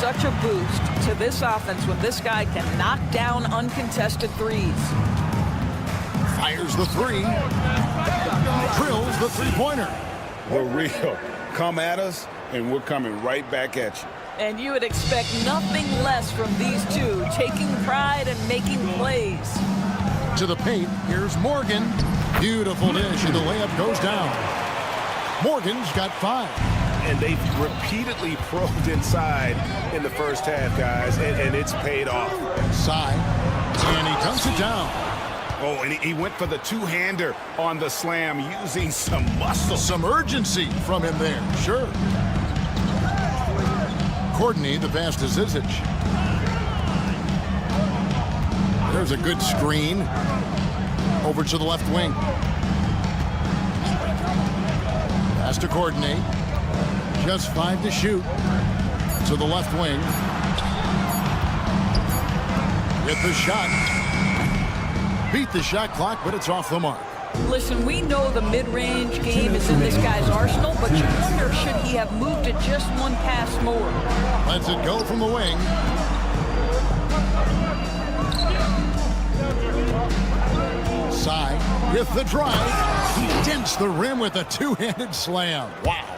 Such a boost to this offense when this guy can knock down uncontested threes. Fires the 3. Drills the three-pointer. We're real. Come at us, and we're coming right back at you. And you would expect nothing less from these two, taking pride and making plays. To the paint, here's Morgan. Beautiful dish, and the layup goes down. Morgan's got 5. And they've repeatedly probed inside in the first half, guys, and it's paid off. Side, and he dunks it down. Oh, and he went for the two-hander on the slam, using some muscle. Some urgency from him there, sure. Courtney, the pass to Zizic. There's a good screen. Over to the left wing. Pass to Courtney. Just 5 to shoot. To the left wing. Get the shot. Beat the shot clock, but it's off the mark. Listen, we know the mid-range game is in this guy's arsenal, but you wonder, should he have moved it just one pass more? Lets it go from the wing. Side with the drive. He dents the rim with a two-handed slam. Wow.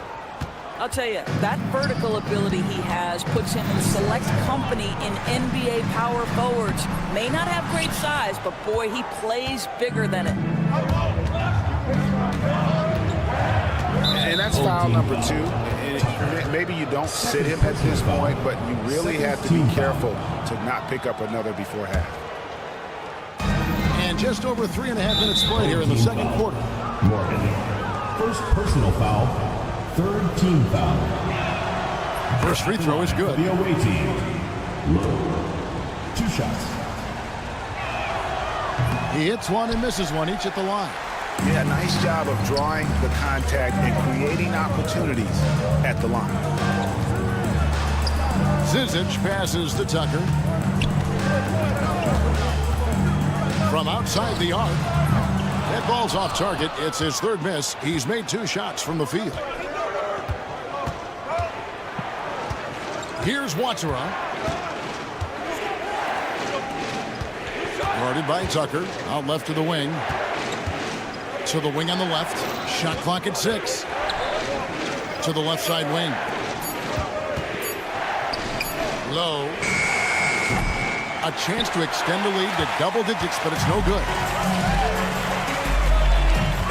I'll tell you, that vertical ability he has puts him in select company in NBA power forwards. May not have great size, but boy, he plays bigger than it. And that's foul number 2. maybe you don't sit him at this point, but you really have to be careful to not pick up another before half. And just over 3.5 minutes played here in the second quarter. Morgan. First personal foul. Third team foul. First free throw is good. The away team. Low. 2 shots. He hits one and misses one, each at the line. Yeah, nice job of drawing the contact and creating opportunities at the line. Zizic passes to Tucker. From outside the arc. That ball's off target. It's his third miss. He's made 2 shots from the field. Here's Watsura. Guarded by Tucker. Out left to the wing. To the wing on the left. Shot clock at 6. To the left side wing. Low. A chance to extend the lead to double digits, but it's no good.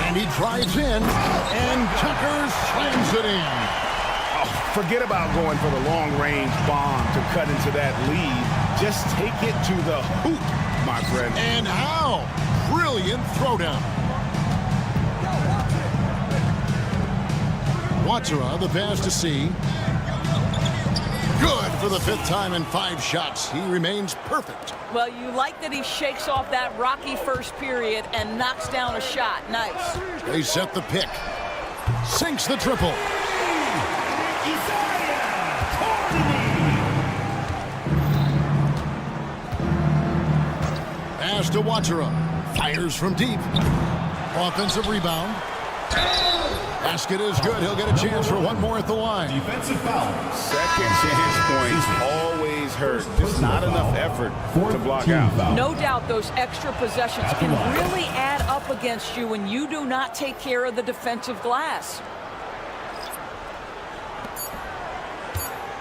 And he drives in, and Tucker slams it in. Oh, forget about going for the long-range bomb to cut into that lead. Just take it to the hoop, my friend. And how? Brilliant throwdown. Watsura, the pass to C. Good for the 5th time in 5 shots. He remains perfect. Well, you like that he shakes off that rocky first period and knocks down a shot. Nice. They set the pick. Sinks the triple. Pass to Watsura. Fires from deep. Offensive rebound. Basket is good. He'll get a chance for one more at the line. Defensive foul. Second chance points always hurt. Just not enough effort to block out. No doubt those extra possessions can really add up against you when you do not take care of the defensive glass.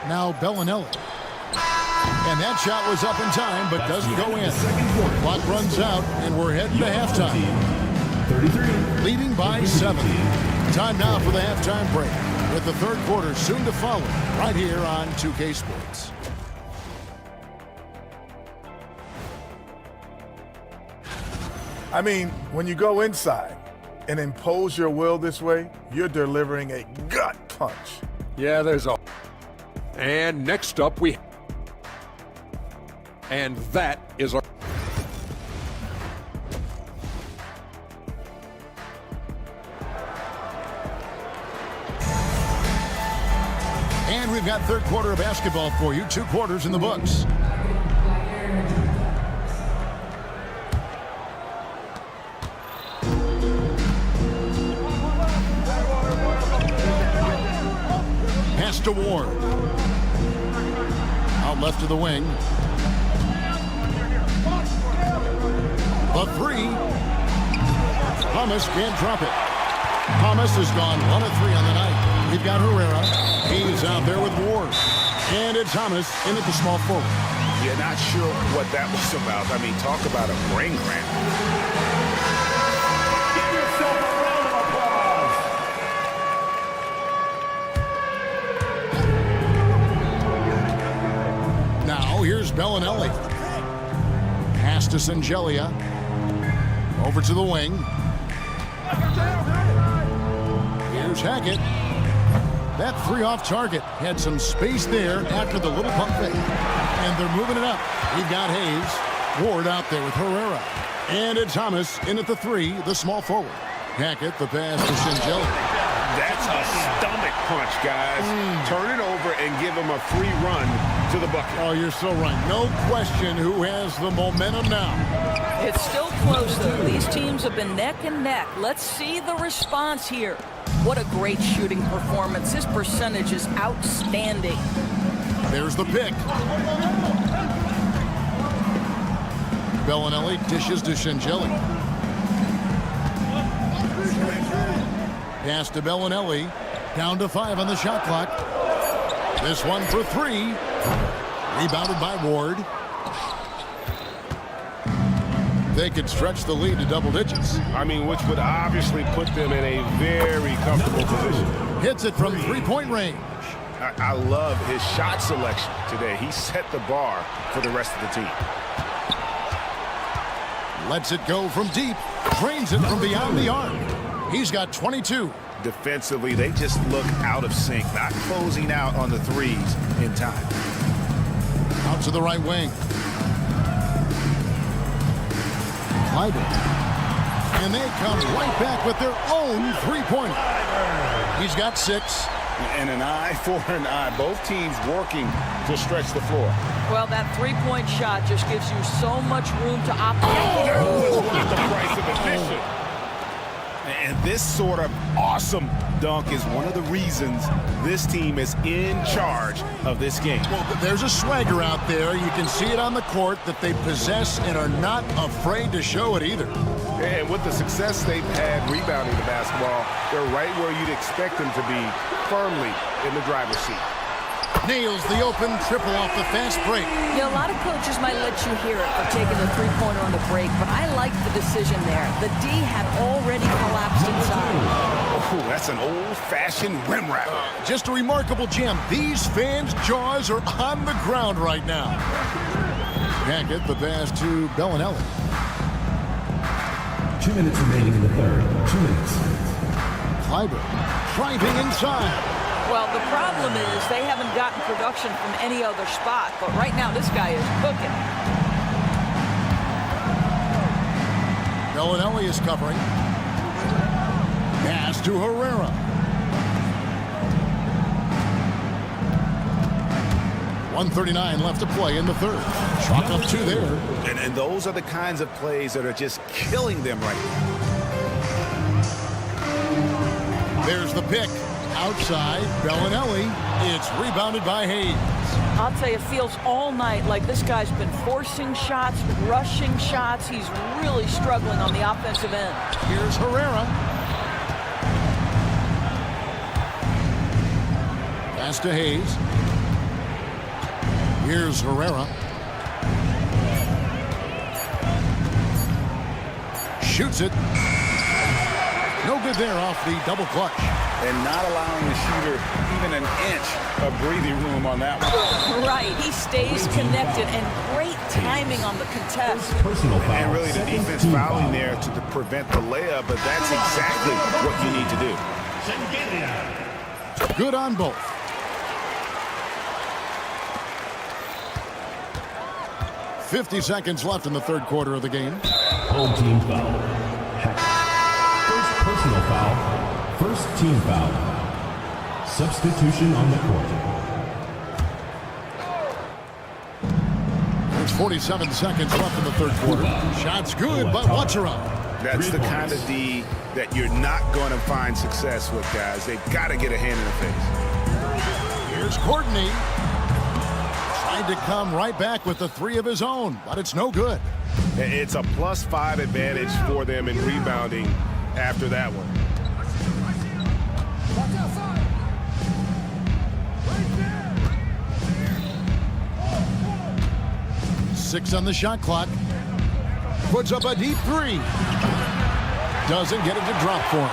Now Bellinelli. And that shot was up in time, but doesn't go in. Clock runs out, and we're heading to halftime. 33. Leading by 7. Time now for the halftime break, with the third quarter soon to follow, right here on 2K Sports. I mean, when you go inside and impose your will this way, you're delivering a gut punch. Yeah, there's a... And next up we... And that is our... And we've got third quarter of basketball for you. 2 quarters in the books. Pass to Ward. Out left to the wing. The 3. Thomas can't drop it. Thomas has gone 1 of 3 on the night. We've got Herrera. He's out there with Ward. And it's Thomas in at the small forward. You're not sure what that was about. I mean, talk about a brain cramp. Give yourself a round of applause. Now here's Bellinelli. Pass to Sangelia. Over to the wing. Here's Hackett. That 3 off target. Had some space there after the little pump fake. And they're moving it up. We've got Hayes. Ward out there with Herrera. And it's Thomas in at the 3, the small forward. Hackett, the pass to Sangelia. That's a stomach punch, guys. Turn it over and give him a free run to the bucket. Oh, you're so right. No question who has the momentum now. It's still close, though. These teams have been neck and neck. Let's see the response here. What a great shooting performance. His percentage is outstanding. There's the pick. Bellinelli dishes to Sangelia. Pass to Bellinelli. Down to 5 on the shot clock. This one for 3. Rebounded by Ward. They could stretch the lead to double digits. I mean, which would obviously put them in a very comfortable position. Hits it from 3-point range. I love his shot selection today. He set the bar for the rest of the team. Lets it go from deep. Drains it from beyond the arc. He's got 22. Defensively, they just look out of sync, not closing out on the threes in time. Out to the right wing. Clyburn. And they come right back with their own three-pointer. He's got 6. And an eye for an eye. Both teams working to stretch the floor. Well, that three-point shot just gives you so much room to operate. That was worth the price of admission. And this sort of awesome dunk is one of the reasons this team is in charge of this game. Well, there's a swagger out there. You can see it on the court that they possess and are not afraid to show it either. And with the success they've had rebounding the basketball, they're right where you'd expect them to be, firmly in the driver's seat. Nails the open triple off the fast break. You know, a lot of coaches might let you hear it for taking the three-pointer on the break, but I like the decision there. The D had already collapsed inside. Oh, that's an old-fashioned rim wrap. Just a remarkable jam. These fans' jaws are on the ground right now. Can't get the pass to Bellinelli. 2 minutes remaining in the third. 2 minutes. Clyburn driving inside. Well, the problem is they haven't gotten production from any other spot, but right now this guy is cooking. Bellinelli is covering. Pass to Herrera. .139 left to play in the third. Chalk up 2 there. And those are the kinds of plays that are just killing them right now. There's the pick. Outside, Bellinelli. It's rebounded by Hayes. I'll tell you, it feels all night like this guy's been forcing shots, rushing shots. He's really struggling on the offensive end. Here's Herrera. Pass to Hayes. Here's Herrera. Shoots it. No good there off the double clutch. And not allowing the shooter even an inch of breathing room on that one. Right, he stays connected, and great timing on the contest. And really the defense fouling there to prevent the layup, but that's exactly what you need to do. Good on both. .50 seconds left in the third quarter of the game. Home team foul. First personal foul. First team foul. Substitution on the court. There's 47 seconds left in the third quarter. Shots good, but what's around? That's the kind of D that you're not going to find success with, guys. They've got to get a hand in the face. Here's Courtney. Tried to come right back with the 3 of his own, but it's no good. It's a +5 advantage for them in rebounding after that one. Six on the shot clock. Puts up a deep 3. Doesn't get it to drop for him.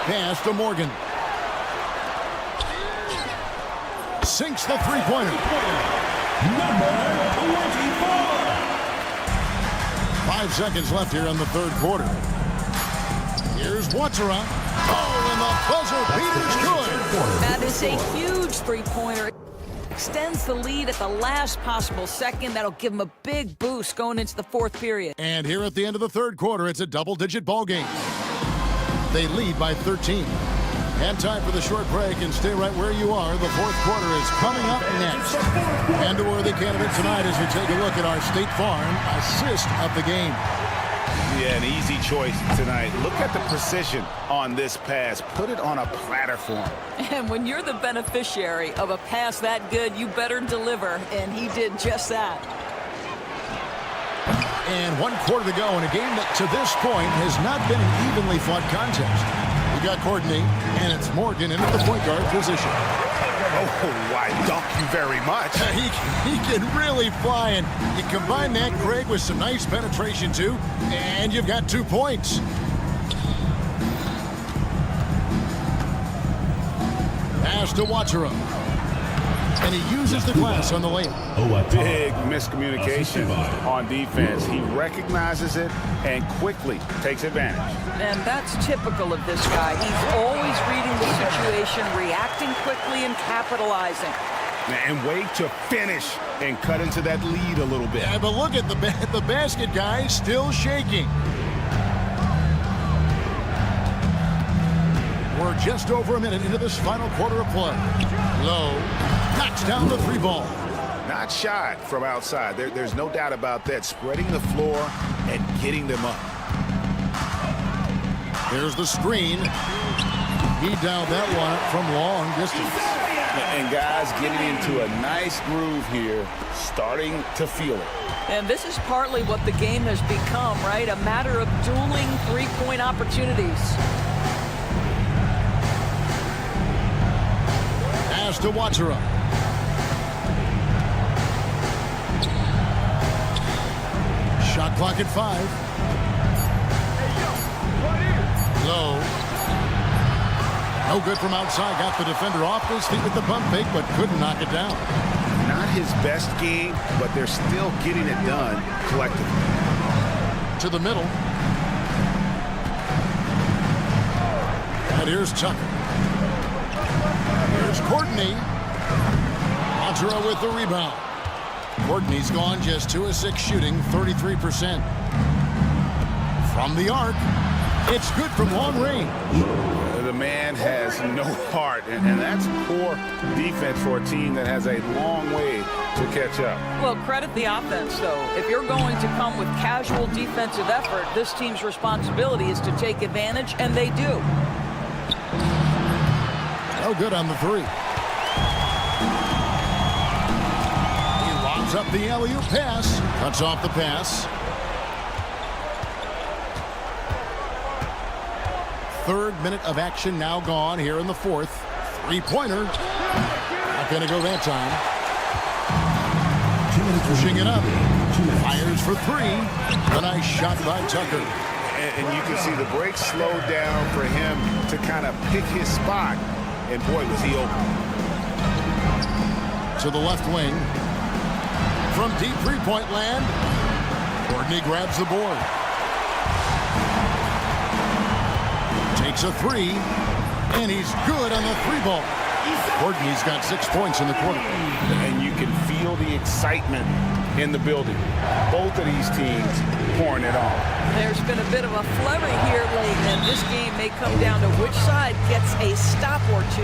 Pass to Morgan. Sinks the three-pointer. Number 24. 5 seconds left here in the third quarter. Here's Watsara. Oh, and the buzzer beater's good. That is a huge three-pointer. Extends the lead at the last possible second. That'll give him a big boost going into the fourth period. And here at the end of the third quarter, it's a double-digit ball game. They lead by 13. And time for the short break, and stay right where you are. The fourth quarter is coming up next. And a worthy candidate tonight as we take a look at our State Farm assist of the game. Yeah, an easy choice tonight. Look at the precision on this pass. Put it on a platter for him. And when you're the beneficiary of a pass that good, you better deliver, and he did just that. And 1 quarter to go in a game that to this point has not been an evenly fought contest. We got Courtney, and it's Morgan in at the point guard position. Oh, why, thank you very much. He can really fly, and you combine that, Craig, with some nice penetration, too, and you've got 2 points. Pass to Watchera. And he uses the glass on the layup. Big miscommunication on defense. He recognizes it and quickly takes advantage. And that's typical of this guy. He's always reading the situation, reacting quickly, and capitalizing. And wait to finish and cut into that lead a little bit. Yeah, but look at the basket, guys, still shaking. We're just over a minute into this final quarter of play. Low knocks down the 3 ball. Not shot from outside. There's no doubt about that. Spreading the floor and getting them up. There's the screen. He downed that one from long distance. And guys getting into a nice groove here, starting to feel it. And this is partly what the game has become, right? A matter of dueling three-point opportunities. Pass to Watchera. Shot clock at 5. Low. No good from outside. Got the defender off his feet with the pump fake, but couldn't knock it down. Not his best game, but they're still getting it done collectively. To the middle. And here's Tucker. Here's Courtney. Watchera with the rebound. Courtney's gone just 2 of 6 shooting, 33%. From the arc, it's good from long range. The man has no heart, and that's poor defense for a team that has a long way to catch up. Well, credit the offense, though. If you're going to come with casual defensive effort, this team's responsibility is to take advantage, and they do. No good on the 3. He lobs up the alley-oop pass. Cuts off the pass. Third minute of action now gone here in the 4th. 3-pointer. Not going to go that time. Pushing it up. Fires for 3. A nice shot by Tucker. And you can see the break slowed down for him to kind of pick his spot. And boy, was he open. To the left wing. From deep 3-point land. Courtney grabs the board. Takes a 3, and he's good on the 3 ball. Courtney's got 6 points in the quarter. And you can feel the excitement in the building. Both of these teams pouring it on. There's been a bit of a flurry here late, and this game may come down to which side gets a stop or 2.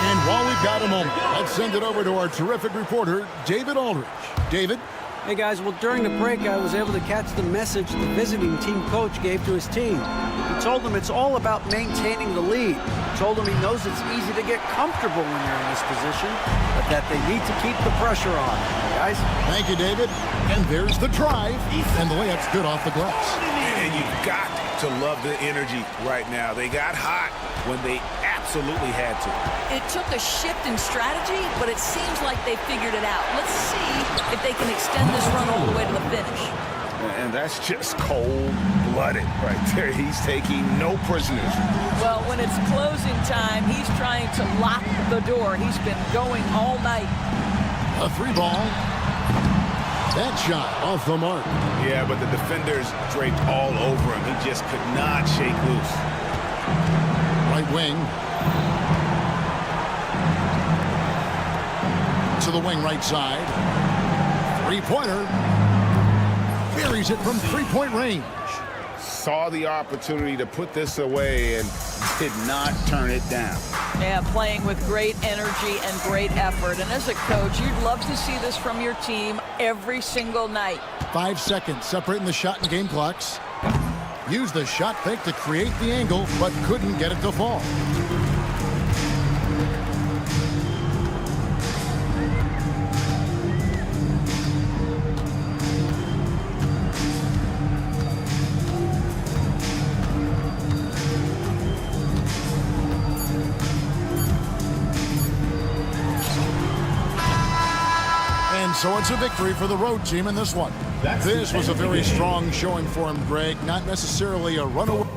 And while we've got a moment, let's send it over to our terrific reporter, David Aldridge. David? Hey guys, well during the break I was able to catch the message the visiting team coach gave to his team. He told them it's all about maintaining the lead. He told them he knows it's easy to get comfortable when you're in this position, but that they need to keep the pressure on. Guys? Thank you, David. And there's the drive, and the layup's good off the glass. And you've got to love the energy right now. They got hot when they absolutely had to. It took a shift in strategy, but it seems like they figured it out. Let's see if they can extend this run all the way to the finish. And that's just cold-blooded right there. He's taking no prisoners. Well, when it's closing time, he's trying to lock the door. He's been going all night. A 3 ball. That shot off the mark. Yeah, but the defenders draped all over him. He just could not shake loose. Right wing. To the wing right side. 3-pointer. Buries it from 3-point range. Saw the opportunity to put this away and did not turn it down. Yeah, playing with great energy and great effort. And as a coach, you'd love to see this from your team every single night. 5 seconds separating the shot and game clocks. Used the shot fake to create the angle, but couldn't get it to fall. So it's a victory for the road team in this one. This was a very strong showing for him, Greg. Not necessarily a runaway.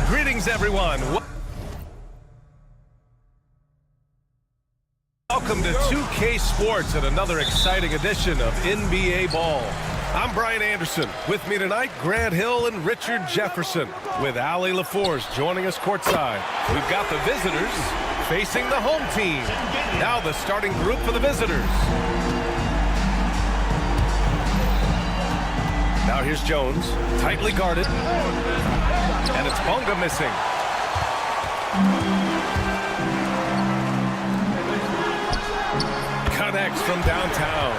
Greetings, everyone. Welcome to 2K Sports and another exciting edition of NBA Ball. I'm Brian Anderson. With me tonight, Grant Hill and Richard Jefferson, with Allie LaForce joining us courtside. We've got the visitors facing the home team. Now the starting group for the visitors. Now here's Jones, tightly guarded. And it's Bonga missing. Connects from downtown.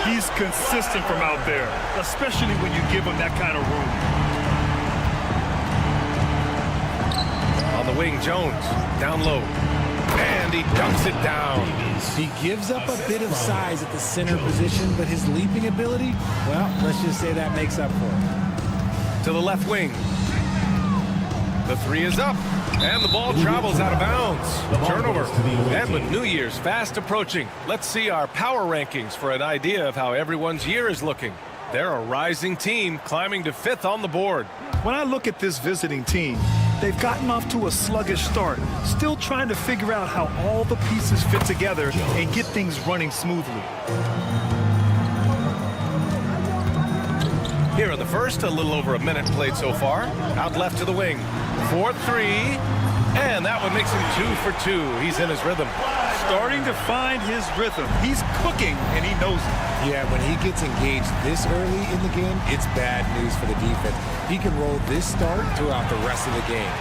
He's consistent from out there, especially when you give him that kind of room. On the wing, Jones, down low. And he dunks it down. He gives up a bit of size at the center position, but his leaping ability, well, let's just say that makes up for it. To the left wing. The three is up, and the ball travels out of bounds. Turnover. And with New Year's fast approaching, let's see our power rankings for an idea of how everyone's year is looking. They're a rising team climbing to 5th on the board. When I look at this visiting team, they've gotten off to a sluggish start, still trying to figure out how all the pieces fit together and get things running smoothly. Here in the first, a little over a minute played so far. Out left to the wing. 4-3. And that one makes him 2 for 2. He's in his rhythm. Starting to find his rhythm. He's cooking, and he knows it. Yeah, when he gets engaged this early in the game, it's bad news for the defense. He can roll this start throughout the rest of the game.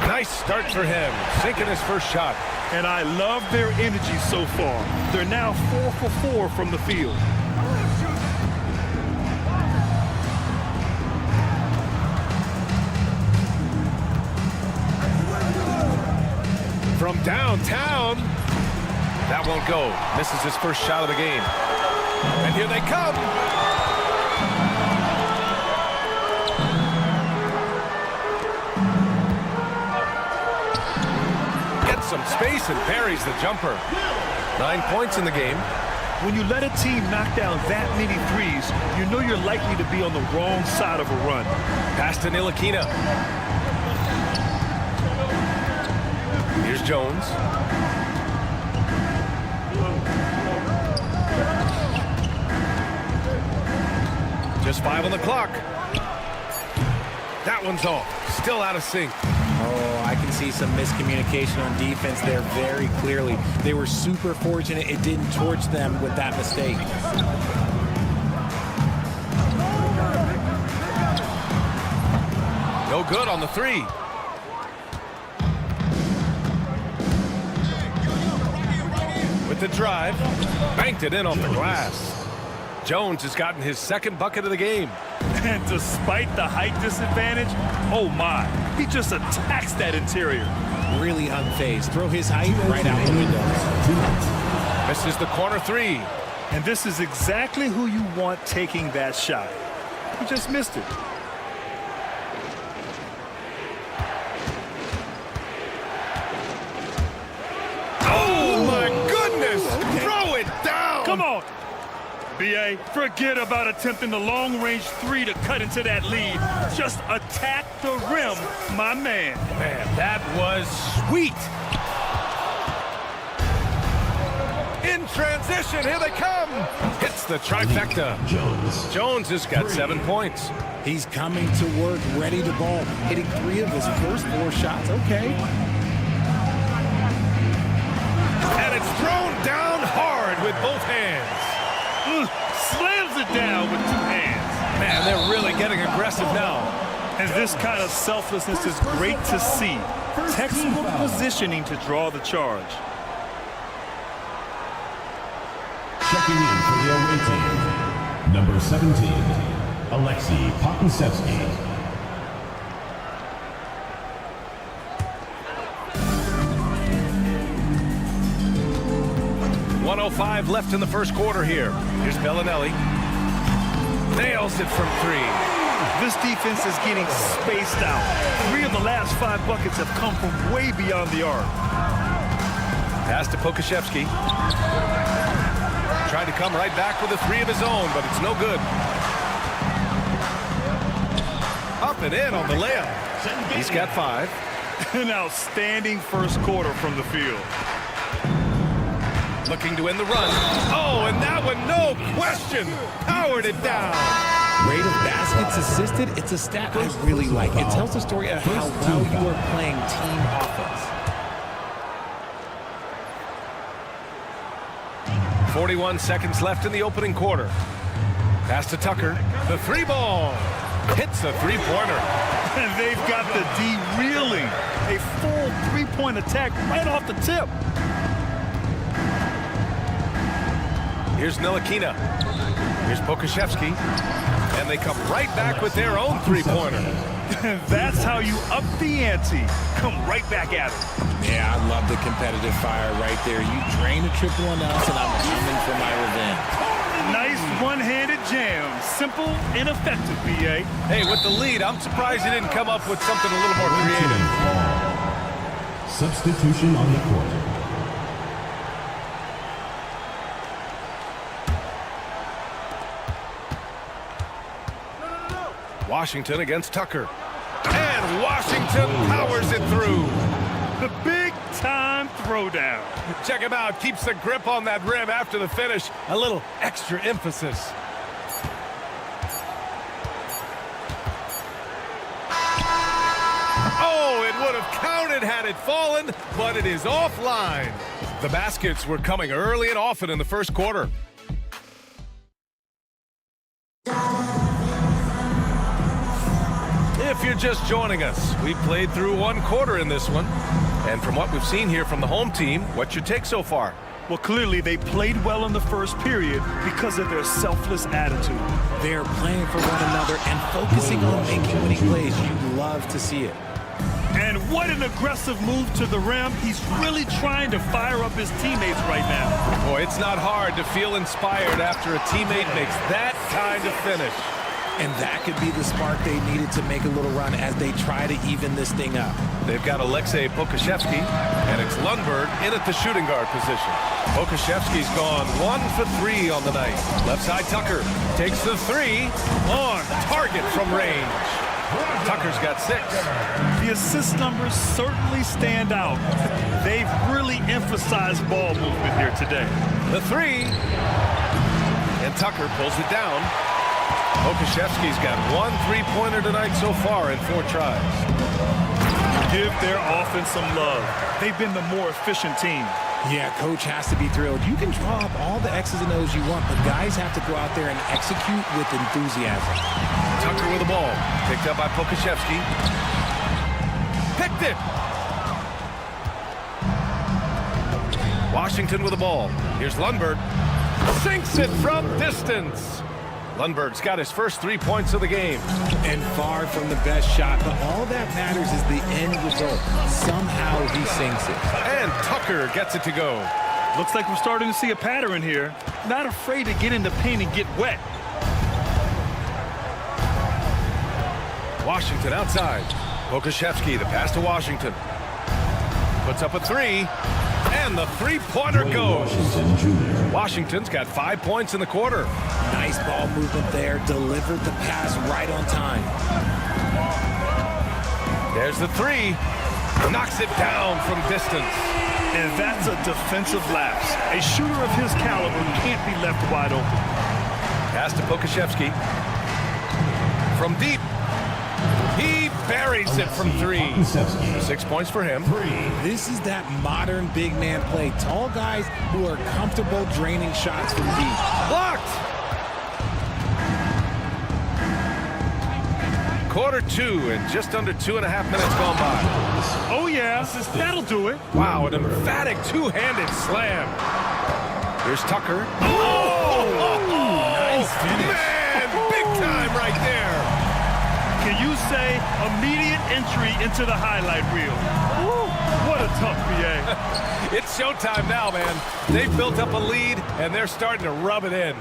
Nice start for him. Sinking his first shot. And I love their energy so far. They're now 4 for 4 from the field. From downtown. That won't go. Misses his first shot of the game. And here they come. Some space and buries the jumper. 9 points in the game. When you let a team knock down that many threes, you know you're likely to be on the wrong side of a run. Pass to Ntilikina. Here's Jones. Just 5 on the clock. That one's off. Still out of sync. Oh, I can see some miscommunication on defense there very clearly. They were super fortunate it didn't torch them with that mistake. No good on the three. With the drive, banked it in off the glass. Jones has gotten his second bucket of the game. And despite the height disadvantage, oh my, he just attacks that interior. Really unfazed. Throw his height right out the window. Misses the corner three. And this is exactly who you want taking that shot. He just missed it. Come on. B.A., forget about attempting the long-range three to cut into that lead. Just attack the rim, my man. Man, that was sweet. In transition, here they come. Hits the trifecta. Jones has got 7 points. He's coming to work, ready to ball, hitting 3 of his first 4 shots. Okay. And it's thrown down hard with both hands. Slams it down with 2 hands. Man, they're really getting aggressive now. And this kind of selflessness is great to see. Textbook positioning to draw the charge. Checking in for the away team, number 17, Alexei Pakusevsky. 1:05 left in the first quarter here. Here's Bellinelli. Nails it from 3. This defense is getting spaced out. 3 of the last 5 buckets have come from way beyond the arc. Pass to Pokusevsky. Tried to come right back with a 3 of his own, but it's no good. Up and in on the layup. He's got 5. An outstanding first quarter from the field. Looking to end the run. Oh, and that one, no question, powered it down. Rate of baskets assisted, it's a stat I really like. It tells the story of how well you are playing team offense. 41 seconds left in the opening quarter. Pass to Tucker. The 3 ball. Hits a 3-pointer. And they've got the D reeling. A full 3-point attack right off the tip. Here's Ntilikina. Here's Pokusevsky. And they come right back with their own 3-pointer. That's how you up the ante. Come right back at it. Yeah, I love the competitive fire right there. You drain a triple on us, and I'm coming for my revenge. Nice one-handed jam. Simple and effective, B.A. Hey, with the lead, I'm surprised he didn't come up with something a little more creative. Substitution on the court. Washington against Tucker. And Washington powers it through. The big-time throwdown. Check him out. Keeps the grip on that rim after the finish. A little extra emphasis. Oh, it would have counted had it fallen, but it is offline. The baskets were coming early and often in the first quarter. If you're just joining us, we played through 1 quarter in this one. And from what we've seen here from the home team, what's your take so far? Well, clearly they played well in the first period because of their selfless attitude. They're playing for one another and focusing on making winning plays. You love to see it. And what an aggressive move to the rim. He's really trying to fire up his teammates right now. Boy, it's not hard to feel inspired after a teammate makes that kind of finish. And that could be the spark they needed to make a little run as they try to even this thing up. They've got Alexei Pokusevsky, and it's Lundberg in at the shooting guard position. Pokusevsky's gone 1 for 3 on the night. Left side Tucker takes the 3 on target from range. Tucker's got 6. The assist numbers certainly stand out. They've really emphasized ball movement here today. The 3, and Tucker pulls it down. Pokusevsky's got 1 3-pointer tonight so far in 4 tries. Give their offense some love. They've been the more efficient team. Yeah, coach has to be thrilled. You can draw up all the X's and O's you want, but guys have to go out there and execute with enthusiasm. Tucker with the ball. Picked up by Pokusevsky. Picked it! Washington with the ball. Here's Lundberg. Sinks it from distance. Lundberg's got his first 3 points of the game. And far from the best shot, but all that matters is the end result. Somehow he sinks it. And Tucker gets it to go. Looks like we're starting to see a pattern here. Not afraid to get in the paint and get wet. Washington outside. Pokusevsky, the pass to Washington. Puts up a 3. And And the three-pointer goes. Washington's got 5 points in the quarter. Nice ball movement there. Delivered the pass right on time. There's the three. Knocks it down from distance. And that's a defensive lapse. A shooter of his caliber can't be left wide open. Pass to Pokuševski. From deep. He buries it from three. 6 points for him. This is that modern big man play. Tall guys who are comfortable draining shots from deep. Blocked. Quarter two and just under 2.5 minutes gone by. Oh, yeah. That'll do it. Wow, an emphatic two-handed slam. Here's Tucker. Oh, nice finish. Man, big time right there. Can you say immediate entry into the highlight reel? Woo, what a tough PA. It's showtime now, man. They've built up a lead, and they're starting to rub it in.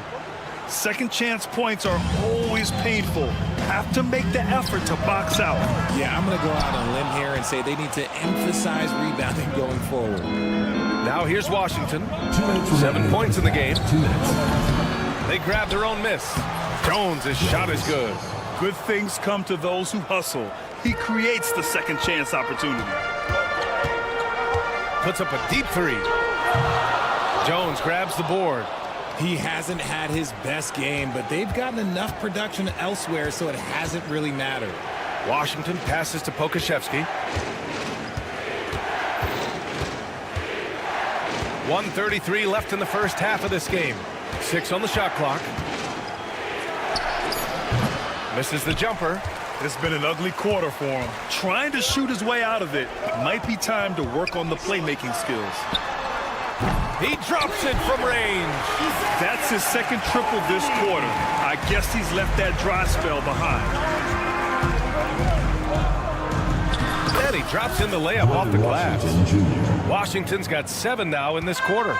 Second chance points are always painful. Have to make the effort to box out. Yeah, I'm going to go out on a limb here and say they need to emphasize rebounding going forward. Now here's Washington. 7 points in the game. They grab their own miss. Jones' shot is good. Good things come to those who hustle. He creates the second chance opportunity. Puts up a deep three. Jones grabs the board. He hasn't had his best game, but they've gotten enough production elsewhere, so it hasn't really mattered. Washington passes to Pokuševski. 1:33 left in the first half of this game. 6 on the shot clock. Misses the jumper. It's been an ugly quarter for him. Trying to shoot his way out of it. Might be time to work on the playmaking skills. He drops it from range. That's his second triple this quarter. I guess he's left that dry spell behind. And he drops in the layup off the glass. Washington's got 7 now in this quarter.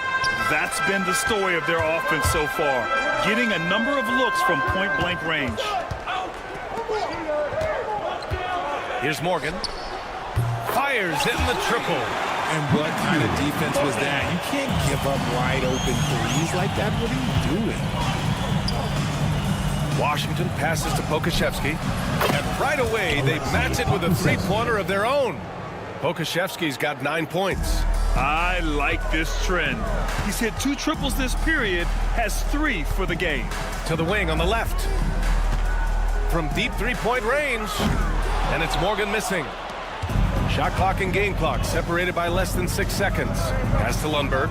That's been the story of their offense so far. Getting a number of looks from point-blank range. Here's Morgan. Fires in the triple. And what kind of defense was that? You can't give up wide open threes like that. What are you doing? Washington passes to Pokuševski. And right away, they match it with a three-pointer of their own. Pokuševski's got 9 points. I like this trend. He's hit 2 triples this period, has 3 for the game. To the wing on the left. From deep three-point range. And it's Morgan missing. Shot clock and game clock separated by less than 6 seconds. Pass to Lundberg.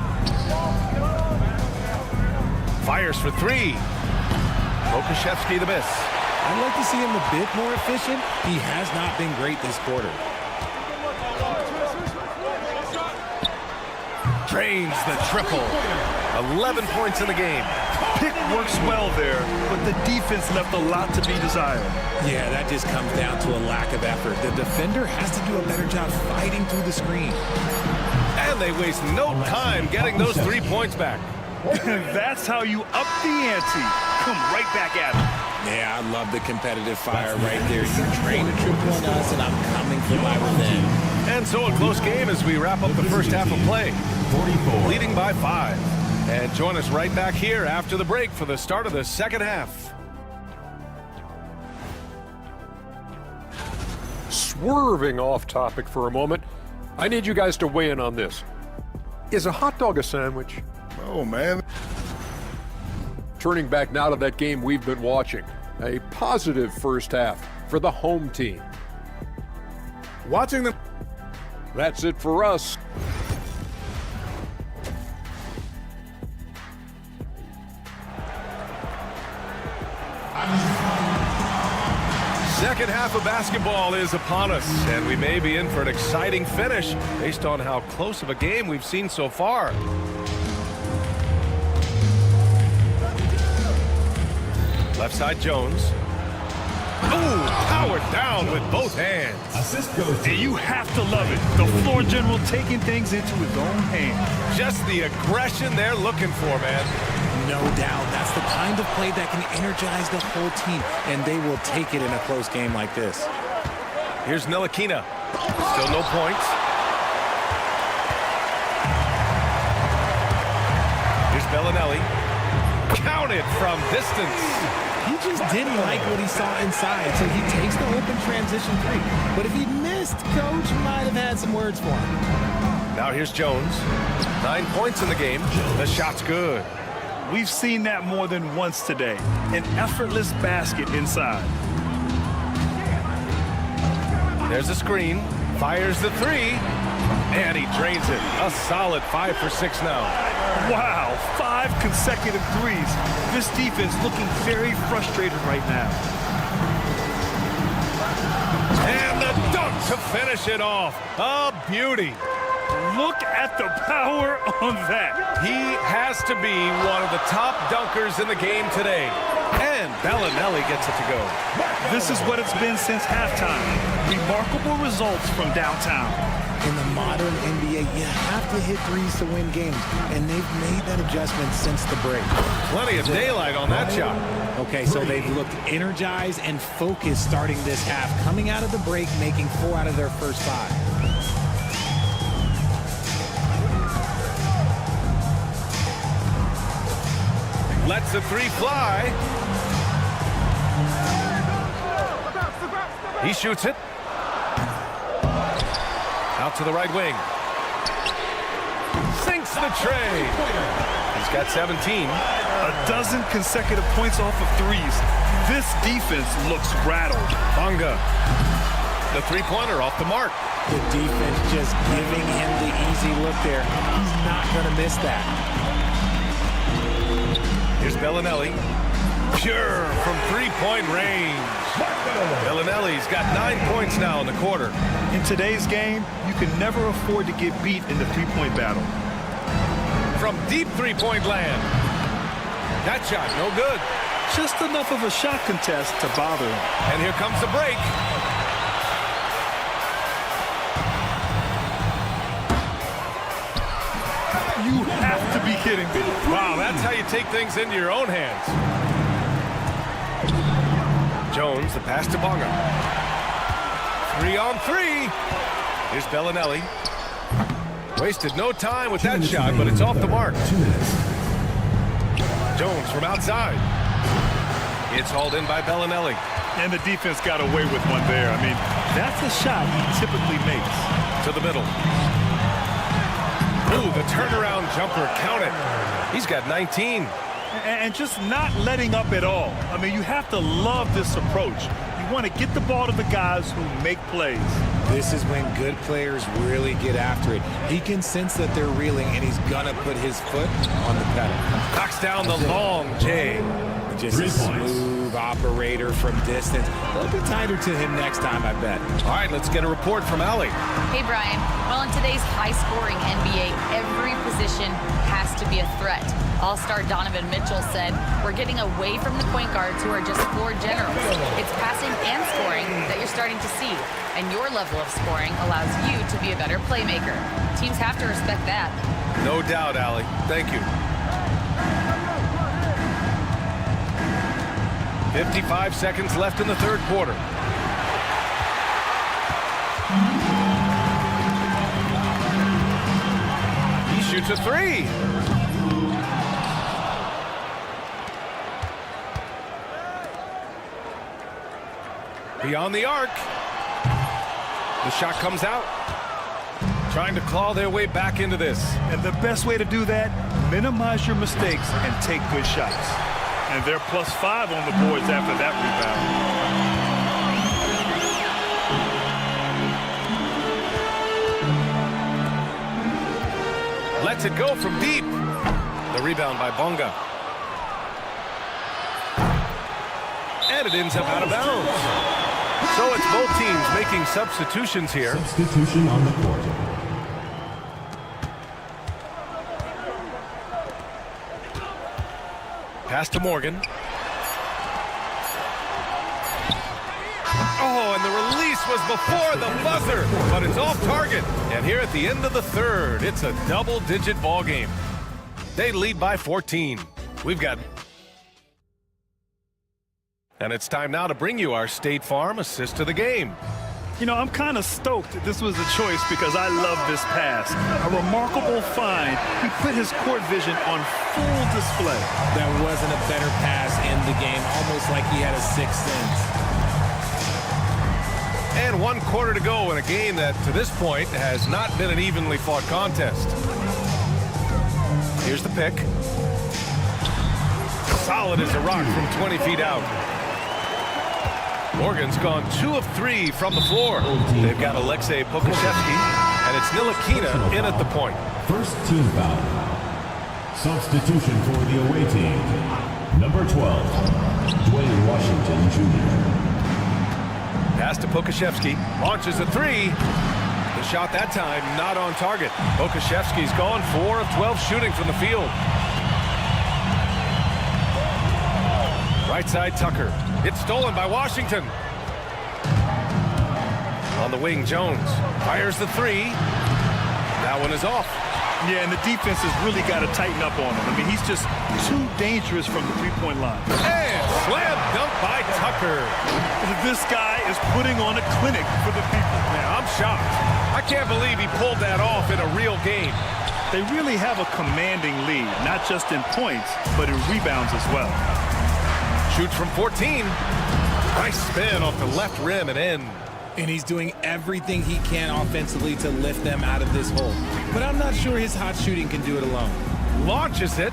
Fires for 3. Pokuševski the miss. I'd like to see him a bit more efficient. He has not been great this quarter. Drains the triple. 11 points in the game. Pick works well there, but the defense left a lot to be desired. Yeah, that just comes down to a lack of effort. The defender has to do a better job fighting through the screen. And they waste no time getting those 3 points back. That's how you up the ante. Come right back at it. Yeah, I love the competitive fire right there. You train a triple on us, and I'm coming for my revenge. And so a close game as we wrap up the first half of play. Leading by 5. And join us right back here after the break for the start of the second half. Swerving off topic for a moment, I need you guys to weigh in on this. Is a hot dog a sandwich? Oh, man. Turning back now to that game we've been watching. A positive first half for the home team. Watching them. That's it for us. Second half of basketball is upon us, and we may be in for an exciting finish based on how close of a game we've seen so far. Left side, Jones. Ooh, powered down with both hands. And you have to love it. The floor general taking things into his own hands. Just the aggression they're looking for, man. No doubt. That's the kind of play that can energize the whole team, and they will take it in a close game like this. Here's Ntilikina. Still no points. Bellinelli. Counted from distance. He just didn't like what he saw inside, so he takes the open transition three. But if he'd missed, Coach might have had some words for him. Now here's Jones. 9 points in the game. The shot's good. We've seen that more than once today. An effortless basket inside. There's a screen. Fires the three. And he drains it. A solid 5 for 6 now. Wow, 5 consecutive threes. This defense looking very frustrated right now. And the dunk to finish it off. A beauty. Look at the power on that. He has to be one of the top dunkers in the game today. And Bellinelli gets it to go. This is what it's been since halftime. Remarkable results from downtown. In the modern NBA, you have to hit threes to win games, and they've made that adjustment since the break. Plenty of daylight on that shot. Okay, so they've looked energized and focused starting this half, coming out of the break, making 4 out of their first 5. Lets the three fly. He shoots it. Out to the right wing. Sinks the tray. He's got 17. A dozen consecutive points off of threes. This defense looks rattled. Bonga. The three-pointer off the mark. The defense just giving him the easy look there. He's not going to miss that. Here's Bellinelli. Pure from three-point range. Bellinelli's got 9 points now in the quarter. In today's game, you can never afford to get beat in the three-point battle. From deep three-point land. That shot, no good. Just enough of a shot contest to bother him. And here comes the break. You have to be kidding me. Wow, that's how you take things into your own hands. Jones, the pass to Bonga. 3-on-3. Here's Bellinelli. Wasted no time with that shot, but it's off the mark. Jones from outside. It's hauled in by Bellinelli. And the defense got away with one there. I mean, that's a shot he typically makes. To the middle. Ooh, the turnaround jumper, count it. He's got 19. And just not letting up at all. I mean, you have to love this approach. You want to get the ball to the guys who make plays. This is when good players really get after it. He can sense that they're reeling, and he's going to put his foot on the pedal. Knocks down the long J. Just a smooth operator from distance. They'll be tighter to him next time, I bet. All right, let's get a report from Allie. Hey, Brian. Well, in today's high-scoring NBA, every position has to be a threat. All-star Donovan Mitchell said, "We're getting away from the point guards who are just floor generals. It's passing and scoring that you're starting to see, and your level of scoring allows you to be a better playmaker. Teams have to respect that." No doubt, Allie. Thank you. 55 seconds left in the third quarter. He shoots a three. Beyond the arc. The shot comes out. Trying to claw their way back into this. And the best way to do that, minimize your mistakes and take good shots. And they're +5 on the boards after that rebound. Lets it go from deep. The rebound by Bonga. And it ends up out of bounds. So it's both teams making substitutions here. Substitution on the court. Pass to Morgan. Oh, and the release was before the buzzer, but it's off target. And here at the end of the third, it's a double-digit ball game. They lead by 14. We've got... And it's time now to bring you our State Farm assist of the game. You know, I'm kind of stoked that this was a choice because I love this pass. A remarkable find. He put his court vision on full display. That wasn't a better pass in the game, almost like he had a sixth sense. And 1 quarter to go in a game that, to this point, has not been an evenly fought contest. Here's the pick. Solid as a rock from 20 feet out. Morgan's gone 2 of 3 from the floor. They've got Alexei Pokashevsky, and it's Ntilikina in at the point. First team foul. Substitution for the away team. Number 12, Dwayne Washington Jr. Pass to Pokashevsky. Launches a 3. The shot that time not on target. Pokashevsky's gone 4 of 12 shooting from the field. Right side Tucker. It's stolen by Washington. On the wing, Jones fires the 3. That one is off. Yeah, and the defense has really got to tighten up on him. I mean, he's just too dangerous from the three-point line. And slam dunk by Tucker. This guy is putting on a clinic for the people. Man, I'm shocked. I can't believe he pulled that off in a real game. They really have a commanding lead, not just in points, but in rebounds as well. Shoots from 14. Nice spin off the left rim and in. And he's doing everything he can offensively to lift them out of this hole. But I'm not sure his hot shooting can do it alone. Launches it.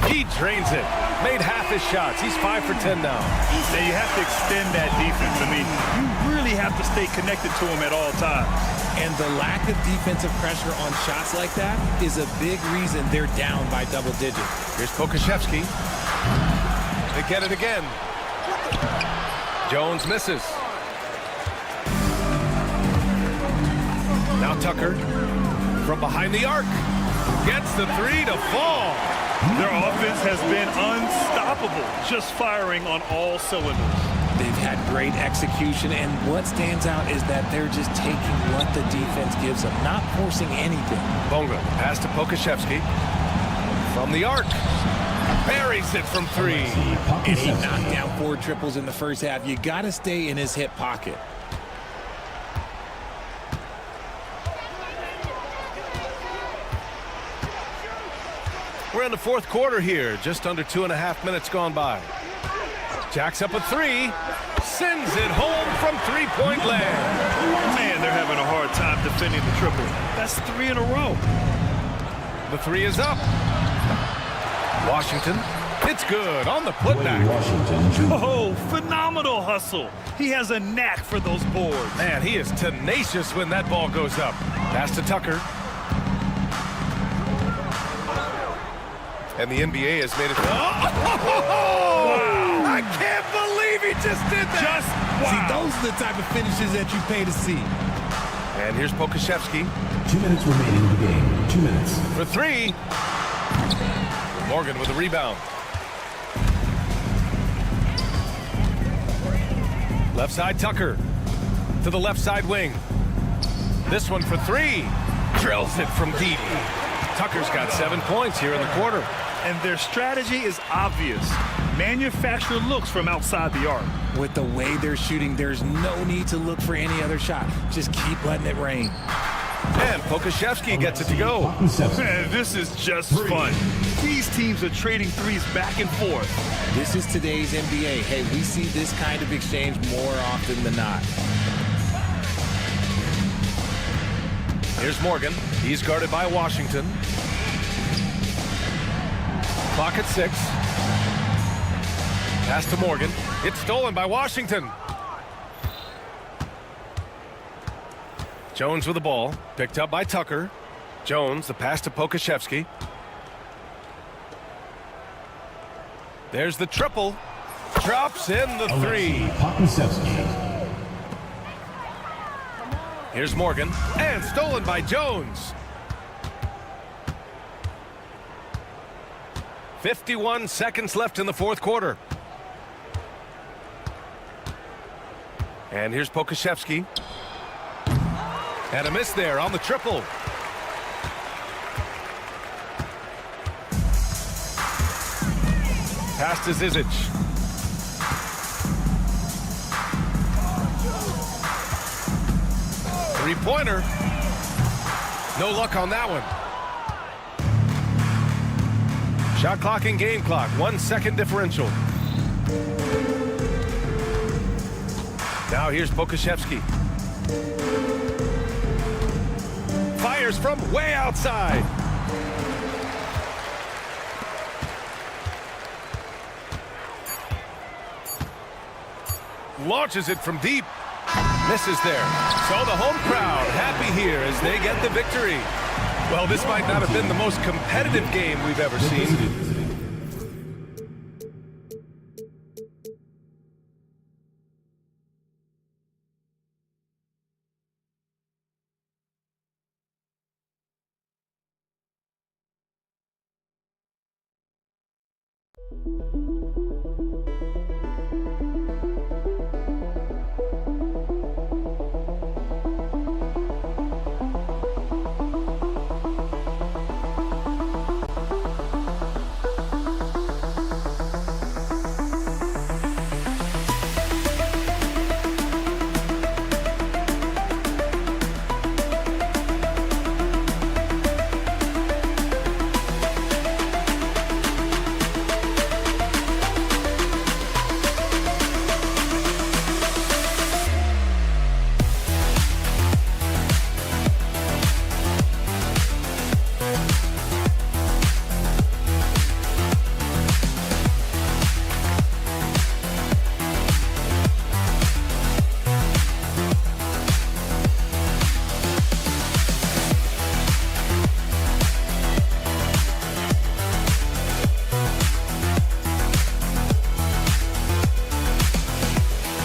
He drains it. Made half his shots. He's 5 for 10 now. Now you have to extend that defense. I mean, you really have to stay connected to him at all times. And the lack of defensive pressure on shots like that is a big reason they're down by double digits. Here's Pokashevsky. They get it again. Jones misses. Now Tucker from behind the arc gets the 3 to fall. Their offense has been unstoppable, just firing on all cylinders. They've had great execution, and what stands out is that they're just taking what the defense gives them, not forcing anything. Bonga pass to Pokashevsky from the arc. Buries it from 3. And he knocked down 4 triples in the first half. You got to stay in his hip pocket. We're in the fourth quarter here. Just under 2.5 minutes gone by. Jacks up a 3. Sends it home from three-point land. Man, they're having a hard time defending the triple. That's 3 in a row. The 3 is up. Washington. It's good on the putback. Oh, phenomenal hustle. He has a knack for those boards. Man, he is tenacious when that ball goes up. Pass to Tucker. And the NBA has made it. Oh! Wow. I can't believe he just did that. See, those are the type of finishes that you pay to see. And here's Pokashevsky. 2 minutes remaining in the game. 2 minutes. For 3. Morgan with a rebound. Left side Tucker. To the left side wing. This one for 3. Drills it from deep. Tucker's got 7 points here in the quarter. And their strategy is obvious. Manufacture looks from outside the arc. With the way they're shooting, there's no need to look for any other shot. Just keep letting it rain. And Pokashevsky gets it to go. Man, this is just fun. These teams are trading threes back and forth. This is today's NBA. Hey, we see this kind of exchange more often than not. Here's Morgan. He's guarded by Washington. Clock at 6. Pass to Morgan. It's stolen by Washington. Jones with the ball. Picked up by Tucker. Jones, the pass to Pokashevsky. There's the triple. Drops in the 3. Here's Morgan. And stolen by Jones. 51 seconds left in the fourth quarter. And here's Pokashevsky. And a miss there on the triple. Pass to Zizic. Three-pointer. No luck on that one. Shot clock and game clock. 1 second differential. Now here's Pokashevsky. Fires from way outside. Launches it from deep. Misses there. So the home crowd happy here as they get the victory. Well, this might not have been the most competitive game we've ever seen.